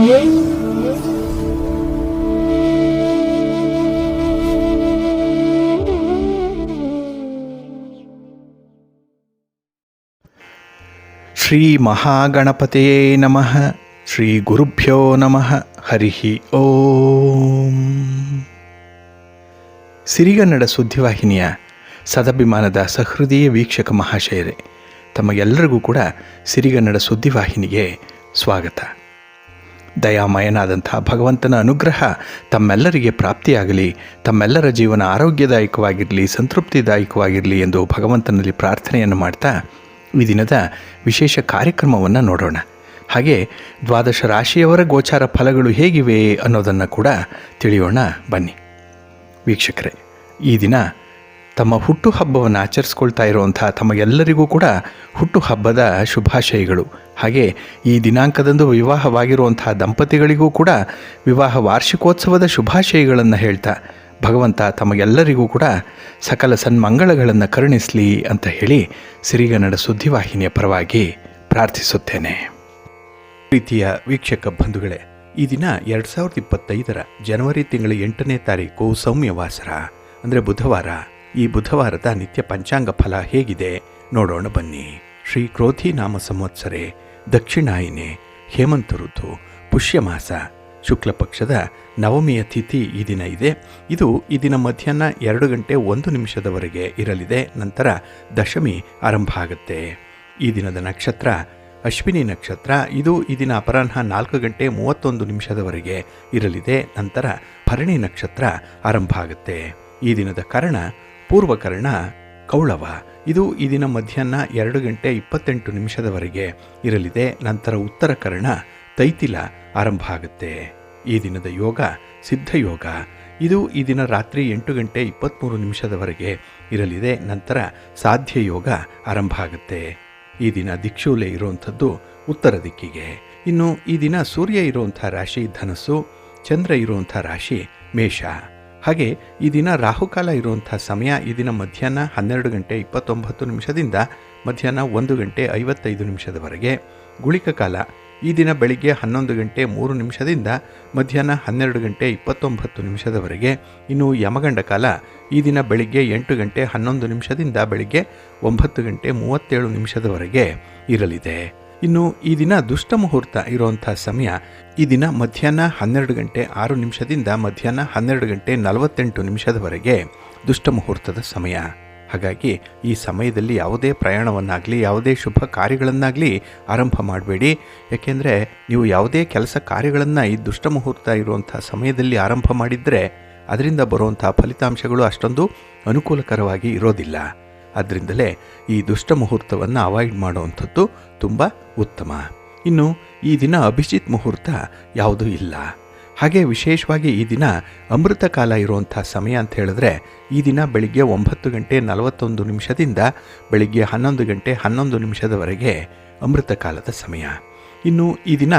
ಶ್ರೀ ಮಹಾಗಣಪತಯೇ ನಮಃ. ಶ್ರೀ ಗುರುಭ್ಯೋ ನಮಃ. ಹರಿ ಓಂ. ಸಿರಿಗನ್ನಡ ಸುದ್ದಿವಾಹಿನಿಯ ಸದಭಿಮಾನದ ಸಹೃದಯ ವೀಕ್ಷಕ ಮಹಾಶಯರೇ, ತಮಗೆಲ್ಲರಿಗೂ ಕೂಡ ಸಿರಿಗನ್ನಡ ಸುದ್ದಿವಾಹಿನಿಗೆ ಸ್ವಾಗತ. ದಯಾಮಯನಾದಂಥ ಭಗವಂತನ ಅನುಗ್ರಹ ತಮ್ಮೆಲ್ಲರಿಗೆ ಪ್ರಾಪ್ತಿಯಾಗಲಿ, ತಮ್ಮೆಲ್ಲರ ಜೀವನ ಆರೋಗ್ಯದಾಯಕವಾಗಿರಲಿ, ಸಂತೃಪ್ತಿದಾಯಕವಾಗಿರಲಿ ಎಂದು ಭಗವಂತನಲ್ಲಿ ಪ್ರಾರ್ಥನೆಯನ್ನು ಮಾಡ್ತಾ ಈ ದಿನದ ವಿಶೇಷ ಕಾರ್ಯಕ್ರಮವನ್ನು ನೋಡೋಣ. ಹಾಗೆ ದ್ವಾದಶ ರಾಶಿಯವರ ಗೋಚಾರ ಫಲಗಳು ಹೇಗಿವೆ ಅನ್ನೋದನ್ನು ಕೂಡ ತಿಳಿಯೋಣ ಬನ್ನಿ. ವೀಕ್ಷಕರೇ, ಈ ದಿನ ತಮ್ಮ ಹುಟ್ಟುಹಬ್ಬವನ್ನು ಆಚರಿಸ್ಕೊಳ್ತಾ ಇರುವಂಥ ತಮಗೆಲ್ಲರಿಗೂ ಕೂಡ ಹುಟ್ಟುಹಬ್ಬದ ಶುಭಾಶಯಗಳು. ಹಾಗೆ ಈ ದಿನಾಂಕದಂದು ವಿವಾಹವಾಗಿರುವಂಥ ದಂಪತಿಗಳಿಗೂ ಕೂಡ ವಿವಾಹ ವಾರ್ಷಿಕೋತ್ಸವದ ಶುಭಾಶಯಗಳನ್ನು ಹೇಳ್ತಾ ಭಗವಂತ ತಮಗೆಲ್ಲರಿಗೂ ಕೂಡ ಸಕಲ ಸನ್ಮಂಗಳಗಳನ್ನು ಕರುಣಿಸಲಿ ಅಂತ ಹೇಳಿ ಸಿರಿಗನ್ನಡ ಸುದ್ದಿವಾಹಿನಿಯ ಪರವಾಗಿ ಪ್ರಾರ್ಥಿಸುತ್ತೇನೆ. ಪ್ರೀತಿಯ ವೀಕ್ಷಕ ಬಂಧುಗಳೇ, ಈ ದಿನ 2025 ಜನವರಿ ತಿಂಗಳ 8ನೇ ತಾರೀಕು ಸೌಮ್ಯವಾಸರ ಅಂದರೆ ಬುಧವಾರ. ಈ ಬುಧವಾರದ ನಿತ್ಯ ಪಂಚಾಂಗ ಫಲ ಹೇಗಿದೆ ನೋಡೋಣ ಬನ್ನಿ. ಶ್ರೀ ಕ್ರೋಧಿ ನಾಮ ಸಂವತ್ಸರೆ, ದಕ್ಷಿಣಾಯಿನೆ, ಹೇಮಂತ ಋತು, ಪುಷ್ಯಮಾಸ, ಶುಕ್ಲ ಪಕ್ಷದ ನವಮಿಯ ತಿಥಿ ಈ ದಿನ ಇದೆ. ಇದು ಈ ದಿನ ಮಧ್ಯಾಹ್ನ 2:01 ಇರಲಿದೆ. ನಂತರ ದಶಮಿ ಆರಂಭ ಆಗುತ್ತೆ. ಈ ದಿನದ ನಕ್ಷತ್ರ ಅಶ್ವಿನಿ ನಕ್ಷತ್ರ. ಇದು ಈ ದಿನ ಅಪರಾಹ್ನ 4:31 ಇರಲಿದೆ. ನಂತರ ಭರಣಿ ನಕ್ಷತ್ರ ಆರಂಭ ಆಗುತ್ತೆ. ಈ ದಿನದ ಕರ್ಣ ಪೂರ್ವಕರ್ಣ ಕೌಳವ. ಇದು ಈ ದಿನ ಮಧ್ಯಾಹ್ನ 2:28 ಇರಲಿದೆ. ನಂತರ ಉತ್ತರ ಕರ್ಣ ತೈತಿಲ ಆರಂಭ ಆಗುತ್ತೆ. ಈ ದಿನದ ಯೋಗ ಸಿದ್ಧಯೋಗ. ಇದು ಈ ದಿನ ರಾತ್ರಿ 8:23 ಇರಲಿದೆ. ನಂತರ ಸಾಧ್ಯ ಯೋಗ ಆರಂಭ ಆಗುತ್ತೆ. ಈ ದಿನ ದಿಕ್ಷೂಲೆ ಇರುವಂಥದ್ದು ಉತ್ತರ ದಿಕ್ಕಿಗೆ. ಇನ್ನು ಈ ದಿನ ಸೂರ್ಯ ಇರುವಂಥ ರಾಶಿ ಧನಸ್ಸು, ಚಂದ್ರ ಇರುವಂಥ ರಾಶಿ ಮೇಷ. ಹಾಗೆ ಈ ದಿನ ರಾಹುಕಾಲ ಇರುವಂಥ ಸಮಯ ಈ ದಿನ ಮಧ್ಯಾಹ್ನ 12:29 ಮಧ್ಯಾಹ್ನ 1:55 ಗುಳಿಕ ಕಾಲ ಈ ದಿನ ಬೆಳಿಗ್ಗೆ 11:03 ಮಧ್ಯಾಹ್ನ 12:29 ಇನ್ನು ಯಮಗಂಡ ಕಾಲ ಈ ದಿನ ಬೆಳಿಗ್ಗೆ 8:11 ಬೆಳಿಗ್ಗೆ 9:37 ಇರಲಿದೆ. ಇನ್ನು ಈ ದಿನ ದುಷ್ಟ ಮುಹೂರ್ತ ಇರುವಂಥ ಸಮಯ ಈ ದಿನ ಮಧ್ಯಾಹ್ನ 12:06 ಮಧ್ಯಾಹ್ನ 12:48 ದುಷ್ಟ ಮುಹೂರ್ತದ ಸಮಯ. ಹಾಗಾಗಿ ಈ ಸಮಯದಲ್ಲಿ ಯಾವುದೇ ಪ್ರಯಾಣವನ್ನಾಗಲಿ ಯಾವುದೇ ಶುಭ ಕಾರ್ಯಗಳನ್ನಾಗಲಿ ಆರಂಭ ಮಾಡಬೇಡಿ. ಯಾಕೆಂದರೆ ನೀವು ಯಾವುದೇ ಕೆಲಸ ಕಾರ್ಯಗಳನ್ನು ಈ ದುಷ್ಟ ಮುಹೂರ್ತ ಇರುವಂಥ ಸಮಯದಲ್ಲಿ ಆರಂಭ ಮಾಡಿದರೆ ಅದರಿಂದ ಬರುವಂಥ ಫಲಿತಾಂಶಗಳು ಅಷ್ಟೊಂದು ಅನುಕೂಲಕರವಾಗಿ ಇರೋದಿಲ್ಲ. ಆದ್ದರಿಂದಲೇ ಈ ದುಷ್ಟ ಮುಹೂರ್ತವನ್ನು ಅವಾಯ್ಡ್ ಮಾಡುವಂಥದ್ದು ತುಂಬ ಉತ್ತಮ. ಇನ್ನು ಈ ದಿನ ಅಭಿಜಿತ್ ಮುಹೂರ್ತ ಯಾವುದೂ ಇಲ್ಲ. ಹಾಗೆ ವಿಶೇಷವಾಗಿ ಈ ದಿನ ಅಮೃತ ಕಾಲ ಇರುವಂಥ ಸಮಯ ಅಂತ ಹೇಳಿದ್ರೆ ಈ ದಿನ ಬೆಳಿಗ್ಗೆ 9:41 ಬೆಳಿಗ್ಗೆ 11:11 ಅಮೃತ ಕಾಲದ ಸಮಯ. ಇನ್ನು ಈ ದಿನ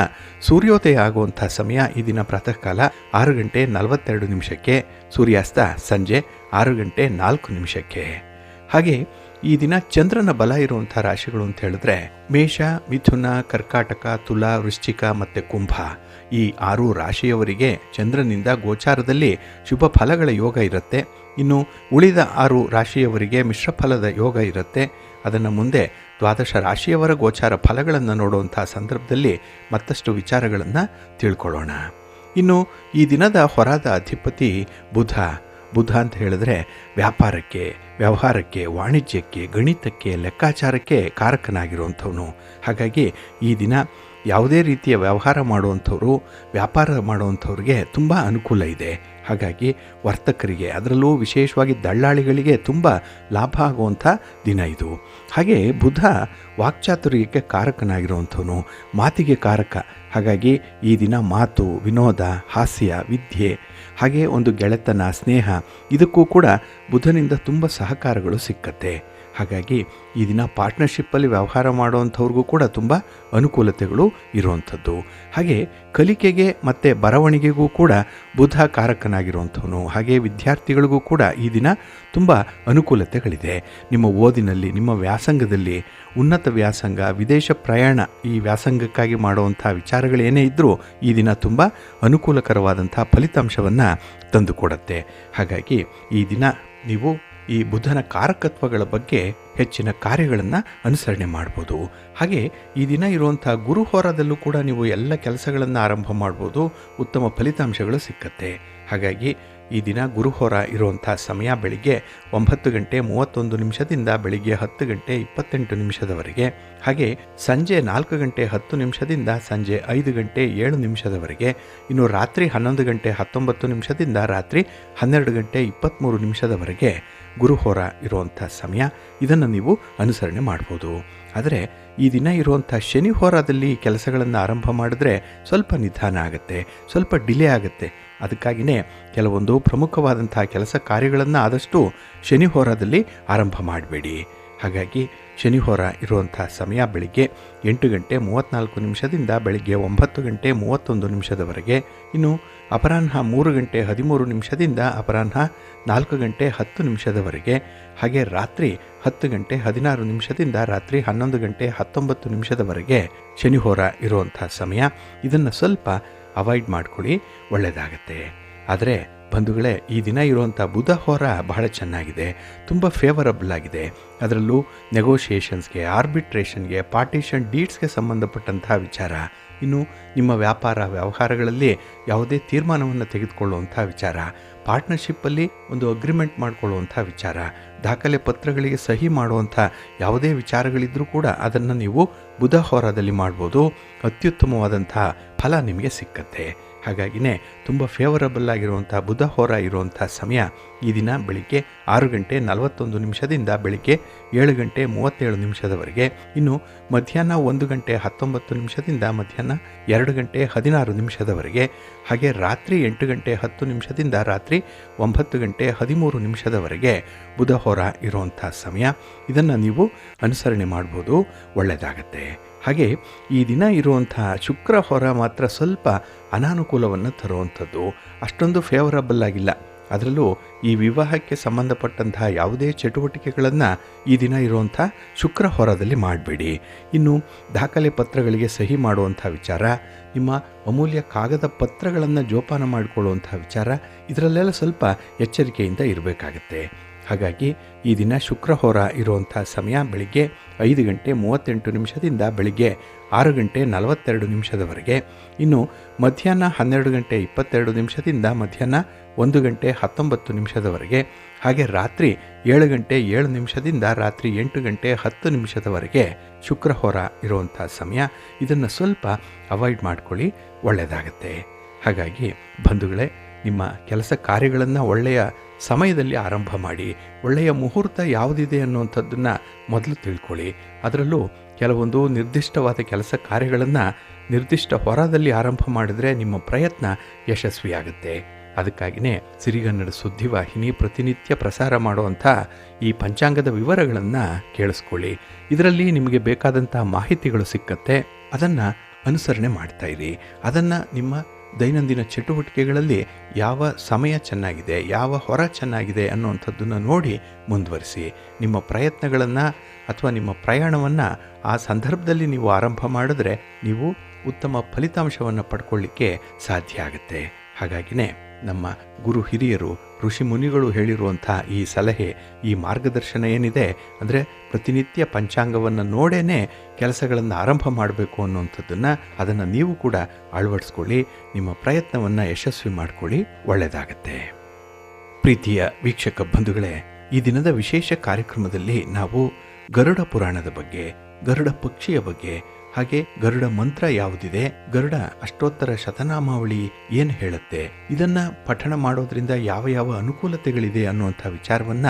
ಸೂರ್ಯೋದಯ ಆಗುವಂಥ ಸಮಯ ಈ ದಿನ ಪ್ರಾತಃ ಕಾಲ 6:42 ಸೂರ್ಯಾಸ್ತ ಸಂಜೆ 6:04. ಹಾಗೆ ಈ ದಿನ ಚಂದ್ರನ ಬಲ ಇರುವಂಥ ರಾಶಿಗಳು ಅಂತ ಹೇಳಿದ್ರೆ ಮೇಷ, ಮಿಥುನ, ಕರ್ಕಾಟಕ, ತುಲಾ, ವೃಶ್ಚಿಕ ಮತ್ತು ಕುಂಭ. ಈ 6 ರಾಶಿಯವರಿಗೆ ಚಂದ್ರನಿಂದ ಗೋಚಾರದಲ್ಲಿ ಶುಭ ಫಲಗಳ ಯೋಗ ಇರುತ್ತೆ. ಇನ್ನು ಉಳಿದ 6 ರಾಶಿಯವರಿಗೆ ಮಿಶ್ರ ಫಲದ ಯೋಗ ಇರುತ್ತೆ. ಅದನ್ನು ಮುಂದೆ ದ್ವಾದಶ ರಾಶಿಯವರ ಗೋಚಾರ ಫಲಗಳನ್ನು ನೋಡುವಂಥ ಸಂದರ್ಭದಲ್ಲಿ ಮತ್ತಷ್ಟು ವಿಚಾರಗಳನ್ನು ತಿಳ್ಕೊಳ್ಳೋಣ. ಇನ್ನು ಈ ದಿನದ ಹೊರಾದ ಅಧಿಪತಿ ಬುಧ. ಬುಧ ಅಂತ ಹೇಳಿದ್ರೆ ವ್ಯಾಪಾರಕ್ಕೆ, ವ್ಯವಹಾರಕ್ಕೆ, ವಾಣಿಜ್ಯಕ್ಕೆ, ಗಣಿತಕ್ಕೆ, ಲೆಕ್ಕಾಚಾರಕ್ಕೆ ಕಾರಕನಾಗಿರುವಂಥವನು. ಹಾಗಾಗಿ ಈ ದಿನ ಯಾವುದೇ ರೀತಿಯ ವ್ಯವಹಾರ ಮಾಡುವಂಥವ್ರು, ವ್ಯಾಪಾರ ಮಾಡುವಂಥವ್ರಿಗೆ ತುಂಬ ಅನುಕೂಲ ಇದೆ. ಹಾಗಾಗಿ ವರ್ತಕರಿಗೆ, ಅದರಲ್ಲೂ ವಿಶೇಷವಾಗಿ ದಳ್ಳಾಳಿಗಳಿಗೆ ತುಂಬ ಲಾಭ ಆಗುವಂಥ ದಿನ ಇದು. ಹಾಗೆ ಬುಧ ವಾಕ್ಚಾತುರ್ಯಕ್ಕೆ ಕಾರಕನಾಗಿರುವಂಥವನು, ಮಾತಿಗೆ ಕಾರಕ. ಹಾಗಾಗಿ ಈ ದಿನ ಮಾತು, ವಿನೋದ, ಹಾಸ್ಯ, ವಿದ್ಯೆ, ಹಾಗೆ ಒಂದು ಗೆಳೆತನ, ಸ್ನೇಹ ಇದಕ್ಕೂ ಕೂಡ ಬುಧನಿಂದ ತುಂಬ ಸಹಕಾರಗಳು ಸಿಕ್ಕತ್ತೆ. ಹಾಗಾಗಿ ಈ ದಿನ ಪಾರ್ಟ್ನರ್ಶಿಪ್ಪಲ್ಲಿ ವ್ಯವಹಾರ ಮಾಡುವಂಥವ್ರಿಗೂ ಕೂಡ ತುಂಬ ಅನುಕೂಲತೆಗಳು ಇರುವಂಥದ್ದು. ಹಾಗೆ ಕಲಿಕೆಗೆ ಮತ್ತು ಬರವಣಿಗೆಗೂ ಕೂಡ ಬುಧ ಕಾರಕನಾಗಿರುವಂಥವನು. ಹಾಗೆ ವಿದ್ಯಾರ್ಥಿಗಳಿಗೂ ಕೂಡ ಈ ದಿನ ತುಂಬ ಅನುಕೂಲತೆಗಳಿದೆ. ನಿಮ್ಮ ಓದಿನಲ್ಲಿ, ನಿಮ್ಮ ವ್ಯಾಸಂಗದಲ್ಲಿ, ಉನ್ನತ ವ್ಯಾಸಂಗ, ವಿದೇಶ ಪ್ರಯಾಣ, ಈ ವ್ಯಾಸಂಗಕ್ಕಾಗಿ ಮಾಡುವಂಥ ವಿಚಾರಗಳೇನೇ ಇದ್ದರೂ ಈ ದಿನ ತುಂಬ ಅನುಕೂಲಕರವಾದಂಥ ಫಲಿತಾಂಶವನ್ನು ತಂದುಕೊಡುತ್ತೆ. ಹಾಗಾಗಿ ಈ ದಿನ ನೀವು ಈ ಬುಧನ ಕಾರಕತ್ವಗಳ ಬಗ್ಗೆ ಹೆಚ್ಚಿನ ಕಾರ್ಯಗಳನ್ನು ಅನುಸರಣೆ ಮಾಡ್ಬೋದು. ಹಾಗೆ ಈ ದಿನ ಇರುವಂಥ ಗುರುಹೋರದಲ್ಲೂ ಕೂಡ ನೀವು ಎಲ್ಲ ಕೆಲಸಗಳನ್ನು ಆರಂಭ ಮಾಡ್ಬೋದು, ಉತ್ತಮ ಫಲಿತಾಂಶಗಳು ಸಿಕ್ಕತ್ತೆ. ಹಾಗಾಗಿ ಈ ದಿನ ಗುರುಹೋರ ಇರುವಂಥ ಸಮಯ ಬೆಳಿಗ್ಗೆ 9:31 ಬೆಳಿಗ್ಗೆ 10:28 ಹಾಗೆ ಸಂಜೆ 4:10 ಸಂಜೆ 5:07 ಇನ್ನು ರಾತ್ರಿ 11:19 ರಾತ್ರಿ 12:23 ಗುರುಹೋರ ಇರುವಂಥ ಸಮಯ. ಇದನ್ನು ನೀವು ಅನುಸರಣೆ ಮಾಡ್ಬೋದು. ಆದರೆ ಈ ದಿನ ಇರುವಂಥ ಶನಿ ಹೋರಾದಲ್ಲಿ ಕೆಲಸಗಳನ್ನು ಆರಂಭ ಮಾಡಿದ್ರೆ ಸ್ವಲ್ಪ ನಿಧಾನ ಆಗುತ್ತೆ, ಸ್ವಲ್ಪ ಡಿಲೇ ಆಗುತ್ತೆ. ಅದಕ್ಕಾಗಿಯೇ ಕೆಲವೊಂದು ಪ್ರಮುಖವಾದಂಥ ಕೆಲಸ ಕಾರ್ಯಗಳನ್ನು ಆದಷ್ಟು ಶನಿ ಹೋರಾದಲ್ಲಿ ಆರಂಭ ಮಾಡಬೇಡಿ. ಹಾಗಾಗಿ ಶನಿ ಹೋರ ಇರುವಂಥ ಸಮಯ ಬೆಳಿಗ್ಗೆ 8:34 ಬೆಳಿಗ್ಗೆ 9:31 ಇನ್ನು ಅಪರಾಹ್ನ 3:13 ಅಪರಾಹ್ನ 4:10 ಹಾಗೆ ರಾತ್ರಿ 10:16 ರಾತ್ರಿ 11:19 ಶನಿ ಹೋರ ಇರುವಂಥ ಸಮಯ. ಇದನ್ನು ಸ್ವಲ್ಪ ಅವಾಯ್ಡ್ ಮಾಡ್ಕೊಳ್ಳಿ, ಒಳ್ಳೆಯದಾಗತ್ತೆ. ಆದರೆ ಬಂಧುಗಳೇ, ಈ ದಿನ ಇರುವಂಥ ಬುಧ ಹೋರ ಬಹಳ ಚೆನ್ನಾಗಿದೆ, ತುಂಬ ಫೇವರಬಲ್ ಆಗಿದೆ. ಅದರಲ್ಲೂ ನೆಗೋಷಿಯೇಷನ್ಸ್ಗೆ, ಆರ್ಬಿಟ್ರೇಷನ್ಗೆ, ಪಾರ್ಟಿಷನ್ ಡೀಡ್ಸ್ಗೆ ಸಂಬಂಧಪಟ್ಟಂಥ ವಿಚಾರ, ಇನ್ನು ನಿಮ್ಮ ವ್ಯಾಪಾರ ವ್ಯವಹಾರಗಳಲ್ಲಿ ಯಾವುದೇ ತೀರ್ಮಾನವನ್ನು ತೆಗೆದುಕೊಳ್ಳುವಂಥ ವಿಚಾರ, ಪಾರ್ಟ್ನರ್ಶಿಪ್ಪಲ್ಲಿ ಒಂದು ಅಗ್ರಿಮೆಂಟ್ ಮಾಡಿಕೊಳ್ಳುವಂಥ ವಿಚಾರ, ದಾಖಲೆ ಪತ್ರಗಳಿಗೆ ಸಹಿ ಮಾಡುವಂಥ ಯಾವುದೇ ವಿಚಾರಗಳಿದ್ದರೂ ಕೂಡ ಅದನ್ನು ನೀವು ಬುಧ ಹೋರಾದಲ್ಲಿ ಮಾಡ್ಬೋದು. ಅತ್ಯುತ್ತಮವಾದಂಥ ಫಲ ನಿಮಗೆ ಸಿಕ್ಕತ್ತೆ. ಹಾಗಾಗಿನೇ ತುಂಬ ಫೇವರಬಲ್ ಆಗಿರುವಂಥ ಬುಧ ಹೋರ ಇರುವಂಥ ಸಮಯ ಈ ದಿನ ಬೆಳಿಗ್ಗೆ 6:41 ಬೆಳಿಗ್ಗೆ 7:37 ಇನ್ನು ಮಧ್ಯಾಹ್ನ 1:19 ಮಧ್ಯಾಹ್ನ 2:16 ಹಾಗೆ ರಾತ್ರಿ 8:10 ರಾತ್ರಿ 9:13 ಬುಧ ಹೋರ ಇರುವಂಥ ಸಮಯ. ಇದನ್ನು ನೀವು ಅನುಸರಣೆ ಮಾಡ್ಬೋದು, ಒಳ್ಳೆಯದಾಗತ್ತೆ. ಹಾಗೆ ಈ ದಿನ ಇರುವಂಥ ಶುಕ್ರ ಹೋರ ಮಾತ್ರ ಸ್ವಲ್ಪ ಅನಾನುಕೂಲವನ್ನು ತರುವಂಥದ್ದು, ಅಷ್ಟೊಂದು ಫೇವರಬಲ್ ಆಗಿಲ್ಲ. ಅದರಲ್ಲೂ ಈ ವಿವಾಹಕ್ಕೆ ಸಂಬಂಧಪಟ್ಟಂತಹ ಯಾವುದೇ ಚಟುವಟಿಕೆಗಳನ್ನು ಈ ದಿನ ಇರುವಂಥ ಶುಕ್ರ ಹೋರದಲ್ಲಿ ಮಾಡಬೇಡಿ. ಇನ್ನು ದಾಖಲೆ ಪತ್ರಗಳಿಗೆ ಸಹಿ ಮಾಡುವಂಥ ವಿಚಾರ, ನಿಮ್ಮ ಅಮೂಲ್ಯ ಕಾಗದ ಪತ್ರಗಳನ್ನು ಜೋಪಾನ ಮಾಡಿಕೊಳ್ಳುವಂಥ ವಿಚಾರ, ಇದರಲ್ಲೆಲ್ಲ ಸ್ವಲ್ಪ ಎಚ್ಚರಿಕೆಯಿಂದ ಇರಬೇಕಾಗತ್ತೆ. ಹಾಗಾಗಿ ಈ ದಿನ ಶುಕ್ರ ಹೋರ ಇರುವಂಥ ಸಮಯ ಬೆಳಿಗ್ಗೆ 5:38 ಬೆಳಿಗ್ಗೆ 6:42 ಇನ್ನು ಮಧ್ಯಾಹ್ನ 12:22 ಮಧ್ಯಾಹ್ನ 1:19 ಹಾಗೆ ರಾತ್ರಿ 7:07 ರಾತ್ರಿ 8:10 ಶುಕ್ರ ಹೋರ ಇರುವಂಥ ಸಮಯ. ಇದನ್ನು ಸ್ವಲ್ಪ ಅವಾಯ್ಡ್ ಮಾಡ್ಕೊಳ್ಳಿ, ಒಳ್ಳೆಯದಾಗತ್ತೆ. ಹಾಗಾಗಿ ಬಂಧುಗಳೇ, ನಿಮ್ಮ ಕೆಲಸ ಕಾರ್ಯಗಳನ್ನು ಒಳ್ಳೆಯ ಸಮಯದಲ್ಲಿ ಆರಂಭ ಮಾಡಿ. ಒಳ್ಳೆಯ ಮುಹೂರ್ತ ಯಾವುದಿದೆ ಅನ್ನುವಂಥದ್ದನ್ನು ಮೊದಲು ತಿಳ್ಕೊಳ್ಳಿ. ಅದರಲ್ಲೂ ಕೆಲವೊಂದು ನಿರ್ದಿಷ್ಟವಾದ ಕೆಲಸ ಕಾರ್ಯಗಳನ್ನು ನಿರ್ದಿಷ್ಟ ಹೊರದಲ್ಲಿ ಆರಂಭ ಮಾಡಿದರೆ ನಿಮ್ಮ ಪ್ರಯತ್ನ ಯಶಸ್ವಿಯಾಗುತ್ತೆ. ಅದಕ್ಕಾಗಿಯೇ ಸಿರಿಗನ್ನಡ ಸುದ್ದಿವಾಹಿನಿ ಪ್ರತಿನಿತ್ಯ ಪ್ರಸಾರ ಮಾಡುವಂಥ ಈ ಪಂಚಾಂಗದ ವಿವರಗಳನ್ನು ಕೇಳಿಸ್ಕೊಳ್ಳಿ. ಇದರಲ್ಲಿ ನಿಮಗೆ ಬೇಕಾದಂಥ ಮಾಹಿತಿಗಳು ಸಿಕ್ಕತ್ತೆ. ಅದನ್ನು ಅನುಸರಣೆ ಮಾಡ್ತಾಯಿರಿ. ಅದನ್ನು ನಿಮ್ಮ ದೈನಂದಿನ ಚಟುವಟಿಕೆಗಳಲ್ಲಿ ಯಾವ ಸಮಯ ಚೆನ್ನಾಗಿದೆ, ಯಾವ ಹೊರ ಚೆನ್ನಾಗಿದೆ ಅನ್ನುವಂಥದ್ದನ್ನು ನೋಡಿ ಮುಂದುವರಿಸಿ. ನಿಮ್ಮ ಪ್ರಯತ್ನಗಳನ್ನು ಅಥವಾ ನಿಮ್ಮ ಪ್ರಯಾಣವನ್ನು ಆ ಸಂದರ್ಭದಲ್ಲಿ ನೀವು ಆರಂಭ ಮಾಡಿದ್ರೆ ನೀವು ಉತ್ತಮ ಫಲಿತಾಂಶವನ್ನು ಪಡ್ಕೊಳ್ಳಿಕ್ಕೆ ಸಾಧ್ಯ ಆಗುತ್ತೆ. ಹಾಗಾಗಿನೇ ನಮ್ಮ ಗುರು ಹಿರಿಯರು, ಋಷಿ ಮುನಿಗಳು ಹೇಳಿರುವಂಥ ಈ ಸಲಹೆ, ಈ ಮಾರ್ಗದರ್ಶನ ಏನಿದೆ ಅಂದರೆ ಪ್ರತಿನಿತ್ಯ ಪಂಚಾಂಗವನ್ನು ನೋಡೇ ಕೆಲಸಗಳನ್ನು ಆರಂಭ ಮಾಡಬೇಕು ಅನ್ನುವಂಥದ್ದನ್ನು ಅದನ್ನು ನೀವು ಕೂಡ ಅಳವಡಿಸ್ಕೊಳ್ಳಿ. ನಿಮ್ಮ ಪ್ರಯತ್ನವನ್ನು ಯಶಸ್ವಿ ಮಾಡಿಕೊಳ್ಳಿ, ಒಳ್ಳೆಯದಾಗತ್ತೆ. ಪ್ರೀತಿಯ ವೀಕ್ಷಕ ಬಂಧುಗಳೇ, ಈ ದಿನದ ವಿಶೇಷ ಕಾರ್ಯಕ್ರಮದಲ್ಲಿ ನಾವು ಗರುಡ ಪುರಾಣದ ಬಗ್ಗೆ, ಗರುಡ ಪಕ್ಷಿಯ ಬಗ್ಗೆ ಹಾಗೆ ಗರುಡ ಮಂತ್ರ ಯಾವುದಿದೆ, ಗರುಡ ಅಷ್ಟೋತ್ತರ ಶತನಾಮಾವಳಿ ಏನ್ ಹೇಳುತ್ತೆ, ಇದನ್ನ ಪಠಣ ಮಾಡೋದ್ರಿಂದ ಯಾವ ಯಾವ ಅನುಕೂಲತೆಗಳಿದೆ ಅನ್ನುವಂಥ ವಿಚಾರವನ್ನ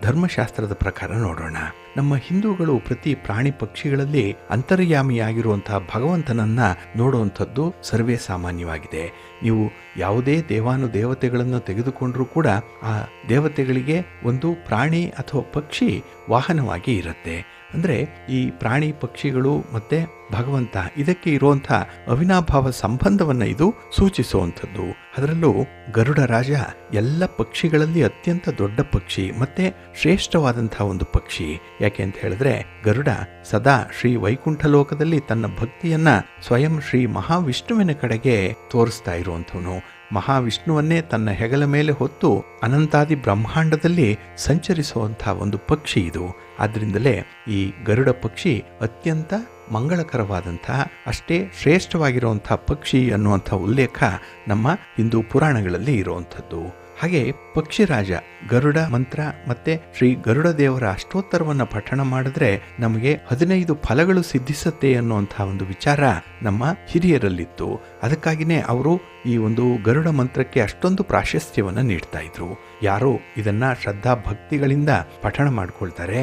ಧರ್ಮಶಾಸ್ತ್ರದ ಪ್ರಕಾರ ನೋಡೋಣ. ನಮ್ಮ ಹಿಂದೂಗಳು ಪ್ರತಿ ಪ್ರಾಣಿ ಪಕ್ಷಿಗಳಲ್ಲಿ ಅಂತರ್ಯಾಮಿಯಾಗಿರುವಂತಹ ಭಗವಂತನನ್ನ ನೋಡುವಂಥದ್ದು ಸರ್ವೇ ಸಾಮಾನ್ಯವಾಗಿದೆ. ನೀವು ಯಾವುದೇ ದೇವಾನುದೇವತೆಗಳನ್ನು ತೆಗೆದುಕೊಂಡ್ರೂ ಕೂಡ ಆ ದೇವತೆಗಳಿಗೆ ಒಂದು ಪ್ರಾಣಿ ಅಥವಾ ಪಕ್ಷಿ ವಾಹನವಾಗಿ ಇರುತ್ತೆ. ಅಂದರೆ ಈ ಪ್ರಾಣಿ ಪಕ್ಷಿಗಳು ಮತ್ತೆ ಭಗವಂತ ಇದಕ್ಕೆ ಇರುವಂಥ ಅವಿನಾಭಾವ ಸಂಬಂಧವನ್ನು ಇದು ಸೂಚಿಸುವಂಥದ್ದು. ಅದರಲ್ಲೂ ಗರುಡ ರಾಜ ಎಲ್ಲ ಪಕ್ಷಿಗಳಲ್ಲಿ ಅತ್ಯಂತ ದೊಡ್ಡ ಪಕ್ಷಿ ಮತ್ತೆ ಶ್ರೇಷ್ಠವಾದಂತಹ ಒಂದು ಪಕ್ಷಿ. ಯಾಕೆ ಅಂತ ಹೇಳಿದ್ರೆ ಗರುಡ ಸದಾ ಶ್ರೀ ವೈಕುಂಠ ಲೋಕದಲ್ಲಿ ತನ್ನ ಭಕ್ತಿಯನ್ನ ಸ್ವಯಂ ಶ್ರೀ ಮಹಾವಿಷ್ಣುವಿನ ಕಡೆಗೆ ತೋರಿಸ್ತಾ ಇರುವಂಥವನು. ಮಹಾವಿಷ್ಣುವನ್ನೇ ತನ್ನ ಹೆಗಲ ಮೇಲೆ ಹೊತ್ತು ಅನಂತಾದಿ ಬ್ರಹ್ಮಾಂಡದಲ್ಲಿ ಸಂಚರಿಸುವಂತಹ ಒಂದು ಪಕ್ಷಿ ಇದು. ಆದ್ರಿಂದಲೇ ಈ ಗರುಡ ಪಕ್ಷಿ ಅತ್ಯಂತ ಮಂಗಳಕರವಾದಂತಹ ಅಷ್ಟೇ ಶ್ರೇಷ್ಠವಾಗಿರುವಂತಹ ಪಕ್ಷಿ ಅನ್ನುವಂಥ ಉಲ್ಲೇಖ ನಮ್ಮ ಹಿಂದೂ ಪುರಾಣಗಳಲ್ಲಿ ಇರುವಂಥದ್ದು. ಹಾಗೆ ಪಕ್ಷಿರಾಜ ಗರುಡ ಮಂತ್ರ ಮತ್ತೆ ಶ್ರೀ ಗರುಡ ದೇವರ ಅಷ್ಟೋತ್ತರವನ್ನು ಪಠಣ ಮಾಡಿದ್ರೆ ನಮಗೆ 15 ಫಲಗಳು ಸಿದ್ಧಿಸುತ್ತೆ ಅನ್ನುವಂತಹ ಒಂದು ವಿಚಾರ ನಮ್ಮ ಹಿರಿಯರಲ್ಲಿತ್ತು. ಅದಕ್ಕಾಗಿಯೇ ಅವರು ಈ ಒಂದು ಗರುಡ ಮಂತ್ರಕ್ಕೆ ಅಷ್ಟೊಂದು ಪ್ರಾಶಸ್ತ್ಯವನ್ನು ನೀಡ್ತಾ ಇದ್ರು. ಯಾರು ಇದನ್ನ ಶ್ರದ್ಧಾ ಭಕ್ತಿಗಳಿಂದ ಪಠಣ ಮಾಡ್ಕೊಳ್ತಾರೆ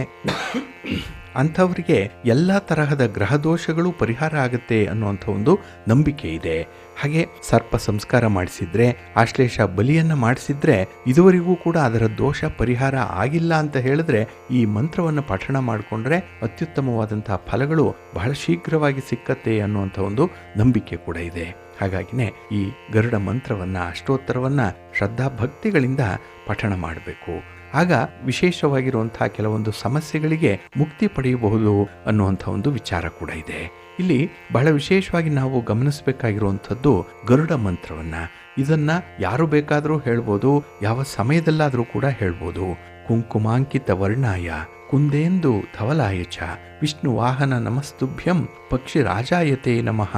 ಅಂಥವರಿಗೆ ಎಲ್ಲ ತರಹದ ಗ್ರಹ ದೋಷಗಳು ಪರಿಹಾರ ಆಗುತ್ತೆ ಅನ್ನುವಂಥ ಒಂದು ನಂಬಿಕೆ ಇದೆ. ಹಾಗೆ ಸರ್ಪ ಸಂಸ್ಕಾರ ಮಾಡಿಸಿದ್ರೆ, ಆಶ್ಲೇಷ ಬಲಿಯನ್ನ ಮಾಡಿಸಿದ್ರೆ ಇದುವರೆಗೂ ಕೂಡ ಅದರ ದೋಷ ಪರಿಹಾರ ಆಗಿಲ್ಲ ಅಂತ ಹೇಳಿದ್ರೆ ಈ ಮಂತ್ರವನ್ನು ಪಠಣ ಮಾಡಿಕೊಂಡ್ರೆ ಅತ್ಯುತ್ತಮವಾದಂತಹ ಫಲಗಳು ಬಹಳ ಶೀಘ್ರವಾಗಿ ಸಿಕ್ಕತ್ತೆ ಅನ್ನುವಂಥ ಒಂದು ನಂಬಿಕೆ ಕೂಡ ಇದೆ. ಹಾಗಾಗಿನೇ ಈ ಗರುಡ ಮಂತ್ರವನ್ನ ಅಷ್ಟೋತ್ತರವನ್ನ ಶ್ರದ್ಧಾ ಭಕ್ತಿಗಳಿಂದ ಪಠಣ ಮಾಡಬೇಕು. ಆಗ ವಿಶೇಷವಾಗಿರುವಂತಹ ಕೆಲವೊಂದು ಸಮಸ್ಯೆಗಳಿಗೆ ಮುಕ್ತಿ ಪಡೆಯಬಹುದು ಅನ್ನುವಂಥ ಒಂದು ವಿಚಾರ ಕೂಡ ಇದೆ. ಇಲ್ಲಿ ಬಹಳ ವಿಶೇಷವಾಗಿ ನಾವು ಗಮನಿಸಬೇಕಾಗಿರುವಂಥದ್ದು ಗರುಡ ಮಂತ್ರವನ್ನ. ಇದನ್ನ ಯಾರು ಬೇಕಾದರೂ ಹೇಳ್ಬೋದು, ಯಾವ ಸಮಯದಲ್ಲಾದರೂ ಕೂಡ ಹೇಳ್ಬೋದು. ಕುಂಕುಮಾಂಕಿತ ವರ್ಣಾಯ ಕುಂದೇಂದು ಧವಲಾಯ ಚ ವಿಷ್ಣು ವಾಹನ ನಮಸ್ತುಭ್ಯಂ ಪಕ್ಷಿ ರಾಜಾಯತೆ ನಮಃ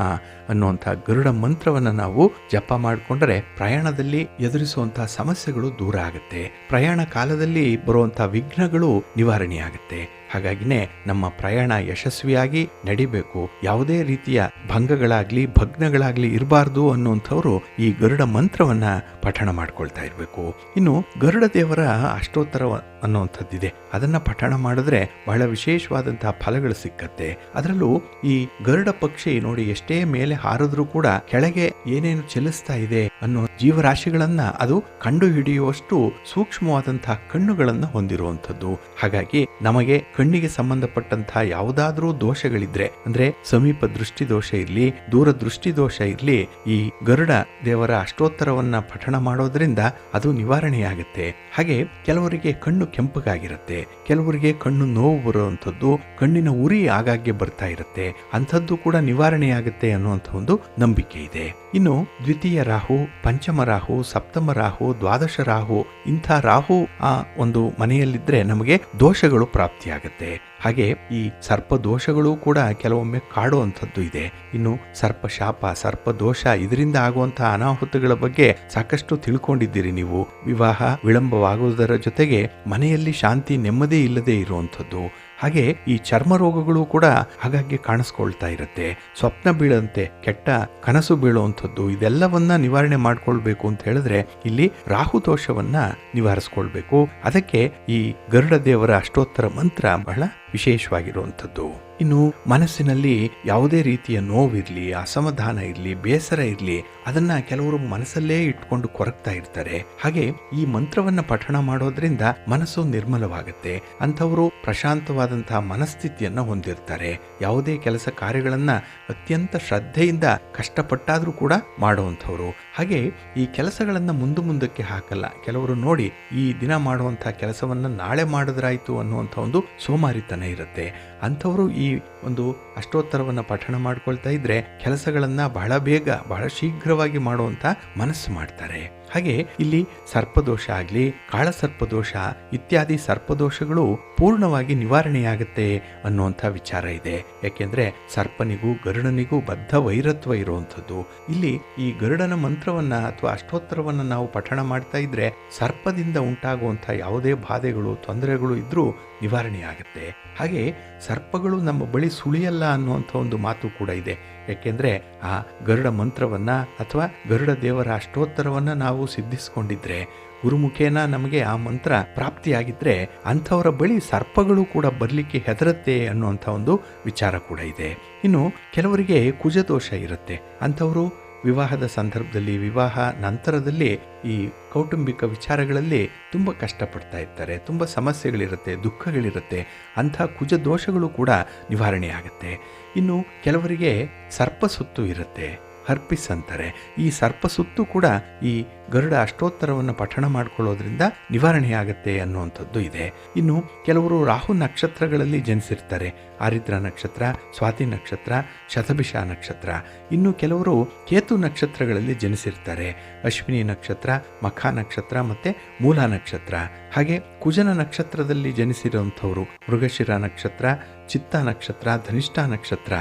ಅನ್ನುವಂಥ ಗರುಡ ಮಂತ್ರವನ್ನು ನಾವು ಜಪ ಮಾಡಿಕೊಂಡ್ರೆ ಪ್ರಯಾಣದಲ್ಲಿ ಎದುರಿಸುವಂತಹ ಸಮಸ್ಯೆಗಳು ದೂರ ಆಗುತ್ತೆ. ಪ್ರಯಾಣ ಕಾಲದಲ್ಲಿ ಬರುವಂಥ ವಿಘ್ನಗಳು ನಿವಾರಣೆ ಆಗುತ್ತೆ. ಹಾಗಾಗಿನೇ ನಮ್ಮ ಪ್ರಯಾಣ ಯಶಸ್ವಿಯಾಗಿ ನಡಿಬೇಕು, ಯಾವುದೇ ರೀತಿಯ ಭಂಗಗಳಾಗ್ಲಿ ಭಗ್ನಗಳಾಗ್ಲಿ ಇರಬಾರ್ದು ಅನ್ನುವಂಥವ್ರು ಈ ಗರುಡ ಮಂತ್ರವನ್ನ ಪಠಣ ಮಾಡ್ಕೊಳ್ತಾ ಇರಬೇಕು. ಇನ್ನು ಗರುಡ ದೇವರ ಅಷ್ಟೋತ್ತರ ಅನ್ನುವಂಥದ್ದಿದೆ, ಅದನ್ನ ಪಠಣ ಮಾಡಿದ್ರೆ ಬಹಳ ವಿಶೇಷವಾದಂತಹ ಫಲಗಳು ಸಿಕ್ಕತ್ತೆ. ಅದರಲ್ಲೂ ಈ ಗರುಡ ಪಕ್ಷಿ ನೋಡಿ ಎಷ್ಟೇ ಮೇಲೆ ಹಾರಿದ್ರೂ ಕೂಡ ಕೆಳಗೆ ಏನೇನು ಚಲಿಸ್ತಾ ಇದೆ ಅನ್ನೋ ಜೀವರಾಶಿಗಳನ್ನ ಅದು ಕಂಡು ಹಿಡಿಯುವಷ್ಟು ಸೂಕ್ಷ್ಮವಾದಂತಹ ಕಣ್ಣುಗಳನ್ನ ಹೊಂದಿರುವಂಥದ್ದು. ಹಾಗಾಗಿ ನಮಗೆ ಕಣ್ಣಿಗೆ ಸಂಬಂಧಪಟ್ಟಂತಹ ಯಾವುದಾದ್ರೂ ದೋಷಗಳಿದ್ರೆ, ಅಂದ್ರೆ ಸಮೀಪ ದೃಷ್ಟಿ ದೋಷ ಇರ್ಲಿ, ದೂರ ದೃಷ್ಟಿ ದೋಷ ಇರ್ಲಿ, ಈ ಗರುಡ ದೇವರ ಅಷ್ಟೋತ್ತರವನ್ನ ಪಠಣ ಮಾಡೋದ್ರಿಂದ ಅದು ನಿವಾರಣೆಯಾಗುತ್ತೆ. ಹಾಗೆ ಕೆಲವರಿಗೆ ಕಣ್ಣು ಕೆಂಪಗಾಗಿರುತ್ತೆ, ಕೆಲವರಿಗೆ ಕಣ್ಣು ನೋವು ಬರುವಂಥದ್ದು, ಕಣ್ಣಿನ ಉರಿ ಆಗಾಗ್ಗೆ ಬರ್ತಾ ಇರುತ್ತೆ, ಅಂಥದ್ದು ಕೂಡ ನಿವಾರಣೆಯಾಗುತ್ತೆ ಅನ್ನುವಂಥ ಒಂದು ನಂಬಿಕೆ ಇದೆ. ಇನ್ನು ದ್ವಿತೀಯ ರಾಹು, ಪಂಚಮ ರಾಹು, ಸಪ್ತಮ ರಾಹು, ದ್ವಾದಶ ರಾಹು, ಇಂಥ ರಾಹು ಆ ಒಂದು ಮನೆಯಲ್ಲಿದ್ರೆ ನಮಗೆ ದೋಷಗಳು ಪ್ರಾಪ್ತಿಯಾಗುತ್ತೆ. ಹಾಗೆ ಈ ಸರ್ಪ ದೋಷಗಳು ಕೂಡ ಕೆಲವೊಮ್ಮೆ ಕಾಡುವಂಥದ್ದು ಇದೆ. ಇನ್ನು ಸರ್ಪ ಶಾಪ, ಸರ್ಪ ದೋಷ, ಇದರಿಂದ ಆಗುವಂತಹ ಅನಾಹುತಗಳ ಬಗ್ಗೆ ಸಾಕಷ್ಟು ತಿಳ್ಕೊಂಡಿದ್ದೀರಿ ನೀವು. ವಿವಾಹ ವಿಳಂಬವಾಗುವುದರ ಜೊತೆಗೆ ಮನೆಯಲ್ಲಿ ಶಾಂತಿ ನೆಮ್ಮದಿ ಇಲ್ಲದೆ ಇರುವಂಥದ್ದು. ಹಾಗೆ ಈ ಚರ್ಮ ರೋಗಗಳು ಕೂಡ ಹಾಗಾಗಿ ಕಾಣಿಸ್ಕೊಳ್ತಾ ಇರುತ್ತೆ. ಸ್ವಪ್ನ ಬೀಳಂತೆ ಕೆಟ್ಟ ಕನಸು ಬೀಳುವಂಥದ್ದು, ಇದೆಲ್ಲವನ್ನ ನಿವಾರಣೆ ಮಾಡ್ಕೊಳ್ಬೇಕು ಅಂತ ಹೇಳಿದ್ರೆ ಇಲ್ಲಿ ರಾಹು ದೋಷವನ್ನ ನಿವಾರಿಸ್ಕೊಳ್ಬೇಕು. ಅದಕ್ಕೆ ಈ ಗರುಡ ದೇವರ ಅಷ್ಟೋತ್ತರ ಮಂತ್ರ ಬಹಳ ವಿಶೇಷವಾಗಿರುವಂಥದ್ದು. ಇನ್ನು ಮನಸ್ಸಿನಲ್ಲಿ ಯಾವುದೇ ರೀತಿಯ ನೋವಿರ್ಲಿ, ಅಸಮಾಧಾನ ಇರಲಿ, ಬೇಸರ ಇರಲಿ, ಅದನ್ನ ಕೆಲವರು ಮನಸ್ಸಲ್ಲೇ ಇಟ್ಕೊಂಡು ಕೊರಗ್ತಾ ಇರ್ತಾರೆ. ಹಾಗೆ ಈ ಮಂತ್ರವನ್ನ ಪಠಣ ಮಾಡೋದ್ರಿಂದ ಮನಸ್ಸು ನಿರ್ಮಲವಾಗುತ್ತೆ. ಅಂಥವರು ಪ್ರಶಾಂತವಾದಂತಹ ಮನಸ್ಥಿತಿಯನ್ನ ಹೊಂದಿರ್ತಾರೆ. ಯಾವುದೇ ಕೆಲಸ ಕಾರ್ಯಗಳನ್ನ ಅತ್ಯಂತ ಶ್ರದ್ಧೆಯಿಂದ ಕಷ್ಟಪಟ್ಟಾದ್ರೂ ಕೂಡ ಮಾಡುವಂಥವ್ರು. ಹಾಗೆ ಈ ಕೆಲಸಗಳನ್ನ ಮುಂದಕ್ಕೆ ಹಾಕಲ್ಲ. ಕೆಲವರು ನೋಡಿ ಈ ದಿನ ಮಾಡುವಂತಹ ಕೆಲಸವನ್ನ ನಾಳೆ ಮಾಡಿದ್ರಾಯ್ತು ಅನ್ನುವಂಥ ಒಂದು ಸೋಮಾರಿತನ ಇರುತ್ತೆ. ಅಂಥವರು ಈ ಒಂದು ಅಷ್ಟೋತ್ತರವನ್ನು ಪಠಣ ಮಾಡ್ಕೊಳ್ತಾ ಇದ್ರೆ ಕೆಲಸಗಳನ್ನ ಬಹಳ ಬೇಗ ಬಹಳ ಶೀಘ್ರವಾಗಿ ಮಾಡುವಂತ ಮನಸ್ಸು ಮಾಡ್ತಾರೆ. ಹಾಗೆ ಇಲ್ಲಿ ಸರ್ಪದೋಷ ಆಗಲಿ, ಕಾಳಸರ್ಪದೋಷ ಇತ್ಯಾದಿ ಸರ್ಪದೋಷಗಳು ಪೂರ್ಣವಾಗಿ ನಿವಾರಣೆಯಾಗುತ್ತೆ ಅನ್ನುವಂಥ ವಿಚಾರ ಇದೆ. ಯಾಕೆಂದರೆ ಸರ್ಪನಿಗೂ ಗರುಡನಿಗೂ ಬದ್ಧ ವೈರತ್ವ ಇರುವಂಥದ್ದು. ಇಲ್ಲಿ ಈ ಗರುಡನ ಮಂತ್ರವನ್ನು ಅಥವಾ ಅಷ್ಟೋತ್ತರವನ್ನು ನಾವು ಪಠಣ ಮಾಡ್ತಾ ಇದ್ದರೆ ಸರ್ಪದಿಂದ ಉಂಟಾಗುವಂಥ ಯಾವುದೇ ಬಾಧೆಗಳು ತೊಂದರೆಗಳು ಇದ್ದರೂ ನಿವಾರಣೆಯಾಗುತ್ತೆ. ಹಾಗೆ ಸರ್ಪಗಳು ನಮ್ಮ ಬಳಿ ಸುಳಿಯಲ್ಲ ಅನ್ನುವಂಥ ಒಂದು ಮಾತು ಕೂಡ ಇದೆ. ಯಾಕೆಂದರೆ ಆ ಗರುಡ ಮಂತ್ರವನ್ನು ಅಥವಾ ಗರುಡ ದೇವರ ಅಷ್ಟೋತ್ತರವನ್ನು ನಾವು ಸಿದ್ಧಿಸ್ಕೊಂಡಿದ್ರೆ, ಗುರುಮುಖೇನ ನಮಗೆ ಆ ಮಂತ್ರ ಪ್ರಾಪ್ತಿಯಾಗಿದ್ದರೆ ಅಂಥವರ ಬಳಿ ಸರ್ಪಗಳು ಕೂಡ ಬರಲಿಕ್ಕೆ ಹೆದರುತ್ತೆ ಅನ್ನುವಂಥ ಒಂದು ವಿಚಾರ ಕೂಡ ಇದೆ. ಇನ್ನು ಕೆಲವರಿಗೆ ಕುಜದೋಷ ಇರುತ್ತೆ. ಅಂಥವರು ವಿವಾಹದ ಸಂದರ್ಭದಲ್ಲಿ, ವಿವಾಹ ನಂತರದಲ್ಲಿ ಈ ಕೌಟುಂಬಿಕ ವಿಚಾರಗಳಲ್ಲಿ ತುಂಬ ಕಷ್ಟಪಡ್ತಾ ಇರ್ತಾರೆ. ತುಂಬ ಸಮಸ್ಯೆಗಳಿರುತ್ತೆ, ದುಃಖಗಳಿರುತ್ತೆ. ಅಂಥ ಕುಜ ದೋಷಗಳು ಕೂಡ ನಿವಾರಣೆ ಆಗುತ್ತೆ. ಇನ್ನು ಕೆಲವರಿಗೆ ಸರ್ಪಸುತ್ತು ಇರುತ್ತೆ, ಹರ್ಪಿಸ್ ಅಂತಾರೆ. ಈ ಸರ್ಪಸುತ್ತು ಕೂಡ ಈ ಗರುಡ ಅಷ್ಟೋತ್ತರವನ್ನು ಪಠಣ ಮಾಡಿಕೊಳ್ಳೋದ್ರಿಂದ ನಿವಾರಣೆಯಾಗುತ್ತೆ ಅನ್ನುವಂಥದ್ದು ಇದೆ. ಇನ್ನು ಕೆಲವರು ರಾಹು ನಕ್ಷತ್ರಗಳಲ್ಲಿ ಜನಿಸಿರ್ತಾರೆ. ಆರಿದ್ರ ನಕ್ಷತ್ರ, ಸ್ವಾತಿ ನಕ್ಷತ್ರ, ಶತಭಿಷ ನಕ್ಷತ್ರ. ಇನ್ನು ಕೆಲವರು ಕೇತು ನಕ್ಷತ್ರಗಳಲ್ಲಿ ಜನಿಸಿರ್ತಾರೆ. ಅಶ್ವಿನಿ ನಕ್ಷತ್ರ, ಮಖ ನಕ್ಷತ್ರ ಮತ್ತು ಮೂಲ ನಕ್ಷತ್ರ. ಹಾಗೆ ಕುಜನ ನಕ್ಷತ್ರದಲ್ಲಿ ಜನಿಸಿರುವಂಥವರು ಮೃಗಶಿರ ನಕ್ಷತ್ರ, ಚಿತ್ತ ನಕ್ಷತ್ರ, ಧನಿಷ್ಠ ನಕ್ಷತ್ರ.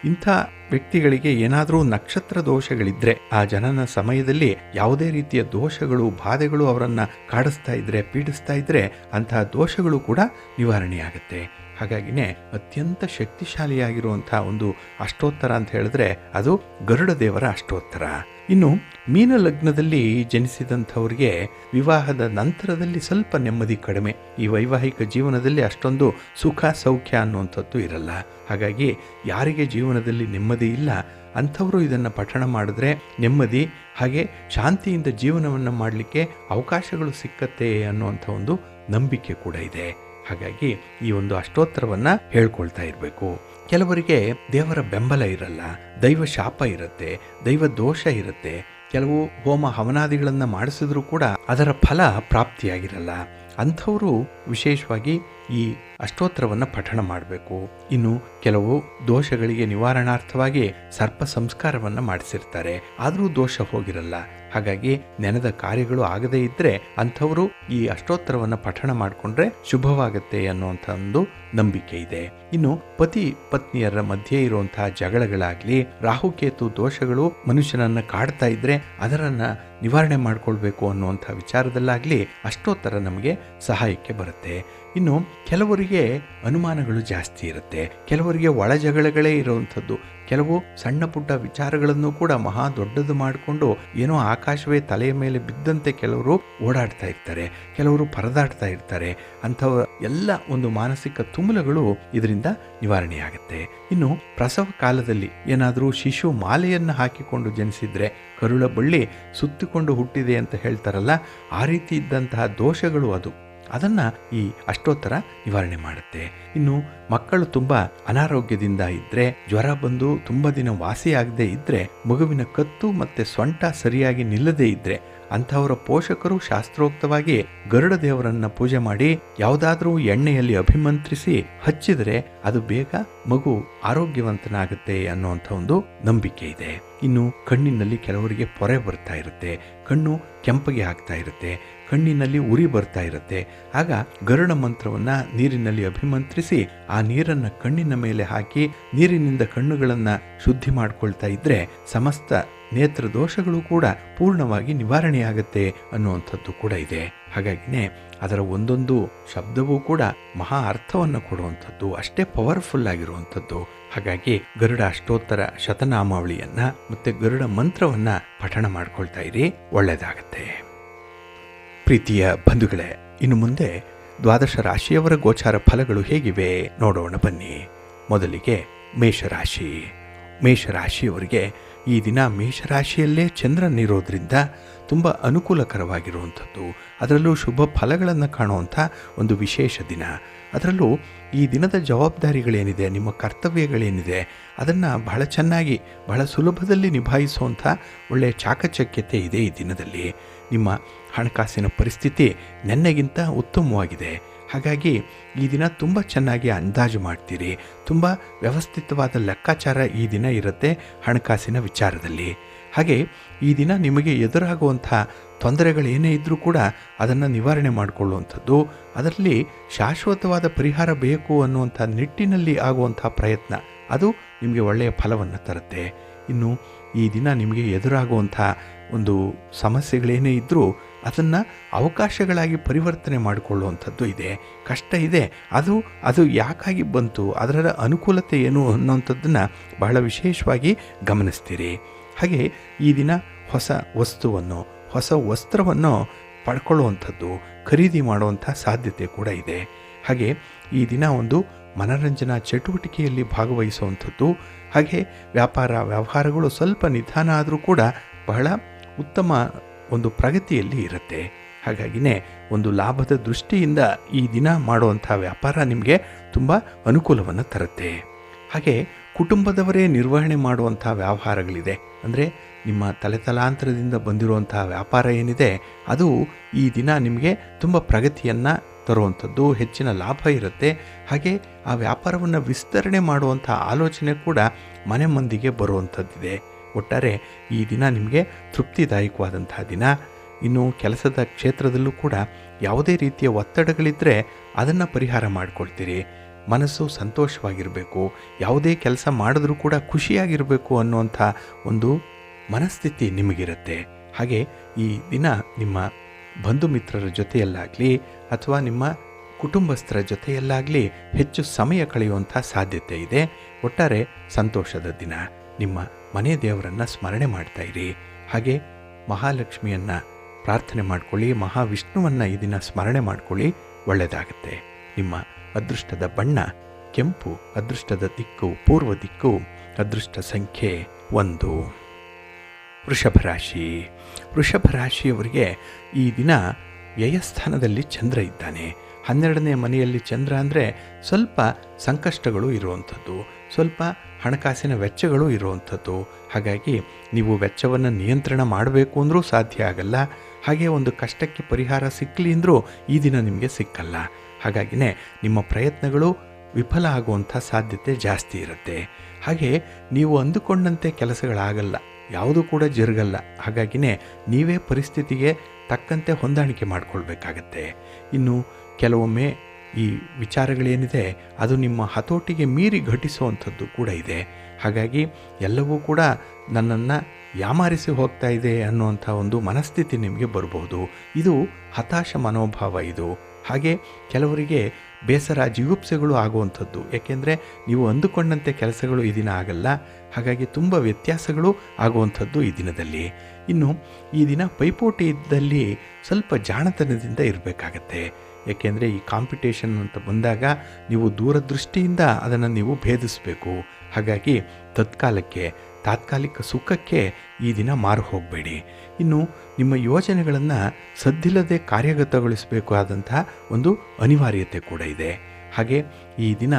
ಇಂಥ ವ್ಯಕ್ತಿಗಳಿಗೆ ಏನಾದರೂ ನಕ್ಷತ್ರ ದೋಷಗಳಿದ್ದರೆ, ಆ ಜನನ ಸಮಯದಲ್ಲಿ ಯಾವುದೇ ರೀತಿಯ ದೋಷಗಳು ಬಾಧೆಗಳು ಅವರನ್ನು ಕಾಡಿಸ್ತಾ ಇದ್ದರೆ, ಪೀಡಿಸ್ತಾ ಇದ್ದರೆ ಅಂತಹ ದೋಷಗಳು ಕೂಡ ನಿವಾರಣೆಯಾಗುತ್ತೆ. ಹಾಗಾಗಿನೇ ಅತ್ಯಂತ ಶಕ್ತಿಶಾಲಿಯಾಗಿರುವಂಥ ಒಂದು ಅಷ್ಟೋತ್ತರ ಅಂತ ಹೇಳಿದ್ರೆ ಅದು ಗರುಡ ದೇವರ ಅಷ್ಟೋತ್ತರ. ಇನ್ನು ಮೀನ ಲಗ್ನದಲ್ಲಿ ಜನಿಸಿದಂಥವ್ರಿಗೆ ವಿವಾಹದ ನಂತರದಲ್ಲಿ ಸ್ವಲ್ಪ ನೆಮ್ಮದಿ ಕಡಿಮೆ. ಈ ವೈವಾಹಿಕ ಜೀವನದಲ್ಲಿ ಅಷ್ಟೊಂದು ಸುಖ ಸೌಖ್ಯ ಅನ್ನುವಂಥದ್ದು ಇರಲ್ಲ. ಹಾಗಾಗಿ ಯಾರಿಗೆ ಜೀವನದಲ್ಲಿ ನೆಮ್ಮದಿ ಇಲ್ಲ ಅಂಥವರು ಇದನ್ನು ಪಠಣ ಮಾಡಿದ್ರೆ ನೆಮ್ಮದಿ ಹಾಗೆ ಶಾಂತಿಯಿಂದ ಜೀವನವನ್ನು ಮಾಡಲಿಕ್ಕೆ ಅವಕಾಶಗಳು ಸಿಕ್ಕತ್ತೆ ಅನ್ನುವಂಥ ಒಂದು ನಂಬಿಕೆ ಕೂಡ ಇದೆ. ಹಾಗಾಗಿ ಈ ಒಂದು ಅಷ್ಟೋತ್ತರವನ್ನು ಹೇಳ್ಕೊಳ್ತಾ ಇರಬೇಕು. ಕೆಲವರಿಗೆ ದೇವರ ಬೆಂಬಲ ಇರಲ್ಲ, ದೈವ ಶಾಪ ಇರುತ್ತೆ, ದೈವ ದೋಷ ಇರುತ್ತೆ. ಕೆಲವು ಹೋಮ ಹವನಾದಿಗಳನ್ನು ಮಾಡಿಸಿದ್ರೂ ಕೂಡ ಅದರ ಫಲ ಪ್ರಾಪ್ತಿಯಾಗಿರಲ್ಲ. ಅಂಥವರು ವಿಶೇಷವಾಗಿ ಈ ಅಷ್ಟೋತ್ತರವನ್ನು ಪಠಣ ಮಾಡಬೇಕು. ಇನ್ನು ಕೆಲವು ದೋಷಗಳಿಗೆ ನಿವಾರಣಾರ್ಥವಾಗಿ ಸರ್ಪ ಸಂಸ್ಕಾರವನ್ನು ಮಾಡಿಸಿರ್ತಾರೆ, ಆದರೂ ದೋಷ ಹೋಗಿರಲ್ಲ. ಹಾಗಾಗಿ ನೆನೆದ ಕಾರ್ಯಗಳು ಆಗದೇ ಇದ್ದರೆ ಅಂಥವರು ಈ ಅಷ್ಟೋತ್ತರವನ್ನು ಪಠಣ ಮಾಡಿಕೊಂಡ್ರೆ ಶುಭವಾಗುತ್ತೆ ಅನ್ನುವಂಥ ಒಂದು ನಂಬಿಕೆ ಇದೆ. ಇನ್ನು ಪತಿ ಪತ್ನಿಯರ ಮಧ್ಯೆ ಇರುವಂತಹ ಜಗಳಗಳಾಗಲಿ, ರಾಹುಕೇತು ದೋಷಗಳು ಮನುಷ್ಯನನ್ನು ಕಾಡ್ತಾ ಇದ್ದರೆ ಅದರನ್ನು ನಿವಾರಣೆ ಮಾಡಿಕೊಳ್ಬೇಕು ಅನ್ನುವಂಥ ವಿಚಾರದಲ್ಲಾಗಲಿ ಅಷ್ಟೋತ್ತರ ನಮಗೆ ಸಹಾಯಕ್ಕೆ ಬರುತ್ತೆ. ಇನ್ನು ಕೆಲವರಿಗೆ ಅನುಮಾನಗಳು ಜಾಸ್ತಿ ಇರುತ್ತೆ, ಕೆಲವರಿಗೆ ಒಳ ಜಗಳಗಳೇ ಇರುವಂಥದ್ದು. ಕೆಲವು ಸಣ್ಣ ಪುಟ್ಟ ವಿಚಾರಗಳನ್ನು ಕೂಡ ಮಹಾ ದೊಡ್ಡದು ಮಾಡಿಕೊಂಡು ಏನೋ ಆಕಾಶವೇ ತಲೆಯ ಮೇಲೆ ಬಿದ್ದಂತೆ ಕೆಲವರು ಓಡಾಡ್ತಾ ಇರ್ತಾರೆ, ಕೆಲವರು ಪರದಾಡ್ತಾ ಇರ್ತಾರೆ. ಅಂಥವ ಎಲ್ಲ ಒಂದು ಮಾನಸಿಕ ತುಮುಲಗಳು ಇದರಿಂದ ನಿವಾರಣೆಯಾಗುತ್ತೆ. ಇನ್ನು ಪ್ರಸವ ಕಾಲದಲ್ಲಿ ಏನಾದರೂ ಶಿಶು ಮಾಲೆಯನ್ನು ಹಾಕಿಕೊಂಡು ಜನಿಸಿದ್ರೆ ಕರುಳ ಬಳ್ಳಿ ಸುತ್ತಿಕೊಂಡು ಹುಟ್ಟಿದೆ ಅಂತ ಹೇಳ್ತಾರಲ್ಲ, ಆ ರೀತಿ ಇದ್ದಂತಹ ದೋಷಗಳು ಅದನ್ನು ಈ ಅಷ್ಟೋತ್ತರ ನಿವಾರಣೆ ಮಾಡುತ್ತೆ. ಇನ್ನು ಮಕ್ಕಳು ತುಂಬ ಅನಾರೋಗ್ಯದಿಂದ ಇದ್ದರೆ, ಜ್ವರ ಬಂದು ತುಂಬ ದಿನ ವಾಸಿಯಾಗದೇ ಇದ್ದರೆ, ಮಗುವಿನ ಕತ್ತು ಮತ್ತು ಸೊಂಟ ಸರಿಯಾಗಿ ನಿಲ್ಲದೇ ಇದ್ದರೆ ಅಂಥವರ ಪೋಷಕರು ಶಾಸ್ತ್ರೋಕ್ತವಾಗಿ ಗರುಡ ದೇವರನ್ನು ಪೂಜೆ ಮಾಡಿ ಯಾವುದಾದ್ರೂ ಎಣ್ಣೆಯಲ್ಲಿ ಅಭಿಮಂತ್ರಿಸಿ ಹಚ್ಚಿದರೆ ಅದು ಬೇಗ ಮಗು ಆರೋಗ್ಯವಂತನಾಗುತ್ತೆ ಅನ್ನುವಂಥ ಒಂದು ನಂಬಿಕೆ ಇದೆ. ಇನ್ನು ಕಣ್ಣಿನಲ್ಲಿ ಕೆಲವರಿಗೆ ಪೊರೆ ಬರ್ತಾ ಇರುತ್ತೆ, ಕಣ್ಣು ಕೆಂಪಗೆ ಆಗ್ತಾ ಇರುತ್ತೆ, ಕಣ್ಣಿನಲ್ಲಿ ಉರಿ ಬರ್ತಾ ಇರುತ್ತೆ. ಆಗ ಗರುಡ ಮಂತ್ರವನ್ನು ನೀರಿನಲ್ಲಿ ಅಭಿಮಂತ್ರಿಸಿ ಆ ನೀರನ್ನು ಕಣ್ಣಿನ ಮೇಲೆ ಹಾಕಿ ನೀರಿನಿಂದ ಕಣ್ಣುಗಳನ್ನು ಶುದ್ಧಿ ಮಾಡ್ಕೊಳ್ತಾ ಇದ್ದರೆ ಸಮಸ್ತ ನೇತ್ರ ದೋಷಗಳು ಕೂಡ ಪೂರ್ಣವಾಗಿ ನಿವಾರಣೆಯಾಗುತ್ತೆ ಅನ್ನುವಂಥದ್ದು ಕೂಡ ಇದೆ. ಹಾಗಾಗಿನೇ ಅದರ ಒಂದೊಂದು ಶಬ್ದವೂ ಕೂಡ ಮಹಾ ಅರ್ಥವನ್ನು ಕೊಡುವಂಥದ್ದು, ಅಷ್ಟೇ ಪವರ್ಫುಲ್ ಆಗಿರುವಂಥದ್ದು. ಹಾಗಾಗಿ ಗರುಡ ಅಷ್ಟೋತ್ತರ ಶತನಾಮಾವಳಿಯನ್ನು ಮತ್ತು ಗರುಡ ಮಂತ್ರವನ್ನು ಪಠಣ ಮಾಡ್ಕೊಳ್ತಾ ಇರಿ, ಒಳ್ಳೆಯದಾಗತ್ತೆ. ಪ್ರೀತಿಯ ಬಂಧುಗಳೇ, ಇನ್ನು ಮುಂದೆ ದ್ವಾದಶ ರಾಶಿಯವರ ಗೋಚಾರ ಫಲಗಳು ಹೇಗಿವೆ ನೋಡೋಣ ಬನ್ನಿ. ಮೊದಲಿಗೆ ಮೇಷರಾಶಿ. ಮೇಷರಾಶಿಯವರಿಗೆ ಈ ದಿನ ಮೇಷರಾಶಿಯಲ್ಲೇ ಚಂದ್ರನಿರೋದ್ರಿಂದ ತುಂಬ ಅನುಕೂಲಕರವಾಗಿರುವಂಥದ್ದು, ಅದರಲ್ಲೂ ಶುಭ ಫಲಗಳನ್ನು ಕಾಣುವಂಥ ಒಂದು ವಿಶೇಷ ದಿನ. ಅದರಲ್ಲೂ ಈ ದಿನದ ಜವಾಬ್ದಾರಿಗಳೇನಿದೆ, ನಿಮ್ಮ ಕರ್ತವ್ಯಗಳೇನಿದೆ, ಅದನ್ನು ಬಹಳ ಚೆನ್ನಾಗಿ ಬಹಳ ಸುಲಭದಲ್ಲಿ ನಿಭಾಯಿಸುವಂಥ ಒಳ್ಳೆಯ ಚಾಕಚಕ್ಯತೆ ಇದೆ ಈ ದಿನದಲ್ಲಿ. ನಿಮ್ಮ ಹಣಕಾಸಿನ ಪರಿಸ್ಥಿತಿ ನೆನ್ನೆಗಿಂತ ಉತ್ತಮವಾಗಿದೆ. ಹಾಗಾಗಿ ಈ ದಿನ ತುಂಬ ಚೆನ್ನಾಗಿ ಅಂದಾಜು ಮಾಡ್ತೀರಿ, ತುಂಬ ವ್ಯವಸ್ಥಿತವಾದ ಲೆಕ್ಕಾಚಾರ ಈ ದಿನ ಇರುತ್ತೆ ಹಣಕಾಸಿನ ವಿಚಾರದಲ್ಲಿ. ಹಾಗೆ ಈ ದಿನ ನಿಮಗೆ ಎದುರಾಗುವಂಥ ತೊಂದರೆಗಳೇನೇ ಇದ್ದರೂ ಕೂಡ ಅದನ್ನು ನಿವಾರಣೆ ಮಾಡಿಕೊಳ್ಳುವಂಥದ್ದು, ಅದರಲ್ಲಿ ಶಾಶ್ವತವಾದ ಪರಿಹಾರ ಬೇಕು ಅನ್ನುವಂಥ ನಿಟ್ಟಿನಲ್ಲಿ ಆಗುವಂಥ ಪ್ರಯತ್ನ ಅದು ನಿಮಗೆ ಒಳ್ಳೆಯ ಫಲವನ್ನು ತರುತ್ತೆ. ಇನ್ನು ಈ ದಿನ ನಿಮಗೆ ಎದುರಾಗುವಂಥ ಒಂದು ಸಮಸ್ಯೆಗಳೇನೇ ಇದ್ದರೂ ಅದನ್ನು ಅವಕಾಶಗಳಾಗಿ ಪರಿವರ್ತನೆ ಮಾಡಿಕೊಳ್ಳುವಂಥದ್ದು ಇದೆ. ಕಷ್ಟ ಇದೆ, ಅದು ಯಾಕಾಗಿ ಬಂತು, ಅದರ ಅನುಕೂಲತೆ ಏನು ಅನ್ನೋಂಥದ್ದನ್ನು ಬಹಳ ವಿಶೇಷವಾಗಿ ಗಮನಿಸ್ತೀರಿ. ಹಾಗೆ ಈ ದಿನ ಹೊಸ ವಸ್ತುವನ್ನು, ಹೊಸ ವಸ್ತ್ರವನ್ನು ಪಡ್ಕೊಳ್ಳುವಂಥದ್ದು, ಖರೀದಿ ಮಾಡುವಂಥ ಸಾಧ್ಯತೆ ಕೂಡ ಇದೆ. ಹಾಗೆ ಈ ದಿನ ಒಂದು ಮನರಂಜನಾ ಚಟುವಟಿಕೆಯಲ್ಲಿ ಭಾಗವಹಿಸುವಂಥದ್ದು, ಹಾಗೆ ವ್ಯವಹಾರಗಳು ಸ್ವಲ್ಪ ನಿಧಾನ ಆದರೂ ಕೂಡ ಬಹಳ ಉತ್ತಮ ಒಂದು ಪ್ರಗತಿಯಲ್ಲಿ ಇರುತ್ತೆ. ಹಾಗಾಗಿನೇ ಒಂದು ಲಾಭದ ದೃಷ್ಟಿಯಿಂದ ಈ ದಿನ ಮಾಡುವಂಥ ವ್ಯಾಪಾರ ನಿಮಗೆ ತುಂಬ ಅನುಕೂಲವನ್ನು ತರುತ್ತೆ. ಹಾಗೆ ಕುಟುಂಬದವರೇ ನಿರ್ವಹಣೆ ಮಾಡುವಂಥ ವ್ಯವಹಾರಗಳಿದೆ, ಅಂದರೆ ನಿಮ್ಮ ತಲೆತಲಾಂತರದಿಂದ ಬಂದಿರುವಂಥ ವ್ಯಾಪಾರ ಏನಿದೆ ಅದು ಈ ದಿನ ನಿಮಗೆ ತುಂಬ ಪ್ರಗತಿಯನ್ನು ತರುವಂಥದ್ದು, ಹೆಚ್ಚಿನ ಲಾಭ ಇರುತ್ತೆ. ಹಾಗೆ ಆ ವ್ಯಾಪಾರವನ್ನು ವಿಸ್ತರಣೆ ಮಾಡುವಂಥ ಆಲೋಚನೆ ಕೂಡ ಮನೆ ಮಂದಿಗೆ ಬರುವಂಥದ್ದಿದೆ. ಒಟ್ಟಾರೆ ಈ ದಿನ ನಿಮಗೆ ತೃಪ್ತಿದಾಯಕವಾದಂಥ ದಿನ. ಇನ್ನು ಕೆಲಸದ ಕ್ಷೇತ್ರದಲ್ಲೂ ಕೂಡ ಯಾವುದೇ ರೀತಿಯ ಒತ್ತಡಗಳಿದ್ದರೆ ಅದನ್ನು ಪರಿಹಾರ ಮಾಡಿಕೊಳ್ತೀರಿ. ಮನಸ್ಸು ಸಂತೋಷವಾಗಿರಬೇಕು, ಯಾವುದೇ ಕೆಲಸ ಮಾಡಿದ್ರೂ ಕೂಡ ಖುಷಿಯಾಗಿರಬೇಕು ಅನ್ನುವಂಥ ಒಂದು ಮನಸ್ಥಿತಿ ನಿಮಗಿರುತ್ತೆ. ಹಾಗೆ ಈ ದಿನ ನಿಮ್ಮ ಬಂಧು ಮಿತ್ರರ ಜೊತೆಯಲ್ಲಾಗಲಿ ಅಥವಾ ನಿಮ್ಮ ಕುಟುಂಬಸ್ಥರ ಜೊತೆಯಲ್ಲಾಗಲಿ ಹೆಚ್ಚು ಸಮಯ ಕಳೆಯುವಂಥ ಸಾಧ್ಯತೆ ಇದೆ. ಒಟ್ಟಾರೆ ಸಂತೋಷದ ದಿನ. ನಿಮ್ಮ ಮನೆ ದೇವರನ್ನು ಸ್ಮರಣೆ ಮಾಡ್ತಾಯಿರಿ. ಹಾಗೆ ಮಹಾಲಕ್ಷ್ಮಿಯನ್ನು ಪ್ರಾರ್ಥನೆ ಮಾಡ್ಕೊಳ್ಳಿ, ಮಹಾವಿಷ್ಣುವನ್ನು ಈ ದಿನ ಸ್ಮರಣೆ ಮಾಡ್ಕೊಳ್ಳಿ, ಒಳ್ಳೆಯದಾಗುತ್ತೆ. ನಿಮ್ಮ ಅದೃಷ್ಟದ ಬಣ್ಣ ಕೆಂಪು, ಅದೃಷ್ಟದ ದಿಕ್ಕು ಪೂರ್ವ ದಿಕ್ಕು, ಅದೃಷ್ಟ ಸಂಖ್ಯೆ 1. ವೃಷಭ ರಾಶಿ. ವೃಷಭ ರಾಶಿಯವರಿಗೆ ಈ ದಿನ ವ್ಯಯಸ್ಥಾನದಲ್ಲಿ ಚಂದ್ರ ಇದ್ದಾನೆ. 12ನೇ ಮನೆಯಲ್ಲಿ ಚಂದ್ರ ಅಂದರೆ ಸ್ವಲ್ಪ ಸಂಕಷ್ಟಗಳು ಇರುವಂಥದ್ದು, ಸ್ವಲ್ಪ ಹಣಕಾಸಿನ ವೆಚ್ಚಗಳು ಇರುವಂಥದ್ದು. ಹಾಗಾಗಿ ನೀವು ವೆಚ್ಚವನ್ನು ನಿಯಂತ್ರಣ ಮಾಡಬೇಕು ಅಂದರೂ ಸಾಧ್ಯ ಆಗಲ್ಲ. ಹಾಗೆ ಒಂದು ಕಷ್ಟಕ್ಕೆ ಪರಿಹಾರ ಸಿಕ್ಕಲಿ ಅಂದರೂ ಈ ದಿನ ನಿಮಗೆ ಸಿಕ್ಕಲ್ಲ. ಹಾಗಾಗಿನೇ ನಿಮ್ಮ ಪ್ರಯತ್ನಗಳು ವಿಫಲ ಆಗುವಂಥ ಸಾಧ್ಯತೆ ಜಾಸ್ತಿ ಇರುತ್ತೆ. ಹಾಗೆ ನೀವು ಅಂದುಕೊಂಡಂತೆ ಕೆಲಸಗಳಾಗಲ್ಲ, ಯಾವುದೂ ಕೂಡ ಜರುಗಲ್ಲ. ಹಾಗಾಗಿನೇ ನೀವೇ ಪರಿಸ್ಥಿತಿಗೆ ತಕ್ಕಂತೆ ಹೊಂದಾಣಿಕೆ ಮಾಡಿಕೊಳ್ಬೇಕಾಗತ್ತೆ. ಇನ್ನು ಕೆಲವೊಮ್ಮೆ ಈ ವಿಚಾರಗಳೇನಿದೆ ಅದು ನಿಮ್ಮ ಹತೋಟಿಗೆ ಮೀರಿ ಘಟಿಸುವಂಥದ್ದು ಕೂಡ ಇದೆ. ಹಾಗಾಗಿ ಎಲ್ಲವೂ ಕೂಡ ನನ್ನನ್ನು ಯಾಮಾರಿಸಿ ಹೋಗ್ತಾ ಇದೆ ಅನ್ನುವಂಥ ಒಂದು ಮನಸ್ಥಿತಿ ನಿಮಗೆ ಬರಬಹುದು. ಇದು ಹತಾಶ ಮನೋಭಾವ ಇದು. ಹಾಗೆ ಕೆಲವರಿಗೆ ಬೇಸರ ಜಿಗುಪ್ಸೆಗಳು ಆಗುವಂಥದ್ದು, ಏಕೆಂದರೆ ನೀವು ಅಂದುಕೊಂಡಂತೆ ಕೆಲಸಗಳು ಈ ದಿನ ಆಗಲ್ಲ. ಹಾಗಾಗಿ ತುಂಬ ವ್ಯತ್ಯಾಸಗಳು ಆಗುವಂಥದ್ದು ಈ ದಿನದಲ್ಲಿ. ಇನ್ನು ಈ ದಿನ ಪೈಪೋಟಿ ಇದ್ದಲ್ಲಿ ಸ್ವಲ್ಪ ಜಾಣತನದಿಂದ ಇರಬೇಕಾಗತ್ತೆ. ಏಕೆಂದರೆ ಈ ಕಾಂಪಿಟೇಷನ್ ಅಂತ ಬಂದಾಗ ನೀವು ದೂರದೃಷ್ಟಿಯಿಂದ ಅದನ್ನು ನೀವು ಭೇದಿಸಬೇಕು. ಹಾಗಾಗಿ ತಾತ್ಕಾಲಿಕ ಸುಖಕ್ಕೆ ಈ ದಿನ ಮಾರು ಹೋಗಬೇಡಿ. ಇನ್ನು ನಿಮ್ಮ ಯೋಜನೆಗಳನ್ನು ಸದ್ದಿಲ್ಲದೆ ಕಾರ್ಯಗತಗೊಳಿಸಬೇಕಾದಂಥ ಒಂದು ಅನಿವಾರ್ಯತೆ ಕೂಡ ಇದೆ. ಹಾಗೆ ಈ ದಿನ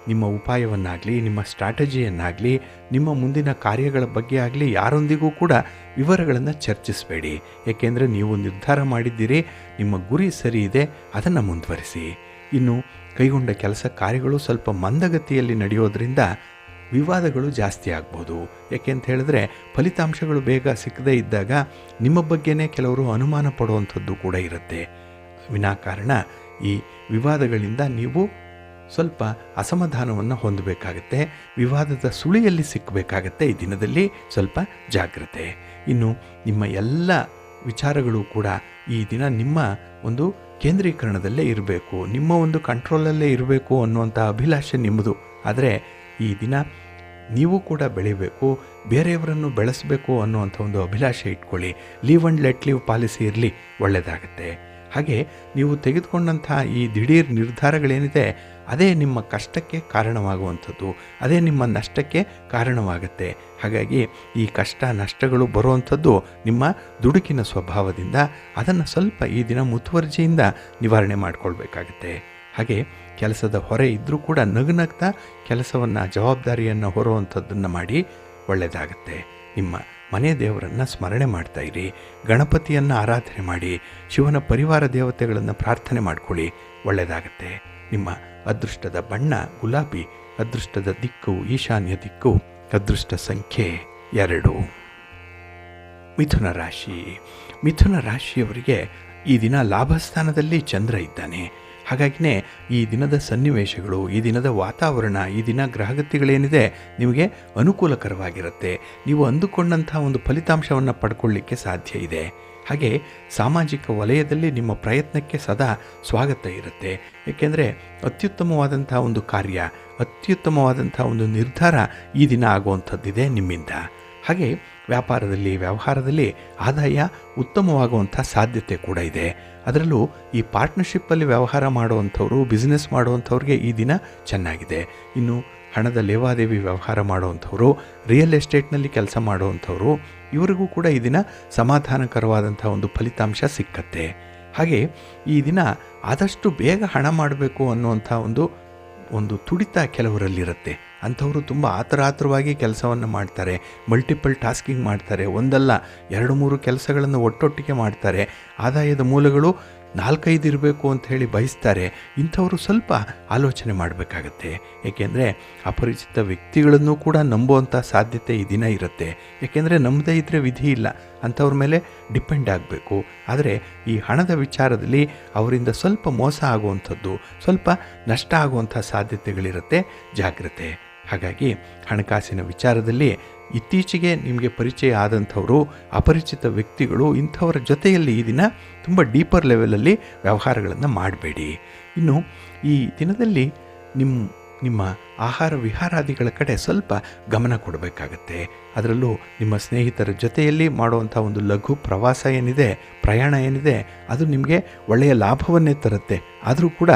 ನಿಮ್ಮ ಉಪಾಯವನ್ನಾಗಲಿ, ನಿಮ್ಮ ಸ್ಟ್ರಾಟಜಿಯನ್ನಾಗಲಿ, ನಿಮ್ಮ ಮುಂದಿನ ಕಾರ್ಯಗಳ ಬಗ್ಗೆ ಆಗಲಿ ಯಾರೊಂದಿಗೂ ಕೂಡ ವಿವರಗಳನ್ನು ಚರ್ಚಿಸಬೇಡಿ. ಏಕೆಂದರೆ ನೀವು ನಿರ್ಧಾರ ಮಾಡಿದ್ದೀರಿ, ನಿಮ್ಮ ಗುರಿ ಸರಿ ಇದೆ, ಅದನ್ನು ಮುಂದುವರಿಸಿ. ಇನ್ನು ಕೈಗೊಂಡ ಕೆಲಸ ಕಾರ್ಯಗಳು ಸ್ವಲ್ಪ ಮಂದಗತಿಯಲ್ಲಿ ನಡೆಯೋದ್ರಿಂದ ವಿವಾದಗಳು ಜಾಸ್ತಿ ಆಗ್ಬೋದು. ಯಾಕೆಂತ ಹೇಳಿದ್ರೆ ಫಲಿತಾಂಶಗಳು ಬೇಗ ಸಿಕ್ಕದೇ ಇದ್ದಾಗ ನಿಮ್ಮ ಬಗ್ಗೆನೇ ಕೆಲವರು ಅನುಮಾನ ಪಡುವಂಥದ್ದು ಕೂಡ ಇರುತ್ತೆ. ವಿನಾಕಾರಣ ಈ ವಿವಾದಗಳಿಂದ ನೀವು ಸ್ವಲ್ಪ ಅಸಮಾಧಾನವನ್ನು ಹೊಂದಬೇಕಾಗತ್ತೆ, ವಿವಾದದ ಸುಳಿಯಲ್ಲಿ ಸಿಕ್ಕಬೇಕಾಗತ್ತೆ. ಈ ದಿನದಲ್ಲಿ ಸ್ವಲ್ಪ ಜಾಗ್ರತೆ. ಇನ್ನು ನಿಮ್ಮ ಎಲ್ಲ ವಿಚಾರಗಳು ಕೂಡ ಈ ದಿನ ನಿಮ್ಮ ಒಂದು ಕೇಂದ್ರೀಕರಣದಲ್ಲೇ ಇರಬೇಕು, ನಿಮ್ಮ ಒಂದು ಕಂಟ್ರೋಲಲ್ಲೇ ಇರಬೇಕು ಅನ್ನುವಂಥ ಅಭಿಲಾಷೆ ನಿಮ್ಮದು. ಆದರೆ ಈ ದಿನ ನೀವು ಕೂಡ ಬೆಳಿಬೇಕು, ಬೇರೆಯವರನ್ನು ಬೆಳೆಸಬೇಕು ಅನ್ನುವಂಥ ಒಂದು ಅಭಿಲಾಷೆ ಇಟ್ಕೊಳ್ಳಿ. Leave and let leave policy ಇರಲಿ, ಒಳ್ಳೆಯದಾಗತ್ತೆ. ಹಾಗೆ ನೀವು ತೆಗೆದುಕೊಂಡಂಥ ಈ ದಿಢೀರ್ ನಿರ್ಧಾರಗಳೇನಿದೆ ಅದೇ ನಿಮ್ಮ ಕಷ್ಟಕ್ಕೆ ಕಾರಣವಾಗುವಂಥದ್ದು, ಅದೇ ನಿಮ್ಮ ನಷ್ಟಕ್ಕೆ ಕಾರಣವಾಗುತ್ತೆ. ಹಾಗಾಗಿ ಈ ಕಷ್ಟ ನಷ್ಟಗಳು ಬರುವಂಥದ್ದು ನಿಮ್ಮ ದುಡುಕಿನ ಸ್ವಭಾವದಿಂದ. ಅದನ್ನು ಸ್ವಲ್ಪ ಈ ದಿನ ಮುತುವರ್ಜಿಯಿಂದ ನಿವಾರಣೆ ಮಾಡಿಕೊಳ್ಬೇಕಾಗತ್ತೆ. ಹಾಗೆ ಕೆಲಸದ ಹೊರೆ ಇದ್ದರೂ ಕೂಡ ನಗುನಗ್ತಾ ಕೆಲಸವನ್ನು, ಜವಾಬ್ದಾರಿಯನ್ನು ಹೊರುವಂಥದ್ದನ್ನು ಮಾಡಿ, ಒಳ್ಳೆಯದಾಗತ್ತೆ. ನಿಮ್ಮ ಮನೆ ದೇವರನ್ನು ಸ್ಮರಣೆ ಮಾಡ್ತಾಯಿರಿ, ಗಣಪತಿಯನ್ನು ಆರಾಧನೆ ಮಾಡಿ, ಶಿವನ ಪರಿವಾರ ದೇವತೆಗಳನ್ನು ಪ್ರಾರ್ಥನೆ ಮಾಡ್ಕೊಳ್ಳಿ, ಒಳ್ಳೆಯದಾಗತ್ತೆ. ನಿಮ್ಮ ಅದೃಷ್ಟದ ಬಣ್ಣ ಗುಲಾಬಿ, ಅದೃಷ್ಟದ ದಿಕ್ಕು ಈಶಾನ್ಯ ದಿಕ್ಕು, ಅದೃಷ್ಟ ಸಂಖ್ಯೆ 2. ಮಿಥುನ ರಾಶಿ. ಮಿಥುನ ರಾಶಿಯವರಿಗೆ ಈ ದಿನ ಲಾಭಸ್ಥಾನದಲ್ಲಿ ಚಂದ್ರ ಇದ್ದಾನೆ. ಹಾಗಾಗಿನೇ ಈ ದಿನದ ಸನ್ನಿವೇಶಗಳು, ಈ ದಿನದ ವಾತಾವರಣ, ಈ ದಿನ ಗ್ರಹಗತಿಗಳೇನಿದೆ ನಿಮಗೆ ಅನುಕೂಲಕರವಾಗಿರುತ್ತೆ. ನೀವು ಅಂದುಕೊಂಡಂಥ ಒಂದು ಫಲಿತಾಂಶವನ್ನು ಪಡ್ಕೊಳ್ಳಿಕ್ಕೆ ಸಾಧ್ಯ ಇದೆ. ಹಾಗೆ ಸಾಮಾಜಿಕ ವಲಯದಲ್ಲಿ ನಿಮ್ಮ ಪ್ರಯತ್ನಕ್ಕೆ ಸದಾ ಸ್ವಾಗತ ಇರುತ್ತೆ. ಏಕೆಂದರೆ ಅತ್ಯುತ್ತಮವಾದಂಥ ಒಂದು ಕಾರ್ಯ, ಅತ್ಯುತ್ತಮವಾದಂಥ ಒಂದು ನಿರ್ಧಾರ ಈ ದಿನ ಆಗುವಂಥದ್ದಿದೆ ನಿಮ್ಮಿಂದ. ಹಾಗೆ ವ್ಯಾಪಾರದಲ್ಲಿ, ವ್ಯವಹಾರದಲ್ಲಿ ಆದಾಯ ಉತ್ತಮವಾಗುವಂಥ ಸಾಧ್ಯತೆ ಕೂಡ ಇದೆ. ಅದರಲ್ಲೂ ಈ ಪಾರ್ಟ್ನರ್ಶಿಪ್ಪಲ್ಲಿ ವ್ಯವಹಾರ ಮಾಡುವಂಥವ್ರು, ಬಿಸ್ನೆಸ್ ಮಾಡುವಂಥವ್ರಿಗೆ ಈ ದಿನ ಚೆನ್ನಾಗಿದೆ. ಇನ್ನು ಹಣದ ಲೇವಾದೇವಿ ವ್ಯವಹಾರ ಮಾಡುವಂಥವ್ರು, ರಿಯಲ್ ಎಸ್ಟೇಟ್ನಲ್ಲಿ ಕೆಲಸ ಮಾಡುವಂಥವ್ರು, ಇವರಿಗೂ ಕೂಡ ಈ ದಿನ ಸಮಾಧಾನಕರವಾದಂಥ ಒಂದು ಫಲಿತಾಂಶ ಸಿಕ್ಕತ್ತೆ. ಹಾಗೆ ಈ ದಿನ ಆದಷ್ಟು ಬೇಗ ಹಣ ಮಾಡಬೇಕು ಅನ್ನುವಂಥ ಒಂದು ತುಡಿತ ಕೆಲವರಲ್ಲಿರುತ್ತೆ. ಅಂಥವರು ತುಂಬ ಆತುರಾತುರವಾಗಿ ಕೆಲಸವನ್ನು ಮಾಡ್ತಾರೆ, ಮಲ್ಟಿಪಲ್ ಟಾಸ್ಕಿಂಗ್ ಮಾಡ್ತಾರೆ, ಒಂದಲ್ಲ 2-3 ಕೆಲಸಗಳನ್ನು ಒಟ್ಟೊಟ್ಟಿಗೆ ಮಾಡ್ತಾರೆ. ಆದಾಯದ ಮೂಲಗಳು 4-5 ಇರಬೇಕು ಅಂತ ಹೇಳಿ ಬಯಸ್ತಾರೆ. ಇಂಥವರು ಸ್ವಲ್ಪ ಆಲೋಚನೆ ಮಾಡಬೇಕಾಗತ್ತೆ. ಏಕೆಂದರೆ ಅಪರಿಚಿತ ವ್ಯಕ್ತಿಗಳನ್ನು ಕೂಡ ನಂಬುವಂಥ ಸಾಧ್ಯತೆ ಈ ದಿನ ಇರುತ್ತೆ. ಏಕೆಂದರೆ ನಂಬದೇ ಇದ್ದರೆ ವಿಧಿ ಇಲ್ಲ, ಅಂಥವ್ರ ಮೇಲೆ ಡಿಪೆಂಡ್ ಆಗಬೇಕು. ಆದರೆ ಈ ಹಣದ ವಿಚಾರದಲ್ಲಿ ಅವರಿಂದ ಸ್ವಲ್ಪ ಮೋಸ ಆಗುವಂಥದ್ದು, ಸ್ವಲ್ಪ ನಷ್ಟ ಆಗುವಂಥ ಸಾಧ್ಯತೆಗಳಿರುತ್ತೆ. ಜಾಗ್ರತೆ. ಹಾಗಾಗಿ ಹಣಕಾಸಿನ ವಿಚಾರದಲ್ಲಿ ಇತ್ತೀಚೆಗೆ ನಿಮಗೆ ಪರಿಚಯ ಆದಂಥವರು, ಅಪರಿಚಿತ ವ್ಯಕ್ತಿಗಳು, ಇಂಥವರ ಜೊತೆಯಲ್ಲಿ ಈ ದಿನ ತುಂಬ ಡೀಪರ್ ಲೆವೆಲಲ್ಲಿ ವ್ಯವಹಾರಗಳನ್ನು ಮಾಡಬೇಡಿ. ಇನ್ನು ಈ ದಿನದಲ್ಲಿ ನಿಮ್ಮ ಆಹಾರ ವಿಹಾರಾದಿಗಳ ಕಡೆ ಸ್ವಲ್ಪ ಗಮನ ಕೊಡಬೇಕಾಗತ್ತೆ. ಅದರಲ್ಲೂ ನಿಮ್ಮ ಸ್ನೇಹಿತರ ಜೊತೆಯಲ್ಲಿ ಮಾಡುವಂಥ ಒಂದು ಲಘು ಪ್ರವಾಸ ಏನಿದೆ, ಪ್ರಯಾಣ ಏನಿದೆ, ಅದು ನಿಮಗೆ ಒಳ್ಳೆಯ ಲಾಭವನ್ನೇ ತರುತ್ತೆ. ಆದರೂ ಕೂಡ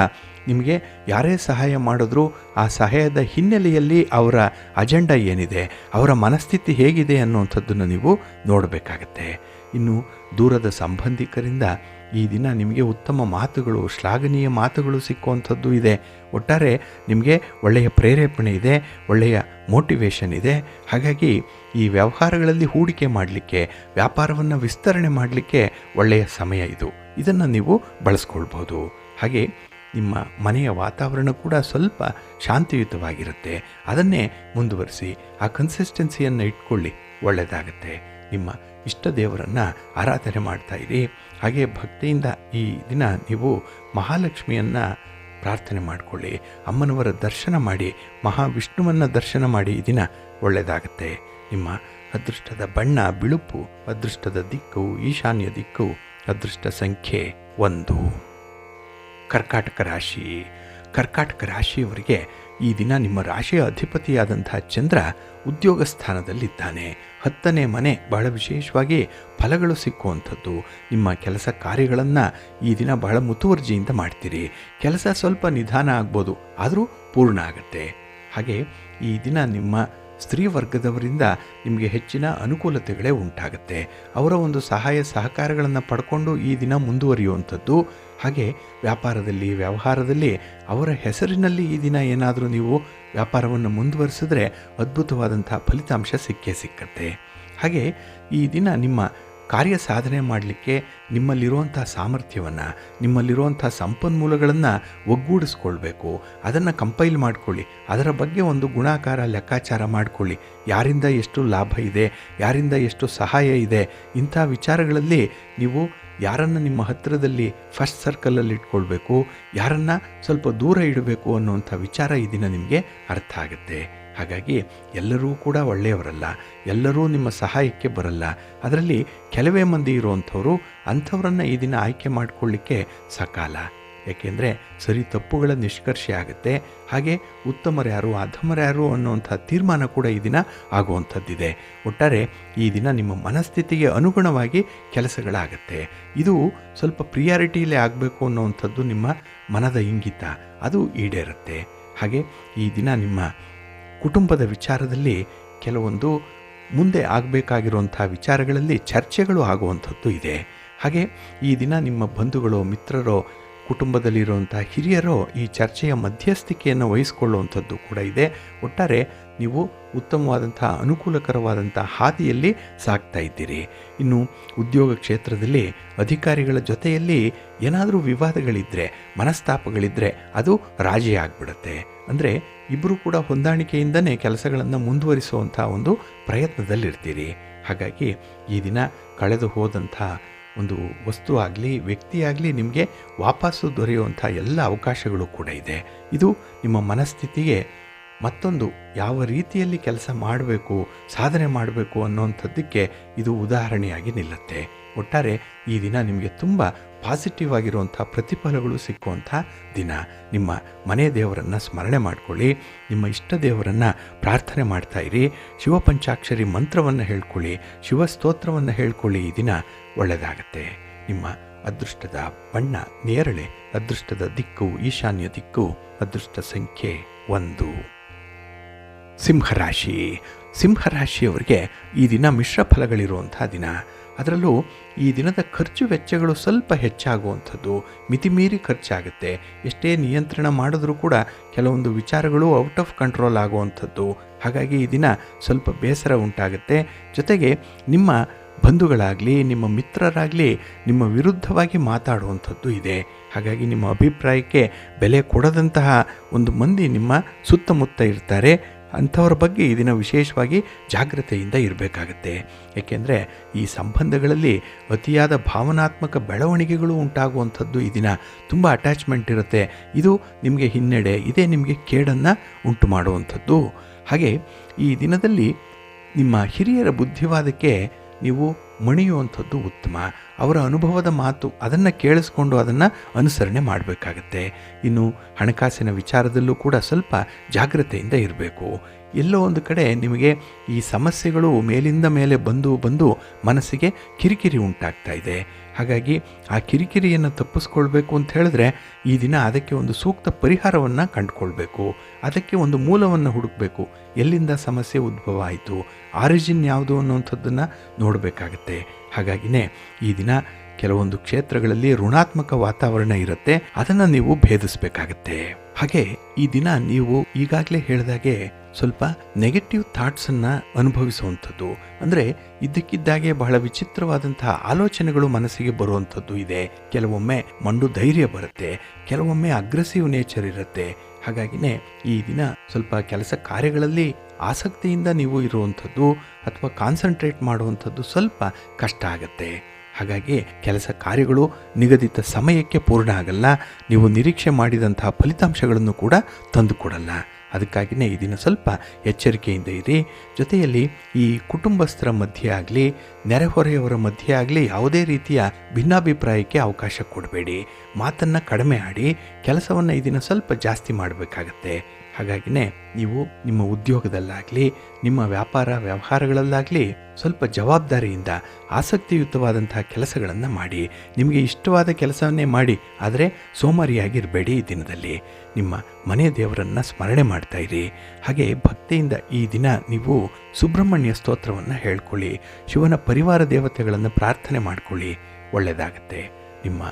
ನಿಮಗೆ ಯಾರೇ ಸಹಾಯ ಮಾಡಿದ್ರೂ ಆ ಸಹಾಯದ ಹಿನ್ನೆಲೆಯಲ್ಲಿ ಅವರ ಅಜೆಂಡಾ ಏನಿದೆ, ಅವರ ಮನಸ್ಥಿತಿ ಹೇಗಿದೆ ಅನ್ನುವಂಥದ್ದನ್ನು ನೀವು ನೋಡಬೇಕಾಗತ್ತೆ. ಇನ್ನು ದೂರದ ಸಂಬಂಧಿಕರಿಂದ ಈ ದಿನ ನಿಮಗೆ ಉತ್ತಮ ಮಾತುಗಳು, ಶ್ಲಾಘನೀಯ ಮಾತುಗಳು ಸಿಕ್ಕುವಂಥದ್ದು ಇದೆ. ಒಟ್ಟಾರೆ ನಿಮಗೆ ಒಳ್ಳೆಯ ಪ್ರೇರೇಪಣೆ ಇದೆ, ಒಳ್ಳೆಯ ಮೋಟಿವೇಶನ್ ಇದೆ. ಹಾಗಾಗಿ ಈ ವ್ಯವಹಾರಗಳಲ್ಲಿ ಹೂಡಿಕೆ ಮಾಡಲಿಕ್ಕೆ, ವ್ಯಾಪಾರವನ್ನು ವಿಸ್ತರಣೆ ಮಾಡಲಿಕ್ಕೆ ಒಳ್ಳೆಯ ಸಮಯ ಇದು. ಇದನ್ನು ನೀವು ಬಳಸ್ಕೊಳ್ಬೋದು. ಹಾಗೆ ನಿಮ್ಮ ಮನೆಯ ವಾತಾವರಣ ಕೂಡ ಸ್ವಲ್ಪ ಶಾಂತಿಯುತವಾಗಿರುತ್ತೆ. ಅದನ್ನೇ ಮುಂದುವರಿಸಿ ಆ ಕನ್ಸಿಸ್ಟೆನ್ಸಿಯನ್ನು ಇಟ್ಕೊಳ್ಳಿ, ಒಳ್ಳೆಯದಾಗತ್ತೆ. ನಿಮ್ಮ ಇಷ್ಟ ದೇವರನ್ನು ಆರಾಧನೆ ಮಾಡ್ತಾ ಇರಿ. ಹಾಗೆ ಭಕ್ತಿಯಿಂದ ಈ ದಿನ ನೀವು ಮಹಾಲಕ್ಷ್ಮಿಯನ್ನು ಪ್ರಾರ್ಥನೆ ಮಾಡಿಕೊಳ್ಳಿ, ಅಮ್ಮನವರ ದರ್ಶನ ಮಾಡಿ, ಮಹಾವಿಷ್ಣುವನ್ನು ದರ್ಶನ ಮಾಡಿ. ಈ ದಿನ ಒಳ್ಳೆಯದಾಗತ್ತೆ. ನಿಮ್ಮ ಅದೃಷ್ಟದ ಬಣ್ಣ ಬಿಳುಪು, ಅದೃಷ್ಟದ ದಿಕ್ಕು ಈಶಾನ್ಯ ದಿಕ್ಕು, ಅದೃಷ್ಟ ಸಂಖ್ಯೆ 1. ಕರ್ಕಾಟಕ ರಾಶಿ. ಕರ್ಕಾಟಕ ರಾಶಿಯವರಿಗೆ ಈ ದಿನ ನಿಮ್ಮ ರಾಶಿಯ ಅಧಿಪತಿಯಾದಂಥ ಚಂದ್ರ ಉದ್ಯೋಗ ಸ್ಥಾನದಲ್ಲಿದ್ದಾನೆ. 10ನೇ ಮನೆ, ಬಹಳ ವಿಶೇಷವಾಗಿ ಫಲಗಳು ಸಿಕ್ಕುವಂಥದ್ದು. ನಿಮ್ಮ ಕೆಲಸ ಕಾರ್ಯಗಳನ್ನು ಈ ದಿನ ಬಹಳ ಮುತುವರ್ಜಿಯಿಂದ ಮಾಡ್ತೀರಿ. ಕೆಲಸ ಸ್ವಲ್ಪ ನಿಧಾನ ಆಗ್ಬೋದು, ಆದರೂ ಪೂರ್ಣ ಆಗುತ್ತೆ. ಹಾಗೆ ಈ ದಿನ ನಿಮ್ಮ ಸ್ತ್ರೀ ವರ್ಗದವರಿಂದ ನಿಮಗೆ ಹೆಚ್ಚಿನ ಅನುಕೂಲತೆಗಳೇ ಉಂಟಾಗುತ್ತೆ. ಅವರ ಒಂದು ಸಹಾಯ ಸಹಕಾರಗಳನ್ನು ಪಡ್ಕೊಂಡು ಈ ದಿನ ಮುಂದುವರಿಯುವಂಥದ್ದು. ಹಾಗೆ ವ್ಯಾಪಾರದಲ್ಲಿ, ವ್ಯವಹಾರದಲ್ಲಿ ಅವರ ಹೆಸರಿನಲ್ಲಿ ಈ ದಿನ ಏನಾದರೂ ನೀವು ವ್ಯಾಪಾರವನ್ನು ಮುಂದುವರಿಸಿದ್ರೆ ಅದ್ಭುತವಾದಂಥ ಫಲಿತಾಂಶ ಸಿಕ್ಕತ್ತೆ. ಹಾಗೆ ಈ ದಿನ ನಿಮ್ಮ ಕಾರ್ಯ ಸಾಧನೆ ಮಾಡಲಿಕ್ಕೆ ನಿಮ್ಮಲ್ಲಿರುವಂಥ ಸಾಮರ್ಥ್ಯವನ್ನು, ನಿಮ್ಮಲ್ಲಿರುವಂಥ ಸಂಪನ್ಮೂಲಗಳನ್ನು ಒಗ್ಗೂಡಿಸ್ಕೊಳ್ಬೇಕು. ಅದನ್ನು ಕಂಪೈಲ್ ಮಾಡಿಕೊಳ್ಳಿ. ಅದರ ಬಗ್ಗೆ ಒಂದು ಗುಣಾಕಾರ ಲೆಕ್ಕಾಚಾರ ಮಾಡಿಕೊಳ್ಳಿ. ಯಾರಿಂದ ಎಷ್ಟು ಲಾಭ ಇದೆ, ಯಾರಿಂದ ಎಷ್ಟು ಸಹಾಯ ಇದೆ, ಇಂಥ ವಿಚಾರಗಳಲ್ಲಿ ನೀವು ಯಾರನ್ನು ನಿಮ್ಮ ಹತ್ತಿರದಲ್ಲಿ ಫಸ್ಟ್ ಸರ್ಕಲಲ್ಲಿ ಇಟ್ಕೊಳ್ಬೇಕು, ಯಾರನ್ನು ಸ್ವಲ್ಪ ದೂರ ಇಡಬೇಕು ಅನ್ನುವಂಥ ವಿಚಾರ ಈ ದಿನ ನಿಮಗೆ ಅರ್ಥ ಆಗುತ್ತೆ. ಹಾಗಾಗಿ ಎಲ್ಲರೂ ಕೂಡ ಒಳ್ಳೆಯವರಲ್ಲ, ಎಲ್ಲರೂ ನಿಮ್ಮ ಸಹಾಯಕ್ಕೆ ಬರಲ್ಲ. ಅದರಲ್ಲಿ ಕೆಲವೇ ಮಂದಿ ಇರುವಂಥವರು, ಅಂಥವರನ್ನು ಈ ದಿನ ಆಯ್ಕೆ ಮಾಡಿಕೊಳ್ಳಿಕ್ಕೆ ಸಕಾಲ. ಏಕೆಂದರೆ ಸರಿ ತಪ್ಪುಗಳ ನಿಷ್ಕರ್ಷೆ ಆಗುತ್ತೆ. ಹಾಗೆ ಉತ್ತಮರ್ಯಾರು ಅಧಮರ್ಯಾರು ಅನ್ನುವಂಥ ತೀರ್ಮಾನ ಕೂಡ ಈ ದಿನ ಆಗುವಂಥದ್ದಿದೆ. ಒಟ್ಟಾರೆ ಈ ದಿನ ನಿಮ್ಮ ಮನಸ್ಥಿತಿಗೆ ಅನುಗುಣವಾಗಿ ಕೆಲಸಗಳಾಗತ್ತೆ. ಇದು ಸ್ವಲ್ಪ ಪ್ರಿಯಾರಿಟಿಯಲ್ಲೇ ಆಗಬೇಕು ಅನ್ನುವಂಥದ್ದು ನಿಮ್ಮ ಮನದ ಇಂಗಿತ, ಅದು ಈಡೇರುತ್ತೆ. ಹಾಗೆ ಈ ದಿನ ನಿಮ್ಮ ಕುಟುಂಬದ ವಿಚಾರದಲ್ಲಿ ಕೆಲವೊಂದು ಮುಂದೆ ಆಗಬೇಕಾಗಿರುವಂಥ ವಿಚಾರಗಳಲ್ಲಿ ಚರ್ಚೆಗಳು ಆಗುವಂಥದ್ದು ಇದೆ. ಹಾಗೆ ಈ ದಿನ ನಿಮ್ಮ ಬಂಧುಗಳು, ಮಿತ್ರರೋ, ಕುಟುಂಬದಲ್ಲಿರುವಂಥ ಹಿರಿಯರೋ ಈ ಚರ್ಚೆಯ ಮಧ್ಯಸ್ಥಿಕೆಯನ್ನು ವಹಿಸಿಕೊಳ್ಳುವಂಥದ್ದು ಕೂಡ ಇದೆ. ಒಟ್ಟಾರೆ ನೀವು ಉತ್ತಮವಾದಂಥ ಅನುಕೂಲಕರವಾದಂಥ ಹಾದಿಯಲ್ಲಿ ಸಾಗ್ತಾ ಇದ್ದೀರಿ. ಇನ್ನು ಉದ್ಯೋಗ ಕ್ಷೇತ್ರದಲ್ಲಿ ಅಧಿಕಾರಿಗಳ ಜೊತೆಯಲ್ಲಿ ಏನಾದರೂ ವಿವಾದಗಳಿದ್ದರೆ, ಮನಸ್ತಾಪಗಳಿದ್ದರೆ ಅದು ರಾಜಿ ಆಗಿಬಿಡುತ್ತೆ. ಅಂದರೆ ಇಬ್ಬರು ಕೂಡ ಹೊಂದಾಣಿಕೆಯಿಂದನೇ ಕೆಲಸಗಳನ್ನು ಮುಂದುವರಿಸುವಂಥ ಒಂದು ಪ್ರಯತ್ನದಲ್ಲಿರ್ತೀರಿ. ಹಾಗಾಗಿ ಈ ದಿನ ಕಳೆದು ಹೋದಂಥ ಒಂದು ವಸ್ತು ಆಗಲಿ ವ್ಯಕ್ತಿ ಆಗಲಿ ನಿಮಗೆ ವಾಪಸ್ಸು ದೊರೆಯುವಂಥ ಎಲ್ಲ ಅವಕಾಶಗಳು ಕೂಡ ಇದೆ. ಇದು ನಿಮ್ಮ ಮನಸ್ಥಿತಿಗೆ ಮತ್ತೊಂದು ಯಾವ ರೀತಿಯಲ್ಲಿ ಕೆಲಸ ಮಾಡಬೇಕು, ಸಾಧನೆ ಮಾಡಬೇಕು ಅನ್ನೋವಂಥದ್ದಕ್ಕೆ ಇದು ಉದಾಹರಣೆಯಾಗಿ ನಿಲ್ಲುತ್ತೆ. ಒಟ್ಟಾರೆ ಈ ದಿನ ನಿಮಗೆ ತುಂಬ ಪಾಸಿಟಿವ್ ಆಗಿರುವಂಥ ಪ್ರತಿಫಲಗಳು ಸಿಕ್ಕುವಂಥ ದಿನ. ನಿಮ್ಮ ಮನೆ ದೇವರನ್ನು ಸ್ಮರಣೆ ಮಾಡಿಕೊಳ್ಳಿ, ನಿಮ್ಮ ಇಷ್ಟ ದೇವರನ್ನು ಪ್ರಾರ್ಥನೆ ಮಾಡ್ತಾ ಇರಿ, ಶಿವಪಂಚಾಕ್ಷರಿ ಮಂತ್ರವನ್ನು ಹೇಳ್ಕೊಳ್ಳಿ, ಶಿವಸ್ತೋತ್ರವನ್ನು ಹೇಳ್ಕೊಳ್ಳಿ. ಈ ದಿನ ಒಳ್ಳೆಯದಾಗತ್ತೆ. ನಿಮ್ಮ ಅದೃಷ್ಟದ ಬಣ್ಣ ನೇರಳೆ, ಅದೃಷ್ಟದ ದಿಕ್ಕು ಈಶಾನ್ಯ ದಿಕ್ಕು, ಅದೃಷ್ಟ ಸಂಖ್ಯೆ 1. ಸಿಂಹರಾಶಿ. ಸಿಂಹರಾಶಿಯವರಿಗೆ ಈ ದಿನ ಮಿಶ್ರ ಫಲಗಳಿರುವಂಥ ದಿನ. ಅದರಲ್ಲೂ ಈ ದಿನದ ಖರ್ಚು ವೆಚ್ಚಗಳು ಸ್ವಲ್ಪ ಹೆಚ್ಚಾಗುವಂಥದ್ದು, ಮಿತಿಮೀರಿ ಖರ್ಚಾಗುತ್ತೆ. ಎಷ್ಟೇ ನಿಯಂತ್ರಣ ಮಾಡಿದ್ರೂ ಕೂಡ ಕೆಲವೊಂದು ವಿಚಾರಗಳು ಔಟ್ ಆಫ್ ಕಂಟ್ರೋಲ್ ಆಗುವಂಥದ್ದು. ಹಾಗಾಗಿ ಈ ದಿನ ಸ್ವಲ್ಪ ಬೇಸರ ಉಂಟಾಗುತ್ತೆ. ಜೊತೆಗೆ ನಿಮ್ಮ ಬಂಧುಗಳಾಗಲಿ ನಿಮ್ಮ ಮಿತ್ರರಾಗಲಿ ನಿಮ್ಮ ವಿರುದ್ಧವಾಗಿ ಮಾತಾಡುವಂಥದ್ದು ಇದೆ. ಹಾಗಾಗಿ ನಿಮ್ಮ ಅಭಿಪ್ರಾಯಕ್ಕೆ ಬೆಲೆ ಕೊಡದಂತಹ ಒಂದು ಮಂದಿ ನಿಮ್ಮ ಸುತ್ತಮುತ್ತ ಇರ್ತಾರೆ. ಅಂಥವ್ರ ಬಗ್ಗೆ ಈ ದಿನ ವಿಶೇಷವಾಗಿ ಜಾಗ್ರತೆಯಿಂದ ಇರಬೇಕಾಗತ್ತೆ. ಏಕೆಂದರೆ ಈ ಸಂಬಂಧಗಳಲ್ಲಿ ಅತಿಯಾದ ಭಾವನಾತ್ಮಕ ಬೆಳವಣಿಗೆಗಳು ಉಂಟಾಗುವಂಥದ್ದು ಈ ದಿನ. ತುಂಬ ಅಟ್ಯಾಚ್ಮೆಂಟ್ ಇರುತ್ತೆ. ಇದು ನಿಮಗೆ ಹಿನ್ನಡೆ, ಇದೇ ನಿಮಗೆ ಕೇಡನ್ನು ಉಂಟು ಮಾಡುವಂಥದ್ದು. ಹಾಗೆ ಈ ದಿನದಲ್ಲಿ ನಿಮ್ಮ ಹಿರಿಯರ ಬುದ್ಧಿವಾದಕ್ಕೆ ನೀವು ಮಣಿಯುವಂಥದ್ದು ಉತ್ತಮ. ಅವರ ಅನುಭವದ ಮಾತು ಅದನ್ನು ಕೇಳಿಸ್ಕೊಂಡು ಅದನ್ನು ಅನುಸರಣೆ ಮಾಡಬೇಕಾಗತ್ತೆ. ಇನ್ನು ಹಣಕಾಸಿನ ವಿಚಾರದಲ್ಲೂ ಕೂಡ ಸ್ವಲ್ಪ ಜಾಗ್ರತೆಯಿಂದ ಇರಬೇಕು. ಎಲ್ಲೋ ಒಂದು ಕಡೆ ನಿಮಗೆ ಈ ಸಮಸ್ಯೆಗಳು ಮೇಲಿಂದ ಮೇಲೆ ಬಂದು ಮನಸ್ಸಿಗೆ ಕಿರಿಕಿರಿ ಉಂಟಾಗ್ತಾ ಇದೆ. ಹಾಗಾಗಿ ಆ ಕಿರಿಕಿರಿಯನ್ನು ತಪ್ಪಿಸ್ಕೊಳ್ಬೇಕು ಅಂತ ಹೇಳಿದ್ರೆ ಈ ದಿನ ಅದಕ್ಕೆ ಒಂದು ಸೂಕ್ತ ಪರಿಹಾರವನ್ನು ಕಂಡುಕೊಳ್ಬೇಕು. ಅದಕ್ಕೆ ಒಂದು ಮೂಲವನ್ನು ಹುಡುಕಬೇಕು. ಎಲ್ಲಿಂದ ಸಮಸ್ಯೆ ಉದ್ಭವ ಆಯಿತು, ಆರಿಜಿನ್ ಯಾವುದು ಅನ್ನೋಂಥದ್ದನ್ನು ನೋಡಬೇಕಾಗತ್ತೆ. ಹಾಗಾಗಿನೇ ಈ ದಿನ ಕೆಲವೊಂದು ಕ್ಷೇತ್ರಗಳಲ್ಲಿ ಋಣಾತ್ಮಕ ವಾತಾವರಣ ಇರುತ್ತೆ, ಅದನ್ನು ನೀವು ಭೇದಿಸಬೇಕಾಗತ್ತೆ. ಹಾಗೆ ಈ ದಿನ ನೀವು ಈಗಾಗಲೇ ಹೇಳಿದಾಗೆ ಸ್ವಲ್ಪ ನೆಗೆಟಿವ್ ಥಾಟ್ಸನ್ನು ಅನುಭವಿಸುವಂಥದ್ದು, ಅಂದರೆ ಇದ್ದಕ್ಕಿದ್ದಾಗೆ ಬಹಳ ವಿಚಿತ್ರವಾದಂತಹ ಆಲೋಚನೆಗಳು ಮನಸ್ಸಿಗೆ ಬರುವಂಥದ್ದು ಇದೆ. ಕೆಲವೊಮ್ಮೆ ಮಂಡು ಧೈರ್ಯ ಬರುತ್ತೆ, ಕೆಲವೊಮ್ಮೆ ಅಗ್ರೆಸಿವ್ ನೇಚರ್ ಇರುತ್ತೆ. ಹಾಗಾಗಿನೇ ಈ ದಿನ ಸ್ವಲ್ಪ ಕೆಲಸ ಕಾರ್ಯಗಳಲ್ಲಿ ಆಸಕ್ತಿಯಿಂದ ನೀವು ಇರುವಂಥದ್ದು ಅಥವಾ ಕಾನ್ಸಂಟ್ರೇಟ್ ಮಾಡುವಂಥದ್ದು ಸ್ವಲ್ಪ ಕಷ್ಟ ಆಗುತ್ತೆ. ಹಾಗಾಗಿ ಕೆಲಸ ಕಾರ್ಯಗಳು ನಿಗದಿತ ಸಮಯಕ್ಕೆ ಪೂರ್ಣ ಆಗಲ್ಲ, ನೀವು ನಿರೀಕ್ಷೆ ಮಾಡಿದಂತಹ ಫಲಿತಾಂಶಗಳನ್ನು ಕೂಡ ತಂದುಕೊಡಲ್ಲ. ಅದಕ್ಕಾಗಿಯೇ ಈ ದಿನ ಸ್ವಲ್ಪ ಎಚ್ಚರಿಕೆಯಿಂದ ಇರಿ. ಜೊತೆಯಲ್ಲಿ ಈ ಕುಟುಂಬಸ್ಥರ ಮಧ್ಯೆ ಆಗಲಿ ನೆರೆಹೊರೆಯವರ ಮಧ್ಯೆ ಆಗಲಿ ಯಾವುದೇ ರೀತಿಯ ಭಿನ್ನಾಭಿಪ್ರಾಯಕ್ಕೆ ಅವಕಾಶ ಕೊಡಬೇಡಿ. ಮಾತನ್ನು ಕಡಿಮೆ ಆಡಿ, ಕೆಲಸವನ್ನು ಈ ದಿನ ಸ್ವಲ್ಪ ಜಾಸ್ತಿ ಮಾಡಬೇಕಾಗತ್ತೆ. ಹಾಗಾಗಿನೇ ನೀವು ನಿಮ್ಮ ಉದ್ಯೋಗದಲ್ಲಾಗಲಿ ನಿಮ್ಮ ವ್ಯಾಪಾರ ವ್ಯವಹಾರಗಳಲ್ಲಾಗಲಿ ಸ್ವಲ್ಪ ಜವಾಬ್ದಾರಿಯಿಂದ ಆಸಕ್ತಿಯುತವಾದಂತಹ ಕೆಲಸಗಳನ್ನು ಮಾಡಿ. ನಿಮಗೆ ಇಷ್ಟವಾದ ಕೆಲಸವನ್ನೇ ಮಾಡಿ, ಆದರೆ ಸೋಮಾರಿಯಾಗಿರಬೇಡಿ. ಈ ದಿನದಲ್ಲಿ ನಿಮ್ಮ ಮನೆ ದೇವರನ್ನು ಸ್ಮರಣೆ ಮಾಡ್ತಾ ಇರಿ. ಹಾಗೆ ಭಕ್ತಿಯಿಂದ ಈ ದಿನ ನೀವು ಸುಬ್ರಹ್ಮಣ್ಯ ಸ್ತೋತ್ರವನ್ನು ಹೇಳ್ಕೊಳ್ಳಿ, ಶಿವನ ಪರಿವಾರ ದೇವತೆಗಳನ್ನು ಪ್ರಾರ್ಥನೆ ಮಾಡಿಕೊಳ್ಳಿ, ಒಳ್ಳೆಯದಾಗತ್ತೆ. ನಿಮ್ಮ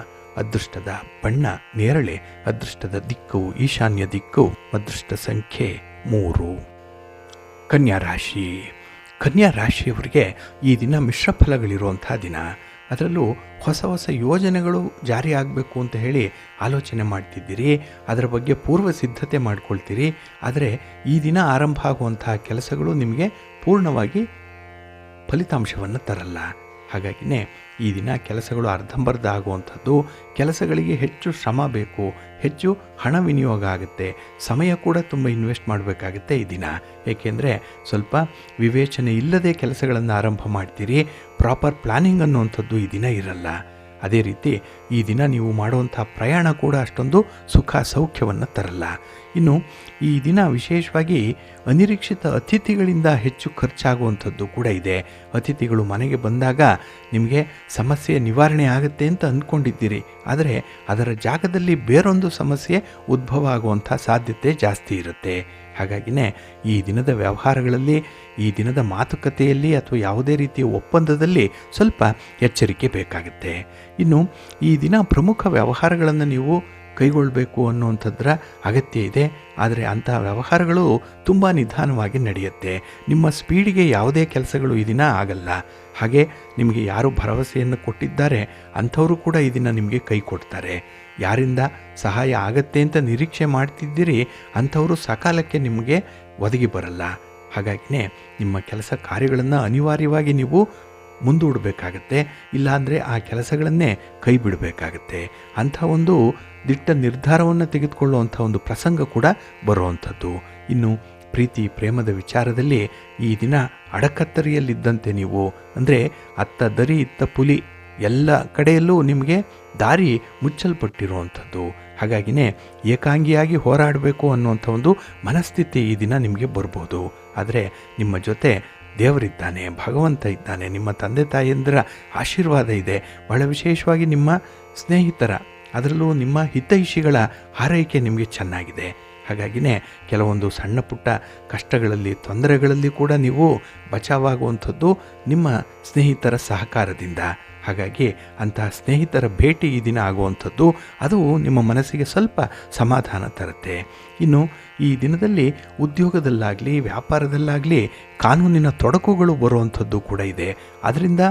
ಅದೃಷ್ಟದ ಬಣ್ಣ ನೇರಳೆ, ಅದೃಷ್ಟದ ದಿಕ್ಕು ಈಶಾನ್ಯ ದಿಕ್ಕು, ಅದೃಷ್ಟ ಸಂಖ್ಯೆ 3. ಕನ್ಯಾ ರಾಶಿ. ಕನ್ಯಾ ರಾಶಿಯವರಿಗೆ ಈ ದಿನ ಮಿಶ್ರ ಫಲಗಳಿರುವಂಥ ದಿನ. ಅದರಲ್ಲೂ ಹೊಸ ಹೊಸ ಯೋಜನೆಗಳು ಜಾರಿ ಆಗಬೇಕು ಅಂತ ಹೇಳಿ ಆಲೋಚನೆ ಮಾಡ್ತಿದ್ದೀರಿ, ಅದರ ಬಗ್ಗೆ ಪೂರ್ವ ಸಿದ್ಧತೆ ಮಾಡ್ಕೊಳ್ತೀರಿ. ಆದರೆ ಈ ದಿನ ಆರಂಭ ಆಗುವಂತಹ ಕೆಲಸಗಳು ನಿಮಗೆ ಪೂರ್ಣವಾಗಿ ಫಲಿತಾಂಶವನ್ನು ತರಲ್ಲ. ಹಾಗಾಗಿನೇ ಈ ದಿನ ಕೆಲಸಗಳು ಅರ್ಧಂಬರ್ಧ ಆಗುವಂಥದ್ದು, ಕೆಲಸಗಳಿಗೆ ಹೆಚ್ಚು ಶ್ರಮ ಬೇಕು, ಹೆಚ್ಚು ಹಣ ವಿನಿಯೋಗ ಆಗುತ್ತೆ, ಸಮಯ ಕೂಡ ತುಂಬ ಇನ್ವೆಸ್ಟ್ ಮಾಡಬೇಕಾಗುತ್ತೆ ಈ ದಿನ. ಏಕೆಂದರೆ ಸ್ವಲ್ಪ ವಿವೇಚನೆ ಇಲ್ಲದೆ ಕೆಲಸಗಳನ್ನು ಆರಂಭ ಮಾಡ್ತೀರಿ. ಪ್ರಾಪರ್ ಪ್ಲಾನಿಂಗ್ ಅನ್ನುವಂಥದ್ದು ಈ ದಿನ ಇರಲ್ಲ. ಅದೇ ರೀತಿ ಈ ದಿನ ನೀವು ಮಾಡುವಂಥ ಪ್ರಯಾಣ ಕೂಡ ಅಷ್ಟೊಂದು ಸುಖ ಸೌಖ್ಯವನ್ನು ತರಲ್ಲ. ಇನ್ನು ಈ ದಿನ ವಿಶೇಷವಾಗಿ ಅನಿರೀಕ್ಷಿತ ಅತಿಥಿಗಳಿಂದ ಹೆಚ್ಚು ಖರ್ಚಾಗುವಂಥದ್ದು ಕೂಡ ಇದೆ. ಅತಿಥಿಗಳು ಮನೆಗೆ ಬಂದಾಗ ನಿಮಗೆ ಸಮಸ್ಯೆ ನಿವಾರಣೆ ಆಗುತ್ತೆ ಅಂತ ಅಂದ್ಕೊಂಡಿದ್ದೀರಿ, ಆದರೆ ಅದರ ಜಾಗದಲ್ಲಿ ಬೇರೊಂದು ಸಮಸ್ಯೆ ಉದ್ಭವ ಆಗುವಂಥ ಸಾಧ್ಯತೆ ಜಾಸ್ತಿ ಇರುತ್ತೆ. ಹಾಗಾಗಿನೇ ಈ ದಿನದ ವ್ಯವಹಾರಗಳಲ್ಲಿ, ಈ ದಿನದ ಮಾತುಕತೆಯಲ್ಲಿ ಅಥವಾ ಯಾವುದೇ ರೀತಿಯ ಒಪ್ಪಂದದಲ್ಲಿ ಸ್ವಲ್ಪ ಎಚ್ಚರಿಕೆ ಬೇಕಾಗುತ್ತೆ. ಇನ್ನು ಈ ದಿನ ಪ್ರಮುಖ ವ್ಯವಹಾರಗಳನ್ನು ನೀವು ಕೈಗೊಳ್ಳಬೇಕು ಅನ್ನುವಂಥದ್ರ ಅಗತ್ಯ ಇದೆ. ಆದರೆ ಅಂತಹ ವ್ಯವಹಾರಗಳು ತುಂಬ ನಿಧಾನವಾಗಿ ನಡೆಯುತ್ತೆ. ನಿಮ್ಮ ಸ್ಪೀಡಿಗೆ ಯಾವುದೇ ಕೆಲಸಗಳು ಈ ದಿನ ಆಗಲ್ಲ. ಹಾಗೆ ನಿಮಗೆ ಯಾರು ಭರವಸೆಯನ್ನು ಕೊಟ್ಟಿದ್ದಾರೆ ಅಂಥವರು ಕೂಡ ಈ ದಿನ ನಿಮಗೆ ಕೈ ಕೊಡ್ತಾರೆ. ಯಾರಿಂದ ಸಹಾಯ ಆಗತ್ತೆ ಅಂತ ನಿರೀಕ್ಷೆ ಮಾಡ್ತಿದ್ದೀರಿ ಅಂಥವರು ಸಕಾಲಕ್ಕೆ ನಿಮಗೆ ಒದಗಿ ಬರಲ್ಲ. ಹಾಗಾಗಿನೇ ನಿಮ್ಮ ಕೆಲಸ ಕಾರ್ಯಗಳನ್ನು ಅನಿವಾರ್ಯವಾಗಿ ನೀವು ಮುಂದೂಡಬೇಕಾಗತ್ತೆ. ಇಲ್ಲಾಂದರೆ ಆ ಕೆಲಸಗಳನ್ನೇ ಕೈ ಬಿಡಬೇಕಾಗತ್ತೆ. ಅಂಥ ಒಂದು ದಿಟ್ಟ ನಿರ್ಧಾರವನ್ನು ತೆಗೆದುಕೊಳ್ಳುವಂಥ ಒಂದು ಪ್ರಸಂಗ ಕೂಡ ಬರುವಂಥದ್ದು. ಇನ್ನು ಪ್ರೀತಿ ಪ್ರೇಮದ ವಿಚಾರದಲ್ಲಿ ಈ ದಿನ ಅಡಕತ್ತರಿಯಲ್ಲಿದ್ದಂತೆ ನೀವು, ಅಂದರೆ ಅತ್ತ ದರಿ ಇತ್ತ ಪುಲಿ, ಎಲ್ಲ ಕಡೆಯಲ್ಲೂ ನಿಮಗೆ ದಾರಿ ಮುಚ್ಚಲ್ಪಟ್ಟಿರುವಂಥದ್ದು. ಹಾಗಾಗಿನೇ ಏಕಾಂಗಿಯಾಗಿ ಹೋರಾಡಬೇಕು ಅನ್ನುವಂಥ ಒಂದು ಮನಸ್ಥಿತಿ ಈ ದಿನ ನಿಮಗೆ ಬರ್ಬೋದು. ಆದರೆ ನಿಮ್ಮ ಜೊತೆ ದೇವರಿದ್ದಾನೆ, ಭಗವಂತ ಇದ್ದಾನೆ, ನಿಮ್ಮ ತಂದೆ ತಾಯಿಯಂದರ ಆಶೀರ್ವಾದ ಇದೆ. ಬಹಳ ವಿಶೇಷವಾಗಿ ನಿಮ್ಮ ಸ್ನೇಹಿತರ, ಅದರಲ್ಲೂ ನಿಮ್ಮ ಹಿತೈಷಿಗಳ ಹಾರೈಕೆ ನಿಮಗೆ ಚೆನ್ನಾಗಿದೆ. ಹಾಗಾಗಿನೇ ಕೆಲವೊಂದು ಸಣ್ಣ ಪುಟ್ಟ ಕಷ್ಟಗಳಲ್ಲಿ, ತೊಂದರೆಗಳಲ್ಲಿ ಕೂಡ ನೀವು ಬಚಾವಾಗುವಂಥದ್ದು ನಿಮ್ಮ ಸ್ನೇಹಿತರ ಸಹಕಾರದಿಂದ. ಹಾಗಾಗಿ ಅಂತಹ ಸ್ನೇಹಿತರ ಭೇಟಿ ಈ ದಿನ ಆಗುವಂಥದ್ದು, ಅದು ನಿಮ್ಮ ಮನಸ್ಸಿಗೆ ಸ್ವಲ್ಪ ಸಮಾಧಾನ ತರುತ್ತೆ. ಇನ್ನು ಈ ದಿನದಲ್ಲಿ ಉದ್ಯೋಗದಲ್ಲಾಗಲಿ ವ್ಯಾಪಾರದಲ್ಲಾಗಲಿ ಕಾನೂನಿನ ತೊಡಕುಗಳು ಬರುವಂಥದ್ದು ಕೂಡ ಇದೆ. ಅದರಿಂದ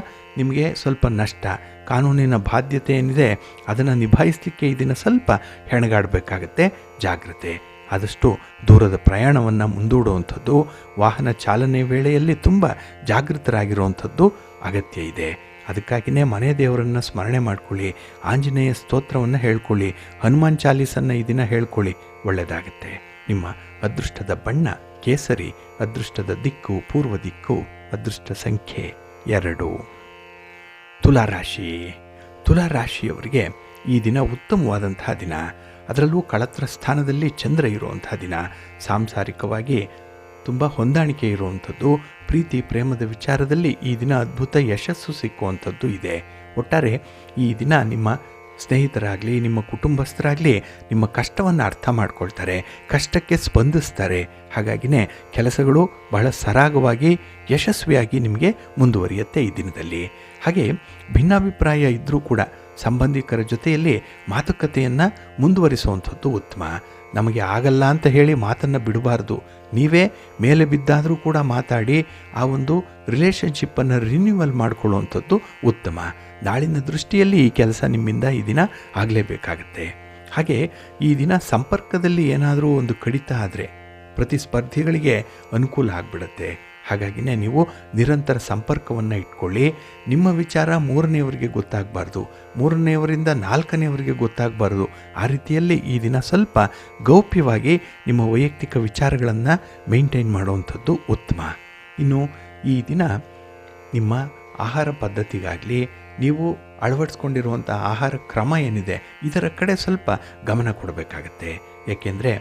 ನಿಮಗೆ ಸ್ವಲ್ಪ ನಷ್ಟ. ಕಾನೂನಿನ ಬಾಧ್ಯತೆ ಏನಿದೆ ಅದನ್ನು ನಿಭಾಯಿಸಲಿಕ್ಕೆ ಈ ದಿನ ಸ್ವಲ್ಪ ಹೆಣಗಾಡಬೇಕಾಗತ್ತೆ. ಜಾಗ್ರತೆ. ಆದಷ್ಟು ದೂರದ ಪ್ರಯಾಣವನ್ನು ಮುಂದೂಡುವಂಥದ್ದು, ವಾಹನ ಚಾಲನೆ ವೇಳೆಯಲ್ಲಿ ತುಂಬ ಜಾಗೃತರಾಗಿರುವಂಥದ್ದು ಅಗತ್ಯ ಇದೆ. ಅದಕ್ಕಾಗಿಯೇ ಮನೆ ದೇವರನ್ನು ಸ್ಮರಣೆ ಮಾಡ್ಕೊಳ್ಳಿ, ಆಂಜನೇಯ ಸ್ತೋತ್ರವನ್ನು ಹೇಳ್ಕೊಳ್ಳಿ, ಹನುಮಾನ್ ಚಾಲೀಸನ್ನು ಈ ದಿನ ಹೇಳ್ಕೊಳ್ಳಿ, ಒಳ್ಳೆಯದಾಗತ್ತೆ. ನಿಮ್ಮ ಅದೃಷ್ಟದ ಬಣ್ಣ ಕೇಸರಿ, ಅದೃಷ್ಟದ ದಿಕ್ಕು ಪೂರ್ವ ದಿಕ್ಕು, ಅದೃಷ್ಟ ಸಂಖ್ಯೆ 2. ತುಲಾರಾಶಿ. ತುಲಾರಾಶಿಯವರಿಗೆ ಈ ದಿನ ಉತ್ತಮವಾದಂತಹ ದಿನ. ಅದರಲ್ಲೂ ಕಳತ್ರ ಸ್ಥಾನದಲ್ಲಿ ಚಂದ್ರ ಇರುವಂತಹ ದಿನ. ಸಾಂಸಾರಿಕವಾಗಿ ತುಂಬ ಹೊಂದಾಣಿಕೆ ಇರುವಂಥದ್ದು. ಪ್ರೀತಿ ಪ್ರೇಮದ ವಿಚಾರದಲ್ಲಿ ಈ ದಿನ ಅದ್ಭುತ ಯಶಸ್ಸು ಸಿಕ್ಕುವಂಥದ್ದು ಇದೆ. ಒಟ್ಟಾರೆ ಈ ದಿನ ನಿಮ್ಮ ಸ್ನೇಹಿತರಾಗಲಿ, ನಿಮ್ಮ ಕುಟುಂಬಸ್ಥರಾಗಲಿ ನಿಮ್ಮ ಕಷ್ಟವನ್ನು ಅರ್ಥ ಮಾಡ್ಕೊಳ್ತಾರೆ, ಕಷ್ಟಕ್ಕೆ ಸ್ಪಂದಿಸ್ತಾರೆ. ಹಾಗಾಗಿನೇ ಕೆಲಸಗಳು ಬಹಳ ಸರಾಗವಾಗಿ ಯಶಸ್ವಿಯಾಗಿ ನಿಮಗೆ ಮುಂದುವರಿಯುತ್ತೆ ಈ ದಿನದಲ್ಲಿ. ಹಾಗೆ ಭಿನ್ನಾಭಿಪ್ರಾಯ ಇದ್ದರೂ ಕೂಡ ಸಂಬಂಧಿಕರ ಜೊತೆಯಲ್ಲಿ ಮಾತುಕತೆಯನ್ನು ಮುಂದುವರಿಸುವಂಥದ್ದು ಉತ್ತಮ. ನಮಗೆ ಆಗಲ್ಲ ಅಂತ ಹೇಳಿ ಮಾತನ್ನು ಬಿಡಬಾರ್ದು. ನೀವೇ ಮೇಲೆ ಬಿದ್ದಾದರೂ ಕೂಡ ಮಾತಾಡಿ ಆ ಒಂದು ರಿಲೇಷನ್ಶಿಪ್ಪನ್ನು ರಿನ್ಯೂವಲ್ ಮಾಡಿಕೊಳ್ಳುವಂಥದ್ದು ಉತ್ತಮ. ನಾಳಿನ ದೃಷ್ಟಿಯಲ್ಲಿ ಈ ಕೆಲಸ ನಿಮ್ಮಿಂದ ಈ ದಿನ ಆಗಲೇಬೇಕಾಗತ್ತೆ. ಹಾಗೆ ಈ ದಿನ ಸಂಪರ್ಕದಲ್ಲಿ ಏನಾದರೂ ಒಂದು ಕಡಿತ ಆದರೆ ಪ್ರತಿಸ್ಪರ್ಧಿಗಳಿಗೆ ಅನುಕೂಲ ಆಗಿಬಿಡುತ್ತೆ. ಹಾಗಾಗಿನೇ ನೀವು ನಿರಂತರ ಸಂಪರ್ಕವನ್ನು ಇಟ್ಕೊಳ್ಳಿ. ನಿಮ್ಮ ವಿಚಾರ 3ನೇವರಿಗೆ ಗೊತ್ತಾಗಬಾರ್ದು, 3ನೇವರಿಂದ 4ನೇವರಿಗೆ ಗೊತ್ತಾಗಬಾರ್ದು. ಆ ರೀತಿಯಲ್ಲಿ ಈ ದಿನ ಸ್ವಲ್ಪ ಗೌಪ್ಯವಾಗಿ ನಿಮ್ಮ ವೈಯಕ್ತಿಕ ವಿಚಾರಗಳನ್ನು ಮೇಂಟೈನ್ ಮಾಡುವಂಥದ್ದು ಉತ್ತಮ. ಇನ್ನು ಈ ದಿನ ನಿಮ್ಮ ಆಹಾರ ಪದ್ಧತಿಗಾಗಲಿ, ನೀವು ಅಳವಡಿಸ್ಕೊಂಡಿರುವಂಥ ಆಹಾರ ಕ್ರಮ ಏನಿದೆ ಇದರ ಕಡೆ ಸ್ವಲ್ಪ ಗಮನ ಕೊಡಬೇಕಾಗತ್ತೆ. ಏಕೆಂದರೆ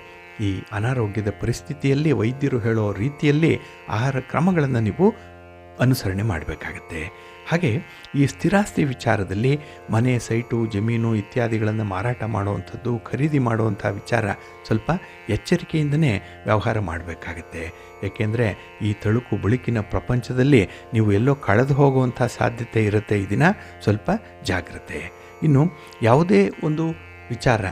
ಈ ಅನಾರೋಗ್ಯದ ಪರಿಸ್ಥಿತಿಯಲ್ಲಿ ವೈದ್ಯರು ಹೇಳೋ ರೀತಿಯಲ್ಲಿ ಆಹಾರ ಕ್ರಮಗಳನ್ನು ನೀವು ಅನುಸರಣೆ ಮಾಡಬೇಕಾಗತ್ತೆ. ಹಾಗೆ ಈ ಸ್ಥಿರಾಸ್ತಿ ವಿಚಾರದಲ್ಲಿ ಮನೆ, ಸೈಟು, ಜಮೀನು ಇತ್ಯಾದಿಗಳನ್ನು ಮಾರಾಟ ಮಾಡುವಂಥದ್ದು, ಖರೀದಿ ಮಾಡುವಂಥ ವಿಚಾರ ಸ್ವಲ್ಪ ಎಚ್ಚರಿಕೆಯಿಂದನೇ ವ್ಯವಹಾರ ಮಾಡಬೇಕಾಗತ್ತೆ. ಏಕೆಂದರೆ ಈ ತಳುಕು ಬಳುಕಿನ ಪ್ರಪಂಚದಲ್ಲಿ ನೀವು ಎಲ್ಲೋ ಕಳೆದು ಹೋಗುವಂಥ ಸಾಧ್ಯತೆ ಇರುತ್ತೆ. ಈ ದಿನ ಸ್ವಲ್ಪ ಜಾಗ್ರತೆ. ಇನ್ನು ಯಾವುದೇ ಒಂದು ವಿಚಾರ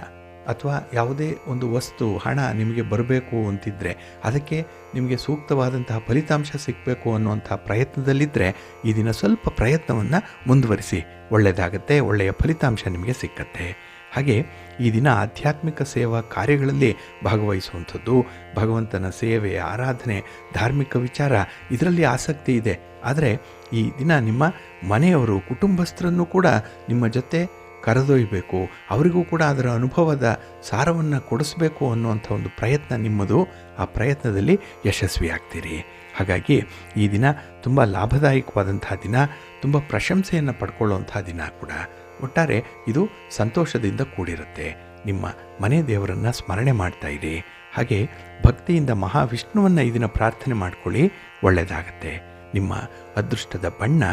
ಅಥವಾ ಯಾವುದೇ ಒಂದು ವಸ್ತು, ಹಣ ನಿಮಗೆ ಬರಬೇಕು ಅಂತಿದ್ದರೆ, ಅದಕ್ಕೆ ನಿಮಗೆ ಸೂಕ್ತವಾದಂತಹ ಫಲಿತಾಂಶ ಸಿಗಬೇಕು ಅನ್ನುವಂಥ ಪ್ರಯತ್ನದಲ್ಲಿದ್ದರೆ ಈ ದಿನ ಸ್ವಲ್ಪ ಪ್ರಯತ್ನವನ್ನು ಮುಂದುವರಿಸಿ, ಒಳ್ಳೆಯದಾಗತ್ತೆ, ಒಳ್ಳೆಯ ಫಲಿತಾಂಶ ನಿಮಗೆ ಸಿಕ್ಕತ್ತೆ. ಹಾಗೆ ಈ ದಿನ ಆಧ್ಯಾತ್ಮಿಕ ಸೇವಾ ಕಾರ್ಯಗಳಲ್ಲಿ ಭಾಗವಹಿಸುವಂಥದ್ದು, ಭಗವಂತನ ಸೇವೆ, ಆರಾಧನೆ, ಧಾರ್ಮಿಕ ವಿಚಾರ ಇದರಲ್ಲಿ ಆಸಕ್ತಿ ಇದೆ. ಆದರೆ ಈ ದಿನ ನಿಮ್ಮ ಮನೆಯವರು, ಕುಟುಂಬಸ್ಥರನ್ನು ಕೂಡ ನಿಮ್ಮ ಜೊತೆ ಕರೆದೊಯ್ಯಬೇಕು, ಅವರಿಗೂ ಕೂಡ ಅದರ ಅನುಭವದ ಸಾರವನ್ನು ಕೊಡಿಸ್ಬೇಕು ಅನ್ನುವಂಥ ಒಂದು ಪ್ರಯತ್ನ ನಿಮ್ಮದು. ಆ ಪ್ರಯತ್ನದಲ್ಲಿ ಯಶಸ್ವಿಯಾಗ್ತೀರಿ. ಹಾಗಾಗಿ ಈ ದಿನ ತುಂಬ ಲಾಭದಾಯಕವಾದಂತಹ ದಿನ, ತುಂಬ ಪ್ರಶಂಸೆಯನ್ನು ಪಡ್ಕೊಳ್ಳುವಂಥ ದಿನ ಕೂಡ. ಒಟ್ಟಾರೆ ಇದು ಸಂತೋಷದಿಂದ ಕೂಡಿರುತ್ತೆ. ನಿಮ್ಮ ಮನೆ ದೇವರನ್ನು ಸ್ಮರಣೆ ಮಾಡ್ತಾ ಇರಿ. ಹಾಗೆ ಭಕ್ತಿಯಿಂದ ಮಹಾವಿಷ್ಣುವನ್ನು ಈ ದಿನ ಪ್ರಾರ್ಥನೆ ಮಾಡ್ಕೊಳ್ಳಿ, ಒಳ್ಳೆಯದಾಗತ್ತೆ. ನಿಮ್ಮ ಅದೃಷ್ಟದ ಬಣ್ಣ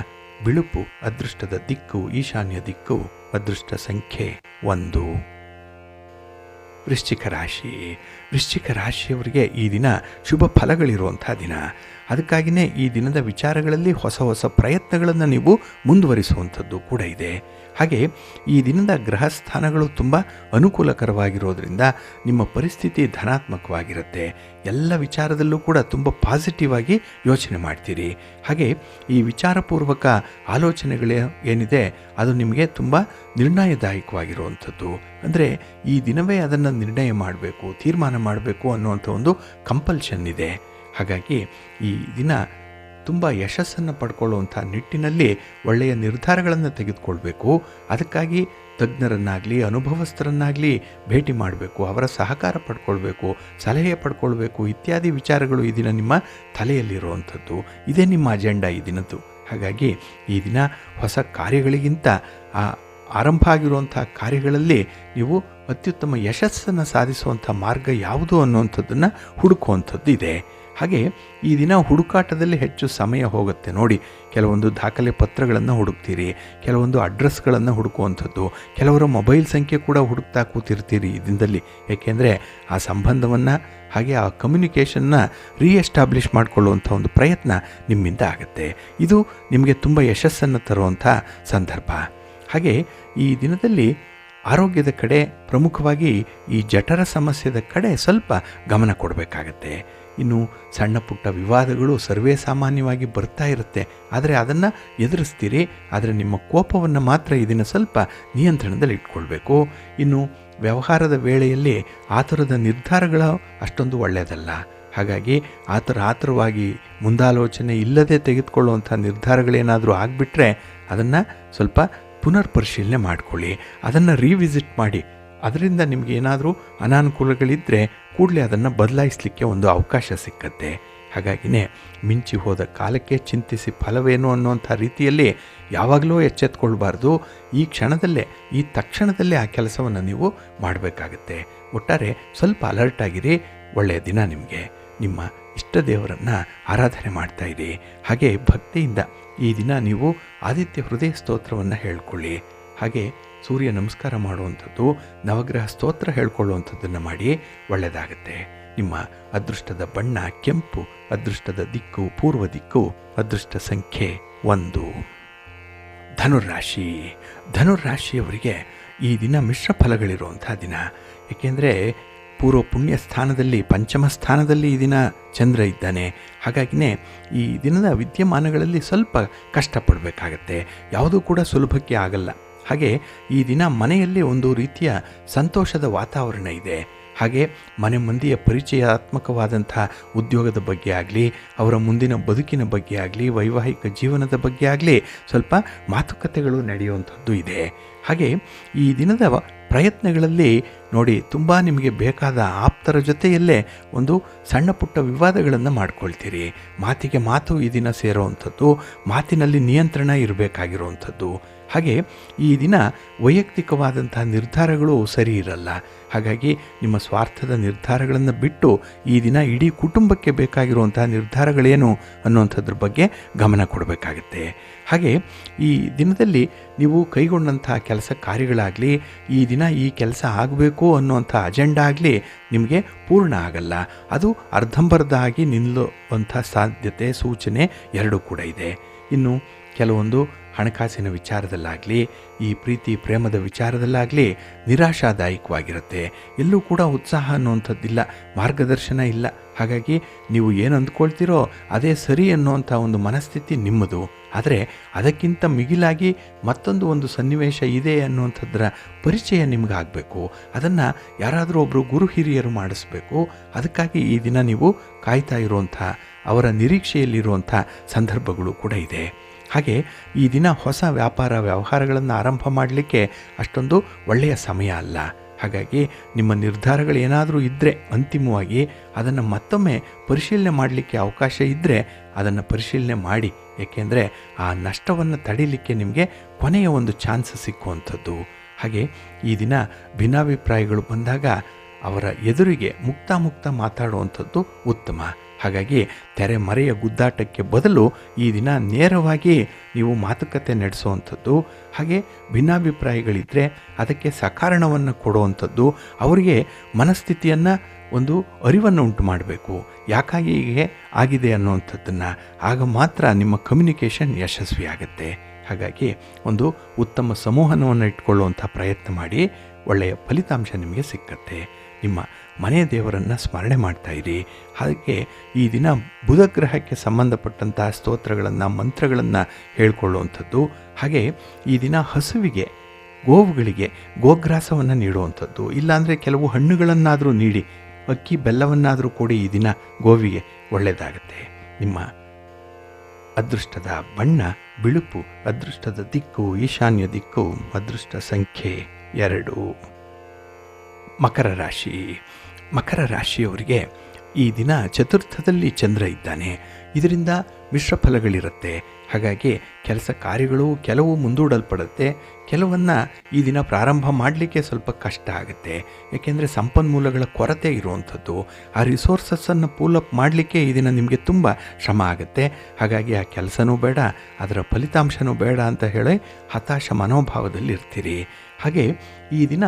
ಬಿಳುಪು, ಅದೃಷ್ಟದ ದಿಕ್ಕು ಈಶಾನ್ಯ ದಿಕ್ಕು, ಅದೃಷ್ಟ ಸಂಖ್ಯೆ 1. ವೃಶ್ಚಿಕ ರಾಶಿ. ವೃಶ್ಚಿಕ ರಾಶಿಯವರಿಗೆ ಈ ದಿನ ಶುಭ ಫಲಗಳಿರುವಂಥ ದಿನ. ಅದಕ್ಕಾಗಿಯೇ ಈ ದಿನದ ವಿಚಾರಗಳಲ್ಲಿ ಹೊಸ ಹೊಸ ಪ್ರಯತ್ನಗಳನ್ನು ನೀವು ಮುಂದುವರಿಸುವಂಥದ್ದು ಕೂಡ ಇದೆ. ಹಾಗೆ ಈ ದಿನದ ಗ್ರಹ ಸ್ಥಾನಗಳು ತುಂಬ ಅನುಕೂಲಕರವಾಗಿರೋದ್ರಿಂದ ನಿಮ್ಮ ಪರಿಸ್ಥಿತಿ ಧನಾತ್ಮಕವಾಗಿರುತ್ತೆ. ಎಲ್ಲ ವಿಚಾರದಲ್ಲೂ ಕೂಡ ತುಂಬ ಪಾಸಿಟಿವ್ ಆಗಿ ಯೋಚನೆ ಮಾಡ್ತೀರಿ. ಹಾಗೆ ಈ ವಿಚಾರಪೂರ್ವಕ ಆಲೋಚನೆಗಳು ಏನಿದೆ ಅದು ನಿಮಗೆ ತುಂಬ ನಿರ್ಣಯದಾಯಕವಾಗಿರುವಂಥದ್ದು. ಅಂದರೆ ಈ ದಿನವೇ ಅದನ್ನು ನಿರ್ಣಯ ಮಾಡಬೇಕು, ತೀರ್ಮಾನ ಮಾಡಬೇಕು ಅನ್ನುವಂಥ ಒಂದು ಕಂಪಲ್ಷನ್ ಇದೆ. ಹಾಗಾಗಿ ಈ ದಿನ ತುಂಬ ಯಶಸ್ಸನ್ನು ಪಡ್ಕೊಳ್ಳುವಂಥ ನಿಟ್ಟಿನಲ್ಲಿ ಒಳ್ಳೆಯ ನಿರ್ಧಾರಗಳನ್ನು ತೆಗೆದುಕೊಳ್ಬೇಕು. ಅದಕ್ಕಾಗಿ ತಜ್ಞರನ್ನಾಗಲಿ ಅನುಭವಸ್ಥರನ್ನಾಗಲಿ ಭೇಟಿ ಮಾಡಬೇಕು, ಅವರ ಸಹಕಾರ ಪಡ್ಕೊಳ್ಬೇಕು, ಸಲಹೆ ಪಡ್ಕೊಳ್ಬೇಕು ಇತ್ಯಾದಿ ವಿಚಾರಗಳು ಈ ದಿನ ನಿಮ್ಮ ತಲೆಯಲ್ಲಿರುವಂಥದ್ದು. ಇದೇ ನಿಮ್ಮ ಅಜೆಂಡಾ ಈ ದಿನದ್ದು. ಹಾಗಾಗಿ ಈ ದಿನ ಹೊಸ ಕಾರ್ಯಗಳಿಗಿಂತ ಆರಂಭ ಆಗಿರುವಂಥ ಕಾರ್ಯಗಳಲ್ಲಿ ನೀವು ಅತ್ಯುತ್ತಮ ಯಶಸ್ಸನ್ನು ಸಾಧಿಸುವಂಥ ಮಾರ್ಗ ಯಾವುದು ಅನ್ನುವಂಥದ್ದನ್ನು ಹುಡುಕುವಂಥದ್ದು ಇದೆ. ಹಾಗೆ ಈ ದಿನ ಹುಡುಕಾಟದಲ್ಲಿ ಹೆಚ್ಚು ಸಮಯ ಹೋಗುತ್ತೆ ನೋಡಿ. ಕೆಲವೊಂದು ದಾಖಲೆ ಪತ್ರಗಳನ್ನು ಹುಡುಕ್ತೀರಿ, ಕೆಲವೊಂದು ಅಡ್ರೆಸ್ಗಳನ್ನು ಹುಡುಕುವಂಥದ್ದು, ಕೆಲವರ ಮೊಬೈಲ್ ಸಂಖ್ಯೆ ಕೂಡ ಹುಡುಕ್ತಾ ಕೂತಿರ್ತೀರಿ ಈ ದಿನದಲ್ಲಿ. ಏಕೆಂದರೆ ಆ ಸಂಬಂಧವನ್ನು ಹಾಗೆ ಆ ಕಮ್ಯುನಿಕೇಷನ್ನ ರೀಎಸ್ಟಾಬ್ಲಿಷ್ ಮಾಡಿಕೊಳ್ಳುವಂಥ ಒಂದು ಪ್ರಯತ್ನ ನಿಮ್ಮಿಂದ ಆಗುತ್ತೆ. ಇದು ನಿಮಗೆ ತುಂಬ ಯಶಸ್ಸನ್ನು ತರುವಂಥ ಸಂದರ್ಭ. ಹಾಗೆ ಈ ದಿನದಲ್ಲಿ ಆರೋಗ್ಯದ ಕಡೆ, ಪ್ರಮುಖವಾಗಿ ಈ ಜಠರ ಸಮಸ್ಯೆದ ಕಡೆ ಸ್ವಲ್ಪ ಗಮನ ಕೊಡಬೇಕಾಗತ್ತೆ. ಇನ್ನು ಸಣ್ಣ ಪುಟ್ಟ ವಿವಾದಗಳು ಸರ್ವೇ ಸಾಮಾನ್ಯವಾಗಿ ಬರ್ತಾ ಇರುತ್ತೆ, ಆದರೆ ಅದನ್ನು ಎದುರಿಸ್ತೀರಿ. ಆದರೆ ನಿಮ್ಮ ಕೋಪವನ್ನು ಮಾತ್ರ ಇದನ್ನು ಸ್ವಲ್ಪ ನಿಯಂತ್ರಣದಲ್ಲಿ ಇಟ್ಕೊಳ್ಬೇಕು. ಇನ್ನು ವ್ಯವಹಾರದ ವೇಳೆಯಲ್ಲಿ ಆತುರದ ನಿರ್ಧಾರಗಳು ಅಷ್ಟೊಂದು ಒಳ್ಳೆಯದಲ್ಲ. ಹಾಗಾಗಿ ಆತುರವಾಗಿ ಮುಂದಾಲೋಚನೆ ಇಲ್ಲದೆ ತೆಗೆದುಕೊಳ್ಳುವಂಥ ನಿರ್ಧಾರಗಳೇನಾದರೂ ಆಗಿಬಿಟ್ರೆ ಅದನ್ನು ಸ್ವಲ್ಪ ಪುನರ್ ಪರಿಶೀಲನೆ ಮಾಡಿಕೊಳ್ಳಿ, ಅದನ್ನು ರೀವಿಸಿಟ್ ಮಾಡಿ. ಅದರಿಂದ ನಿಮಗೆ ಏನಾದರೂ ಅನಾನುಕೂಲಗಳಿದ್ದರೆ ಕೂಡಲೇ ಅದನ್ನು ಬದಲಾಯಿಸಲಿಕ್ಕೆ ಒಂದು ಅವಕಾಶ ಸಿಕ್ಕತ್ತೆ. ಹಾಗಾಗಿನೇ ಮಿಂಚಿ ಹೋದ ಕಾಲಕ್ಕೆ ಚಿಂತಿಸಿ ಫಲವೇನು ಅನ್ನುವಂಥ ರೀತಿಯಲ್ಲಿ ಯಾವಾಗಲೂ ಎಚ್ಚೆತ್ಕೊಳ್ಬಾರ್ದು. ಈ ಕ್ಷಣದಲ್ಲೇ, ಈ ತಕ್ಷಣದಲ್ಲೇ ಆ ಕೆಲಸವನ್ನು ನೀವು ಮಾಡಬೇಕಾಗತ್ತೆ. ಒಟ್ಟಾರೆ ಸ್ವಲ್ಪ ಅಲರ್ಟ್ ಆಗಿರಿ. ಒಳ್ಳೆಯ ದಿನ ನಿಮಗೆ. ನಿಮ್ಮ ಇಷ್ಟ ದೇವರನ್ನು ಆರಾಧನೆ ಮಾಡ್ತಾಯಿರಿ. ಹಾಗೆ ಭಕ್ತಿಯಿಂದ ಈ ದಿನ ನೀವು ಆದಿತ್ಯ ಹೃದಯ ಸ್ತೋತ್ರವನ್ನು ಹೇಳ್ಕೊಳ್ಳಿ. ಹಾಗೆ ಸೂರ್ಯ ನಮಸ್ಕಾರ ಮಾಡುವಂಥದ್ದು, ನವಗ್ರಹ ಸ್ತೋತ್ರ ಹೇಳ್ಕೊಳ್ಳುವಂಥದ್ದನ್ನು ಮಾಡಿ. ಒಳ್ಳೆಯದಾಗತ್ತೆ. ನಿಮ್ಮ ಅದೃಷ್ಟದ ಬಣ್ಣ ಕೆಂಪು, ಅದೃಷ್ಟದ ದಿಕ್ಕು ಪೂರ್ವ ದಿಕ್ಕು, ಅದೃಷ್ಟ ಸಂಖ್ಯೆ 1. ಧನುರಾಶಿ. ಧನುರಾಶಿಯವರಿಗೆ ಈ ದಿನ ಮಿಶ್ರ ಫಲಗಳಿರುವಂಥ ದಿನ. ಏಕೆಂದರೆ ಪೂರ್ವ ಪುಣ್ಯ ಸ್ಥಾನದಲ್ಲಿ, ಪಂಚಮ ಸ್ಥಾನದಲ್ಲಿ ಈ ದಿನ ಚಂದ್ರ ಇದ್ದಾನೆ. ಹಾಗಾಗಿನೇ ಈ ದಿನದ ವಿದ್ಯಮಾನಗಳಲ್ಲಿ ಸ್ವಲ್ಪ ಕಷ್ಟಪಡಬೇಕಾಗತ್ತೆ. ಯಾವುದೂ ಕೂಡ ಸುಲಭಕ್ಕೆ ಆಗಲ್ಲ. ಹಾಗೆ ಈ ದಿನ ಮನೆಯಲ್ಲಿ ಒಂದು ರೀತಿಯ ಸಂತೋಷದ ವಾತಾವರಣ ಇದೆ. ಹಾಗೆ ಮನೆ ಮಂದಿಯ ಪರಿಚಯಾತ್ಮಕವಾದಂಥ ಉದ್ಯೋಗದ ಬಗ್ಗೆ ಆಗಲಿ, ಅವರ ಮುಂದಿನ ಬದುಕಿನ ಬಗ್ಗೆ ಆಗಲಿ, ವೈವಾಹಿಕ ಜೀವನದ ಬಗ್ಗೆ ಆಗಲಿ ಸ್ವಲ್ಪ ಮಾತುಕತೆಗಳು ನಡೆಯುವಂಥದ್ದು ಇದೆ. ಹಾಗೆ ಈ ದಿನದ ಪ್ರಯತ್ನಗಳಲ್ಲಿ ನೋಡಿ, ತುಂಬ ನಿಮಗೆ ಬೇಕಾದ ಆಪ್ತರ ಜೊತೆಯಲ್ಲೇ ಒಂದು ಸಣ್ಣ ಪುಟ್ಟ ವಿವಾದಗಳನ್ನು ಮಾಡ್ಕೊಳ್ತೀರಿ. ಮಾತಿಗೆ ಮಾತು ಈ ದಿನ ಸೇರುವಂಥದ್ದು, ಮಾತಿನಲ್ಲಿ ನಿಯಂತ್ರಣ ಇರಬೇಕಾಗಿರುವಂಥದ್ದು. ಹಾಗೆ ಈ ದಿನ ವೈಯಕ್ತಿಕವಾದಂಥ ನಿರ್ಧಾರಗಳು ಸರಿ ಇರಲ್ಲ. ಹಾಗಾಗಿ ನಿಮ್ಮ ಸ್ವಾರ್ಥದ ನಿರ್ಧಾರಗಳನ್ನು ಬಿಟ್ಟು ಈ ದಿನ ಇಡೀ ಕುಟುಂಬಕ್ಕೆ ಬೇಕಾಗಿರುವಂಥ ನಿರ್ಧಾರಗಳೇನು ಅನ್ನುವಂಥದ್ರ ಬಗ್ಗೆ ಗಮನ ಕೊಡಬೇಕಾಗತ್ತೆ. ಹಾಗೆ ಈ ದಿನದಲ್ಲಿ ನೀವು ಕೈಗೊಂಡಂಥ ಕೆಲಸ ಕಾರ್ಯಗಳಾಗಲಿ, ಈ ದಿನ ಈ ಕೆಲಸ ಆಗಬೇಕು ಅನ್ನುವಂಥ ಅಜೆಂಡಾ ಆಗಲಿ ನಿಮಗೆ ಪೂರ್ಣ ಆಗಲ್ಲ. ಅದು ಅರ್ಧಂಬರ್ಧ ಆಗಿ ನಿಲ್ಲುವಂಥ ಸಾಧ್ಯತೆ, ಸೂಚನೆ ಎರಡೂ ಕೂಡ ಇದೆ. ಇನ್ನು ಕೆಲವೊಂದು ಹಣಕಾಸಿನ ವಿಚಾರದಲ್ಲಾಗಲಿ, ಈ ಪ್ರೀತಿ ಪ್ರೇಮದ ವಿಚಾರದಲ್ಲಾಗಲಿ ನಿರಾಶಾದಾಯಕವಾಗಿರುತ್ತೆ. ಎಲ್ಲೂ ಕೂಡ ಉತ್ಸಾಹ ಅನ್ನುವಂಥದ್ದಿಲ್ಲ, ಮಾರ್ಗದರ್ಶನ ಇಲ್ಲ. ಹಾಗಾಗಿ ನೀವು ಏನು ಅಂದ್ಕೊಳ್ತೀರೋ ಅದೇ ಸರಿ ಅನ್ನುವಂಥ ಒಂದು ಮನಸ್ಥಿತಿ ನಿಮ್ಮದು. ಆದರೆ ಅದಕ್ಕಿಂತ ಮಿಗಿಲಾಗಿ ಒಂದು ಸನ್ನಿವೇಶ ಇದೆ ಅನ್ನುವಂಥದ್ರ ಪರಿಚಯ ನಿಮಗಾಗಬೇಕು. ಅದನ್ನು ಯಾರಾದರೂ ಒಬ್ಬರು ಗುರು ಹಿರಿಯರು ಮಾಡಿಸ್ಬೇಕು. ಅದಕ್ಕಾಗಿ ಈ ದಿನ ನೀವು ಕಾಯ್ತಾ ಇರುವಂಥ, ಅವರ ನಿರೀಕ್ಷೆಯಲ್ಲಿರುವಂಥ ಸಂದರ್ಭಗಳು ಕೂಡ ಇದೆ. ಹಾಗೆ ಈ ದಿನ ಹೊಸ ವ್ಯವಹಾರಗಳನ್ನು ಆರಂಭ ಮಾಡಲಿಕ್ಕೆ ಅಷ್ಟೊಂದು ಒಳ್ಳೆಯ ಸಮಯ ಅಲ್ಲ. ಹಾಗಾಗಿ ನಿಮ್ಮ ನಿರ್ಧಾರಗಳೇನಾದರೂ ಇದ್ದರೆ ಅಂತಿಮವಾಗಿ ಅದನ್ನು ಮತ್ತೊಮ್ಮೆ ಪರಿಶೀಲನೆ ಮಾಡಲಿಕ್ಕೆ ಅವಕಾಶ ಇದ್ದರೆ ಅದನ್ನು ಪರಿಶೀಲನೆ ಮಾಡಿ. ಏಕೆಂದರೆ ಆ ನಷ್ಟವನ್ನು ತಡೀಲಿಕ್ಕೆ ನಿಮಗೆ ಕೊನೆಯ ಒಂದು ಚಾನ್ಸ್ ಸಿಕ್ಕುವಂಥದ್ದು. ಹಾಗೆ ಈ ದಿನ ಭಿನ್ನಾಭಿಪ್ರಾಯಗಳು ಬಂದಾಗ ಅವರ ಎದುರಿಗೆ ಮುಕ್ತ ಮಾತಾಡುವಂಥದ್ದು ಉತ್ತಮ. ಹಾಗಾಗಿ ತೆರೆಮರೆಯ ಗುದ್ದಾಟಕ್ಕೆ ಬದಲು ಈ ದಿನ ನೇರವಾಗಿ ನೀವು ಮಾತುಕತೆ ನಡೆಸುವಂಥದ್ದು, ಹಾಗೆ ಭಿನ್ನಾಭಿಪ್ರಾಯಗಳಿದ್ದರೆ ಅದಕ್ಕೆ ಸಕಾರಣವನ್ನು ಕೊಡುವಂಥದ್ದು, ಅವರಿಗೆ ಮನಸ್ಥಿತಿಯನ್ನು ಒಂದು ಅರಿವನ್ನು ಉಂಟು ಮಾಡಬೇಕು, ಯಾಕಾಗಿ ಹೀಗೆ ಆಗಿದೆ ಅನ್ನುವಂಥದ್ದನ್ನು. ಆಗ ಮಾತ್ರ ನಿಮ್ಮ ಕಮ್ಯುನಿಕೇಷನ್ ಯಶಸ್ವಿ ಆಗುತ್ತೆ. ಹಾಗಾಗಿ ಒಂದು ಉತ್ತಮ ಸಂವಹನವನ್ನು ಇಟ್ಕೊಳ್ಳುವಂಥ ಪ್ರಯತ್ನ ಮಾಡಿ. ಒಳ್ಳೆಯ ಫಲಿತಾಂಶ ನಿಮಗೆ ಸಿಕ್ಕತ್ತೆ. ನಿಮ್ಮ ಮನೆಯ ದೇವರನ್ನು ಸ್ಮರಣೆ ಮಾಡ್ತಾಯಿರಿ. ಹಾಗೆ ಈ ದಿನ ಬುಧ ಗ್ರಹಕ್ಕೆ ಸಂಬಂಧಪಟ್ಟಂಥ ಸ್ತೋತ್ರಗಳನ್ನು, ಮಂತ್ರಗಳನ್ನು ಹೇಳ್ಕೊಳ್ಳುವಂಥದ್ದು. ಹಾಗೆ ಈ ದಿನ ಹಸುವಿಗೆ, ಗೋವುಗಳಿಗೆ ಗೋಗ್ರಾಸವನ್ನು ನೀಡುವಂಥದ್ದು, ಇಲ್ಲಾಂದರೆ ಕೆಲವು ಹಣ್ಣುಗಳನ್ನಾದರೂ ನೀಡಿ ಅಕ್ಕಿ ಬೆಲ್ಲವನ್ನಾದರೂ ಕೊಡಿ ಈ ದಿನ ಗೋವಿಗೆ, ಒಳ್ಳೆಯದಾಗತ್ತೆ. ನಿಮ್ಮ ಅದೃಷ್ಟದ ಬಣ್ಣ ಬಿಳುಪು, ಅದೃಷ್ಟದ ದಿಕ್ಕು ಈಶಾನ್ಯ ದಿಕ್ಕು, ಅದೃಷ್ಟ ಸಂಖ್ಯೆ 2. ಮಕರ ರಾಶಿ. ಮಕರ ರಾಶಿಯವರಿಗೆ ಈ ದಿನ ಚತುರ್ಥದಲ್ಲಿ ಚಂದ್ರ ಇದ್ದಾನೆ. ಇದರಿಂದ ಮಿಶ್ರ ಫಲಗಳಿರುತ್ತೆ. ಹಾಗಾಗಿ ಕೆಲಸ ಕಾರ್ಯಗಳು ಕೆಲವು ಮುಂದೂಡಲ್ಪಡುತ್ತೆ, ಕೆಲವನ್ನು ಈ ದಿನ ಪ್ರಾರಂಭ ಮಾಡಲಿಕ್ಕೆ ಸ್ವಲ್ಪ ಕಷ್ಟ ಆಗುತ್ತೆ. ಏಕೆಂದರೆ ಸಂಪನ್ಮೂಲಗಳ ಕೊರತೆ ಇರುವಂಥದ್ದು. ಆ ರಿಸೋರ್ಸಸ್ಸನ್ನು ಪೂಲಪ್ ಮಾಡಲಿಕ್ಕೆ ಈ ದಿನ ನಿಮಗೆ ತುಂಬ ಶ್ರಮ ಆಗುತ್ತೆ. ಹಾಗಾಗಿ ಆ ಕೆಲಸನೂ ಬೇಡ, ಅದರ ಫಲಿತಾಂಶನೂ ಬೇಡ ಅಂತ ಹೇಳಿ ಹತಾಶ ಮನೋಭಾವದಲ್ಲಿ ಇರ್ತೀರಿ. ಹಾಗೆ ಈ ದಿನ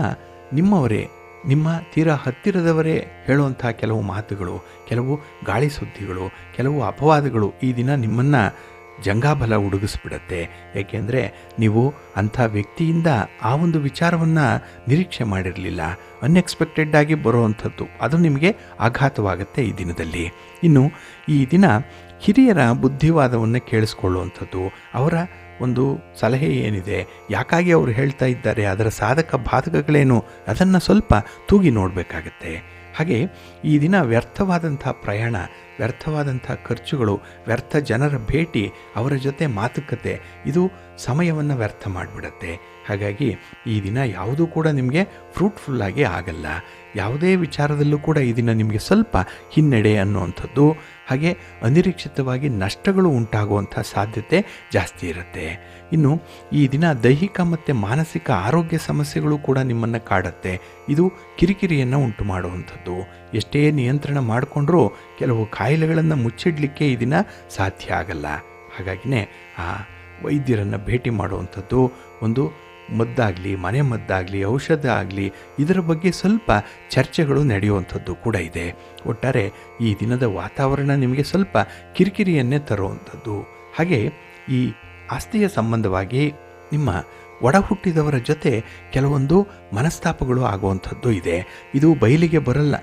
ನಿಮ್ಮವರೇ, ನಿಮ್ಮ ತೀರಾ ಹತ್ತಿರದವರೇ ಹೇಳುವಂಥ ಕೆಲವು ಮಾತುಗಳು, ಕೆಲವು ಗಾಳಿ ಸುದ್ದಿಗಳು, ಕೆಲವು ಅಪವಾದಗಳು ಈ ದಿನ ನಿಮ್ಮನ್ನು ಜಂಗಾಬಲ ಹುಡುಗಿಸ್ಬಿಡತ್ತೆ. ಏಕೆಂದರೆ ನೀವು ಅಂಥ ವ್ಯಕ್ತಿಯಿಂದ ಆ ಒಂದು ವಿಚಾರವನ್ನು ನಿರೀಕ್ಷೆ ಮಾಡಿರಲಿಲ್ಲ. ಅನ್ಎಕ್ಸ್ಪೆಕ್ಟೆಡ್ ಆಗಿ ಬರುವಂಥದ್ದು, ಅದು ನಿಮಗೆ ಆಘಾತವಾಗುತ್ತೆ ಈ ದಿನದಲ್ಲಿ. ಇನ್ನು ಈ ದಿನ ಹಿರಿಯರ ಬುದ್ಧಿವಾದವನ್ನು ಕೇಳಿಸ್ಕೊಳ್ಳುವಂಥದ್ದು, ಅವರ ಒಂದು ಸಲಹೆ ಏನಿದೆ, ಯಾಕಾಗಿ ಅವರು ಹೇಳ್ತಾ ಇದ್ದಾರೆ, ಅದರ ಸಾಧಕ ಬಾಧಕಗಳೇನು, ಅದನ್ನು ಸ್ವಲ್ಪ ತೂಗಿ ನೋಡಬೇಕಾಗತ್ತೆ. ಹಾಗೆ ಈ ದಿನ ವ್ಯರ್ಥವಾದಂಥ ಪ್ರಯಾಣ, ವ್ಯರ್ಥವಾದಂಥ ಖರ್ಚುಗಳು, ವ್ಯರ್ಥ ಜನರ ಭೇಟಿ, ಅವರ ಜೊತೆ ಮಾತುಕತೆ, ಇದು ಸಮಯವನ್ನು ವ್ಯರ್ಥ ಮಾಡಿಬಿಡತ್ತೆ. ಹಾಗಾಗಿ ಈ ದಿನ ಯಾವುದೂ ಕೂಡ ನಿಮಗೆ ಫ್ರೂಟ್ಫುಲ್ಲಾಗಿ ಆಗಲ್ಲ. ಯಾವುದೇ ವಿಚಾರದಲ್ಲೂ ಕೂಡ ಈ ದಿನ ನಿಮಗೆ ಸ್ವಲ್ಪ ಹಿನ್ನಡೆ ಅನ್ನುವಂಥದ್ದು, ಹಾಗೆ ಅನಿರೀಕ್ಷಿತವಾಗಿ ನಷ್ಟಗಳು ಉಂಟಾಗುವಂಥ ಸಾಧ್ಯತೆ ಜಾಸ್ತಿ ಇರುತ್ತೆ. ಇನ್ನು ಈ ದಿನ ದೈಹಿಕ ಮತ್ತು ಮಾನಸಿಕ ಆರೋಗ್ಯ ಸಮಸ್ಯೆಗಳು ಕೂಡ ನಿಮ್ಮನ್ನು ಕಾಡುತ್ತೆ. ಇದು ಕಿರಿಕಿರಿಯನ್ನು ಉಂಟು ಮಾಡುವಂಥದ್ದು. ಎಷ್ಟೇ ನಿಯಂತ್ರಣ ಮಾಡಿಕೊಂಡ್ರೂ ಕೆಲವು ಕಾಯಿಲೆಗಳನ್ನು ಮುಚ್ಚಿಡಲಿಕ್ಕೆ ಈ ದಿನ ಸಾಧ್ಯ ಆಗಲ್ಲ. ಹಾಗಾಗಿನೇ ಆ ವೈದ್ಯರನ್ನು ಭೇಟಿ ಮಾಡುವಂಥದ್ದು, ಒಂದು ಮದ್ದಾಗಲಿ, ಮನೆ ಮದ್ದಾಗಲಿ, ಔಷಧ ಆಗಲಿ, ಇದರ ಬಗ್ಗೆ ಸ್ವಲ್ಪ ಚರ್ಚೆಗಳು ನಡೆಯುವಂಥದ್ದು ಕೂಡ ಇದೆ. ಒಟ್ಟಾರೆ ಈ ದಿನದ ವಾತಾವರಣ ನಿಮಗೆ ಸ್ವಲ್ಪ ಕಿರಿಕಿರಿಯನ್ನೇ ತರುವಂಥದ್ದು. ಹಾಗೆ ಈ ಆಸ್ತಿಯ ಸಂಬಂಧವಾಗಿ ನಿಮ್ಮ ಒಡ ಹುಟ್ಟಿದವರ ಜೊತೆ ಕೆಲವೊಂದು ಮನಸ್ತಾಪಗಳು ಆಗುವಂಥದ್ದು ಇದೆ. ಇದು ಬಯಲಿಗೆ ಬರಲ್ಲ,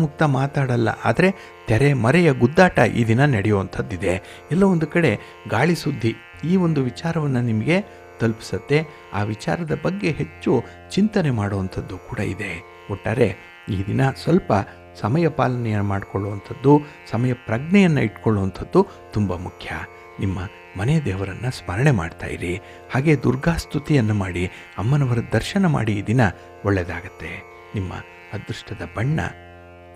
ಮುಕ್ತ ಮಾತಾಡಲ್ಲ, ಆದರೆ ತೆರೆ ಮರೆಯ ಗುದ್ದಾಟ ಈ ದಿನ ನಡೆಯುವಂಥದ್ದಿದೆ. ಎಲ್ಲ ಒಂದು ಕಡೆ ಗಾಳಿ ಸುದ್ದಿ ಈ ಒಂದು ವಿಚಾರವನ್ನು ನಿಮಗೆ ತಲುಪಿಸುತ್ತೆ. ಆ ವಿಚಾರದ ಬಗ್ಗೆ ಹೆಚ್ಚು ಚಿಂತನೆ ಮಾಡುವಂಥದ್ದು ಕೂಡ ಇದೆ. ಒಟ್ಟಾರೆ ಈ ದಿನ ಸ್ವಲ್ಪ ಸಮಯ ಪಾಲನೆಯನ್ನು ಮಾಡಿಕೊಳ್ಳುವಂಥದ್ದು, ಸಮಯ ಪ್ರಜ್ಞೆಯನ್ನು ಇಟ್ಕೊಳ್ಳುವಂಥದ್ದು ತುಂಬ ಮುಖ್ಯ. ನಿಮ್ಮ ಮನೆ ದೇವರನ್ನು ಸ್ಮರಣೆ ಮಾಡ್ತಾ ಇರಿ. ಹಾಗೆ ದುರ್ಗಾಸ್ತುತಿಯನ್ನು ಮಾಡಿ, ಅಮ್ಮನವರ ದರ್ಶನ ಮಾಡಿ ಈ ದಿನ ಒಳ್ಳೆಯದಾಗತ್ತೆ. ನಿಮ್ಮ ಅದೃಷ್ಟದ ಬಣ್ಣ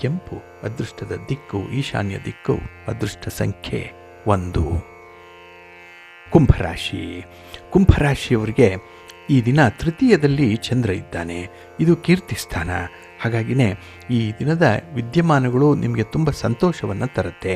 ಕೆಂಪು, ಅದೃಷ್ಟದ ದಿಕ್ಕು ಈಶಾನ್ಯ ದಿಕ್ಕು, ಅದೃಷ್ಟ ಸಂಖ್ಯೆ 1. ಕುಂಭರಾಶಿ. ಕುಂಭರಾಶಿಯವರಿಗೆ ಈ ದಿನ ತೃತೀಯದಲ್ಲಿ ಚಂದ್ರ ಇದ್ದಾನೆ. ಇದು ಕೀರ್ತಿ ಸ್ಥಾನ. ಹಾಗಾಗಿನೇ ಈ ದಿನದ ವಿದ್ಯಮಾನಗಳು ನಿಮಗೆ ತುಂಬ ಸಂತೋಷವನ್ನು ತರುತ್ತೆ.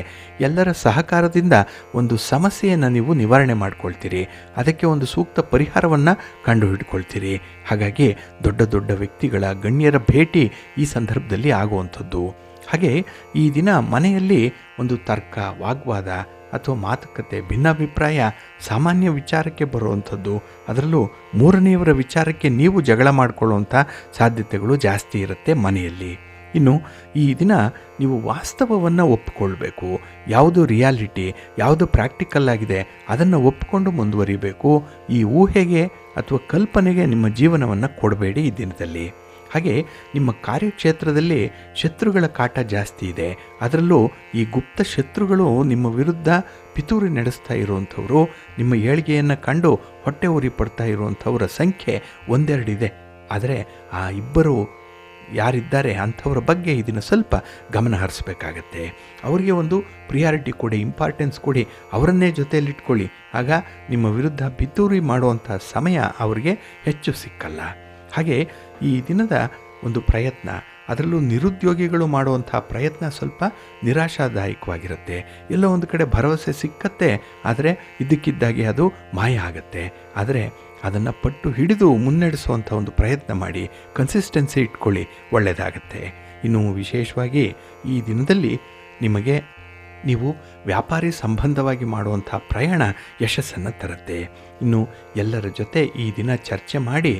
ಎಲ್ಲರ ಸಹಕಾರದಿಂದ ಒಂದು ಸಮಸ್ಯೆಯನ್ನು ನೀವು ನಿವಾರಣೆ ಮಾಡ್ಕೊಳ್ತೀರಿ, ಅದಕ್ಕೆ ಒಂದು ಸೂಕ್ತ ಪರಿಹಾರವನ್ನು ಕಂಡುಹಿಡ್ಕೊಳ್ತೀರಿ. ಹಾಗಾಗಿ ದೊಡ್ಡ ದೊಡ್ಡ ವ್ಯಕ್ತಿಗಳ, ಗಣ್ಯರ ಭೇಟಿ ಈ ಸಂದರ್ಭದಲ್ಲಿ ಆಗುವಂಥದ್ದು. ಹಾಗೆ ಈ ದಿನ ಮನೆಯಲ್ಲಿ ಒಂದು ತರ್ಕ, ವಾಗ್ವಾದ ಅಥವಾ ಮಾತುಕತೆ, ಭಿನ್ನಾಭಿಪ್ರಾಯ ಸಾಮಾನ್ಯ ವಿಚಾರಕ್ಕೆ ಬರುವಂಥದ್ದು. ಅದರಲ್ಲೂ ಮೂರನೆಯವರ ವಿಚಾರಕ್ಕೆ ನೀವು ಜಗಳ ಮಾಡಿಕೊಳ್ಳುವಂಥ ಸಾಧ್ಯತೆಗಳು ಜಾಸ್ತಿ ಇರುತ್ತೆ ಮನೆಯಲ್ಲಿ. ಇನ್ನು ಈ ದಿನ ನೀವು ವಾಸ್ತವವನ್ನು ಒಪ್ಪಿಕೊಳ್ಬೇಕು. ಯಾವುದು ರಿಯಾಲಿಟಿ, ಯಾವುದು ಪ್ರಾಕ್ಟಿಕಲ್ ಆಗಿದೆ ಅದನ್ನು ಒಪ್ಪಿಕೊಂಡು ಮುಂದುವರಿಬೇಕು. ಈ ಊಹೆಗೆ ಅಥವಾ ಕಲ್ಪನೆಗೆ ನಿಮ್ಮ ಜೀವನವನ್ನು ಕೊಡಬೇಡಿ ಈ ದಿನದಲ್ಲಿ. ಹಾಗೆ ನಿಮ್ಮ ಕಾರ್ಯಕ್ಷೇತ್ರದಲ್ಲಿ ಶತ್ರುಗಳ ಕಾಟ ಜಾಸ್ತಿ ಇದೆ. ಅದರಲ್ಲೂ ಈ ಗುಪ್ತ ಶತ್ರುಗಳು ನಿಮ್ಮ ವಿರುದ್ಧ ಪಿತೂರಿ ನಡೆಸ್ತಾ ಇರುವಂಥವರು, ನಿಮ್ಮ ಏಳಿಗೆಯನ್ನು ಕಂಡು ಹೊಟ್ಟೆ ಉರಿ ಪಡ್ತಾ ಇರುವಂಥವರ ಸಂಖ್ಯೆ 1-2 ಇದೆ. ಆದರೆ ಆ ಇಬ್ಬರು ಯಾರಿದ್ದಾರೆ ಅಂಥವ್ರ ಬಗ್ಗೆ ಇದನ್ನು ಸ್ವಲ್ಪ ಗಮನ ಹರಿಸಬೇಕಾಗತ್ತೆ. ಅವರಿಗೆ ಒಂದು ಪ್ರಿಯಾರಿಟಿ ಕೊಡಿ, ಇಂಪಾರ್ಟೆನ್ಸ್ ಕೊಡಿ, ಅವರನ್ನೇ ಜೊತೆಯಲ್ಲಿಟ್ಕೊಳ್ಳಿ. ಆಗ ನಿಮ್ಮ ವಿರುದ್ಧ ಪಿತೂರಿ ಮಾಡುವಂಥ ಸಮಯ ಅವರಿಗೆ ಹೆಚ್ಚು ಸಿಕ್ಕಲ್ಲ. ಹಾಗೆ ಈ ದಿನದ ಒಂದು ಪ್ರಯತ್ನ, ಅದರಲ್ಲೂ ನಿರುದ್ಯೋಗಿಗಳು ಮಾಡುವಂಥ ಪ್ರಯತ್ನ ಸ್ವಲ್ಪ ನಿರಾಶಾದಾಯಕವಾಗಿರುತ್ತೆ. ಎಲ್ಲೋ ಒಂದು ಕಡೆ ಭರವಸೆ ಸಿಕ್ಕತ್ತೆ, ಆದರೆ ಇದ್ದಕ್ಕಿದ್ದಾಗೆ ಅದು ಮಾಯ ಆಗುತ್ತೆ. ಆದರೆ ಅದನ್ನು ಪಟ್ಟು ಹಿಡಿದು ಮುನ್ನಡೆಸುವಂಥ ಒಂದು ಪ್ರಯತ್ನ ಮಾಡಿ, ಕನ್ಸಿಸ್ಟೆನ್ಸಿ ಇಟ್ಕೊಳ್ಳಿ, ಒಳ್ಳೆಯದಾಗತ್ತೆ. ಇನ್ನು ವಿಶೇಷವಾಗಿ ಈ ದಿನದಲ್ಲಿ ನಿಮಗೆ ನೀವು ವ್ಯಾಪಾರಿ ಸಂಬಂಧವಾಗಿ ಮಾಡುವಂಥ ಪ್ರಯಾಣ ಯಶಸ್ಸನ್ನು ತರುತ್ತೆ. ಇನ್ನು ಎಲ್ಲರ ಜೊತೆ ಈ ದಿನ ಚರ್ಚೆ ಮಾಡಿ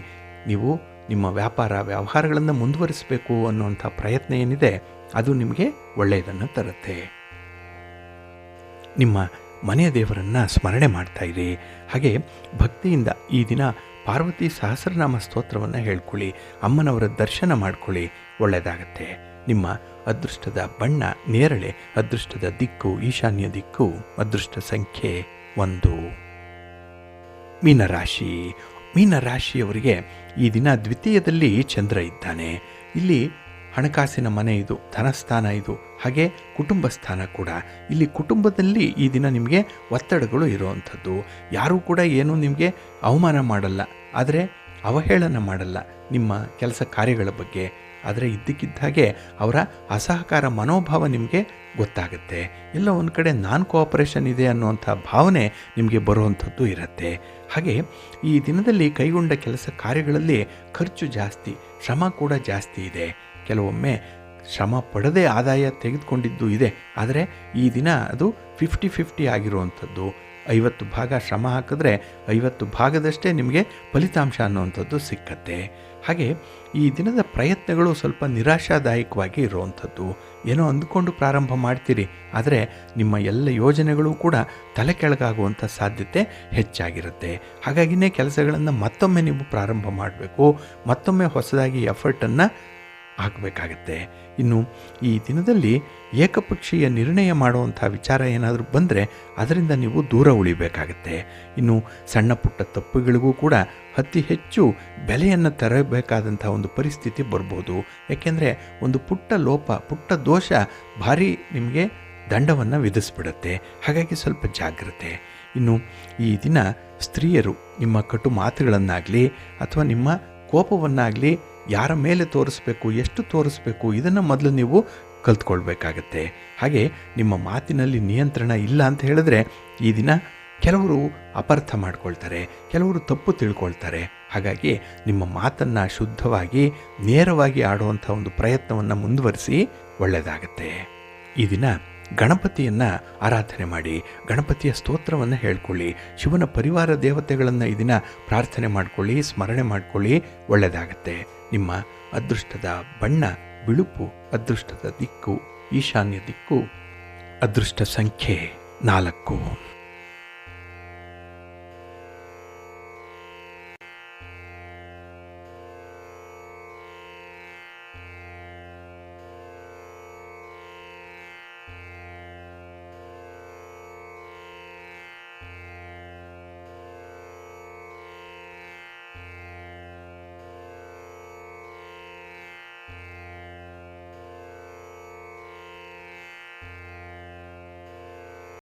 ನೀವು ನಿಮ್ಮ ವ್ಯವಹಾರಗಳನ್ನು ಮುಂದುವರಿಸಬೇಕು ಅನ್ನುವಂಥ ಪ್ರಯತ್ನ ಏನಿದೆ ಅದು ನಿಮಗೆ ಒಳ್ಳೆಯದನ್ನು ತರುತ್ತೆ. ನಿಮ್ಮ ಮನೆಯ ದೇವರನ್ನು ಸ್ಮರಣೆ ಮಾಡ್ತಾ ಇರಿ. ಹಾಗೆ ಭಕ್ತಿಯಿಂದ ಈ ದಿನ ಪಾರ್ವತಿ ಸಹಸ್ರನಾಮ ಸ್ತೋತ್ರವನ್ನು ಹೇಳ್ಕೊಳ್ಳಿ, ಅಮ್ಮನವರ ದರ್ಶನ ಮಾಡ್ಕೊಳ್ಳಿ, ಒಳ್ಳೆಯದಾಗತ್ತೆ. ನಿಮ್ಮ ಅದೃಷ್ಟದ ಬಣ್ಣ ನೇರಳೆ, ಅದೃಷ್ಟದ ದಿಕ್ಕು ಈಶಾನ್ಯ ದಿಕ್ಕು, ಅದೃಷ್ಟ ಸಂಖ್ಯೆ 1. ಮೀನರಾಶಿ. ಮೀನರಾಶಿಯವರಿಗೆ ಈ ದಿನ ದ್ವಿತೀಯದಲ್ಲಿ ಚಂದ್ರ ಇದ್ದಾನೆ. ಇಲ್ಲಿ ಹಣಕಾಸಿನ ಮನೆ ಇದು, ಧನಸ್ಥಾನ ಇದು, ಹಾಗೆ ಕುಟುಂಬ ಸ್ಥಾನ ಕೂಡ. ಇಲ್ಲಿ ಕುಟುಂಬದಲ್ಲಿ ಈ ದಿನ ನಿಮಗೆ ಒತ್ತಡಗಳು ಇರುವಂಥದ್ದು. ಯಾರೂ ಕೂಡ ಏನೂ ನಿಮಗೆ ಅವಮಾನ ಮಾಡಲ್ಲ, ಆದರೆ ಅವಹೇಳನ ಮಾಡಲ್ಲ ನಿಮ್ಮ ಕೆಲಸ ಕಾರ್ಯಗಳ ಬಗ್ಗೆ. ಆದರೆ ಇದ್ದಕ್ಕಿದ್ದ ಹಾಗೆ ಅವರ ಅಸಹಕಾರ ಮನೋಭಾವ ನಿಮಗೆ ಗೊತ್ತಾಗುತ್ತೆ. ಎಲ್ಲ ಒಂದು ಕಡೆ ನಾನ್ ಕೋಆಪರೇಷನ್ ಇದೆ ಅನ್ನುವಂಥ ಭಾವನೆ ನಿಮಗೆ ಬರುವಂಥದ್ದು ಇರುತ್ತೆ. ಹಾಗೆ ಈ ದಿನದಲ್ಲಿ ಕೈಗೊಂಡ ಕೆಲಸ ಕಾರ್ಯಗಳಲ್ಲಿ ಖರ್ಚು ಜಾಸ್ತಿ, ಶ್ರಮ ಕೂಡ ಜಾಸ್ತಿ ಇದೆ. ಕೆಲವೊಮ್ಮೆ ಶ್ರಮ ಪಡದೆ ಆದಾಯ ತೆಗೆದುಕೊಂಡಿದ್ದು ಇದೆ, ಆದರೆ ಈ ದಿನ ಅದು 50-50 ಆಗಿರುವಂಥದ್ದು. 50 ಭಾಗ ಶ್ರಮ ಹಾಕಿದ್ರೆ 50 ಭಾಗದಷ್ಟೇ ನಿಮಗೆ ಫಲಿತಾಂಶ ಅನ್ನುವಂಥದ್ದು ಸಿಕ್ಕತ್ತೆ. ಹಾಗೆ ಈ ದಿನದ ಪ್ರಯತ್ನಗಳು ಸ್ವಲ್ಪ ನಿರಾಶಾದಾಯಕವಾಗಿ ಇರುವಂಥದ್ದು. ಏನೋ ಅಂದುಕೊಂಡು ಪ್ರಾರಂಭ ಮಾಡ್ತೀರಿ, ಆದರೆ ನಿಮ್ಮ ಎಲ್ಲ ಯೋಜನೆಗಳು ಕೂಡ ತಲೆ ಕೆಳಗಾಗುವಂಥ ಸಾಧ್ಯತೆ ಹೆಚ್ಚಾಗಿರುತ್ತೆ. ಹಾಗಾಗಿನೇ ಕೆಲಸಗಳನ್ನು ಮತ್ತೊಮ್ಮೆ ನೀವು ಪ್ರಾರಂಭ ಮಾಡಬೇಕು, ಮತ್ತೊಮ್ಮೆ ಹೊಸದಾಗಿ ಎಫರ್ಟನ್ನು ಹಾಕಬೇಕಾಗತ್ತೆ. ಇನ್ನು ಈ ದಿನದಲ್ಲಿ ಏಕಪಕ್ಷೀಯ ನಿರ್ಣಯ ಮಾಡುವಂಥ ವಿಚಾರ ಏನಾದರೂ ಬಂದರೆ ಅದರಿಂದ ನೀವು ದೂರ ಉಳಿಬೇಕಾಗತ್ತೆ. ಇನ್ನು ಸಣ್ಣ ಪುಟ್ಟ ತಪ್ಪುಗಳಿಗೂ ಕೂಡ ಅತಿ ಹೆಚ್ಚು ಬೆಲೆಯನ್ನು ತರಬೇಕಾದಂಥ ಒಂದು ಪರಿಸ್ಥಿತಿ ಬರ್ಬೋದು. ಯಾಕೆಂದರೆ ಒಂದು ಪುಟ್ಟ ಲೋಪ, ಪುಟ್ಟ ದೋಷ ಭಾರಿ ನಿಮಗೆ ದಂಡವನ್ನು ವಿಧಿಸ್ಬಿಡುತ್ತೆ. ಹಾಗಾಗಿ ಸ್ವಲ್ಪ ಜಾಗ್ರತೆ. ಇನ್ನು ಈ ದಿನ ಸ್ತ್ರೀಯರು ನಿಮ್ಮ ಕಟು ಮಾತುಗಳನ್ನಾಗಲಿ ಅಥವಾ ನಿಮ್ಮ ಕೋಪವನ್ನಾಗಲಿ ಯಾರ ಮೇಲೆ ತೋರಿಸ್ಬೇಕು, ಎಷ್ಟು ತೋರಿಸ್ಬೇಕು, ಇದನ್ನು ಮೊದಲು ನೀವು ಕಲ್ತ್ಕೊಳ್ಬೇಕಾಗತ್ತೆ. ಹಾಗೆ ನಿಮ್ಮ ಮಾತಿನಲ್ಲಿ ನಿಯಂತ್ರಣ ಇಲ್ಲ ಅಂತ ಹೇಳಿದ್ರೆ ಈ ದಿನ ಕೆಲವರು ಅಪಾರ್ಥ ಮಾಡ್ಕೊಳ್ತಾರೆ, ಕೆಲವರು ತಪ್ಪು ತಿಳ್ಕೊಳ್ತಾರೆ. ಹಾಗಾಗಿ ನಿಮ್ಮ ಮಾತನ್ನು ಶುದ್ಧವಾಗಿ ನೇರವಾಗಿ ಆಡುವಂಥ ಒಂದು ಪ್ರಯತ್ನವನ್ನು ಮುಂದುವರಿಸಿ ಒಳ್ಳೆಯದಾಗತ್ತೆ. ಈ ದಿನ ಗಣಪತಿಯನ್ನು ಆರಾಧನೆ ಮಾಡಿ, ಗಣಪತಿಯ ಸ್ತೋತ್ರವನ್ನು ಹೇಳ್ಕೊಳ್ಳಿ, ಶಿವನ ಪರಿವಾರ ದೇವತೆಗಳನ್ನು ಈ ದಿನ ಪ್ರಾರ್ಥನೆ ಮಾಡಿಕೊಳ್ಳಿ, ಸ್ಮರಣೆ ಮಾಡಿಕೊಳ್ಳಿ, ಒಳ್ಳೆಯದಾಗತ್ತೆ. ನಿಮ್ಮ ಅದೃಷ್ಟದ ಬಣ್ಣ ಬಿಳುಪು, ಅದೃಷ್ಟದ ದಿಕ್ಕು ಈಶಾನ್ಯ ದಿಕ್ಕು, ಅದೃಷ್ಟ ಸಂಖ್ಯೆ 4.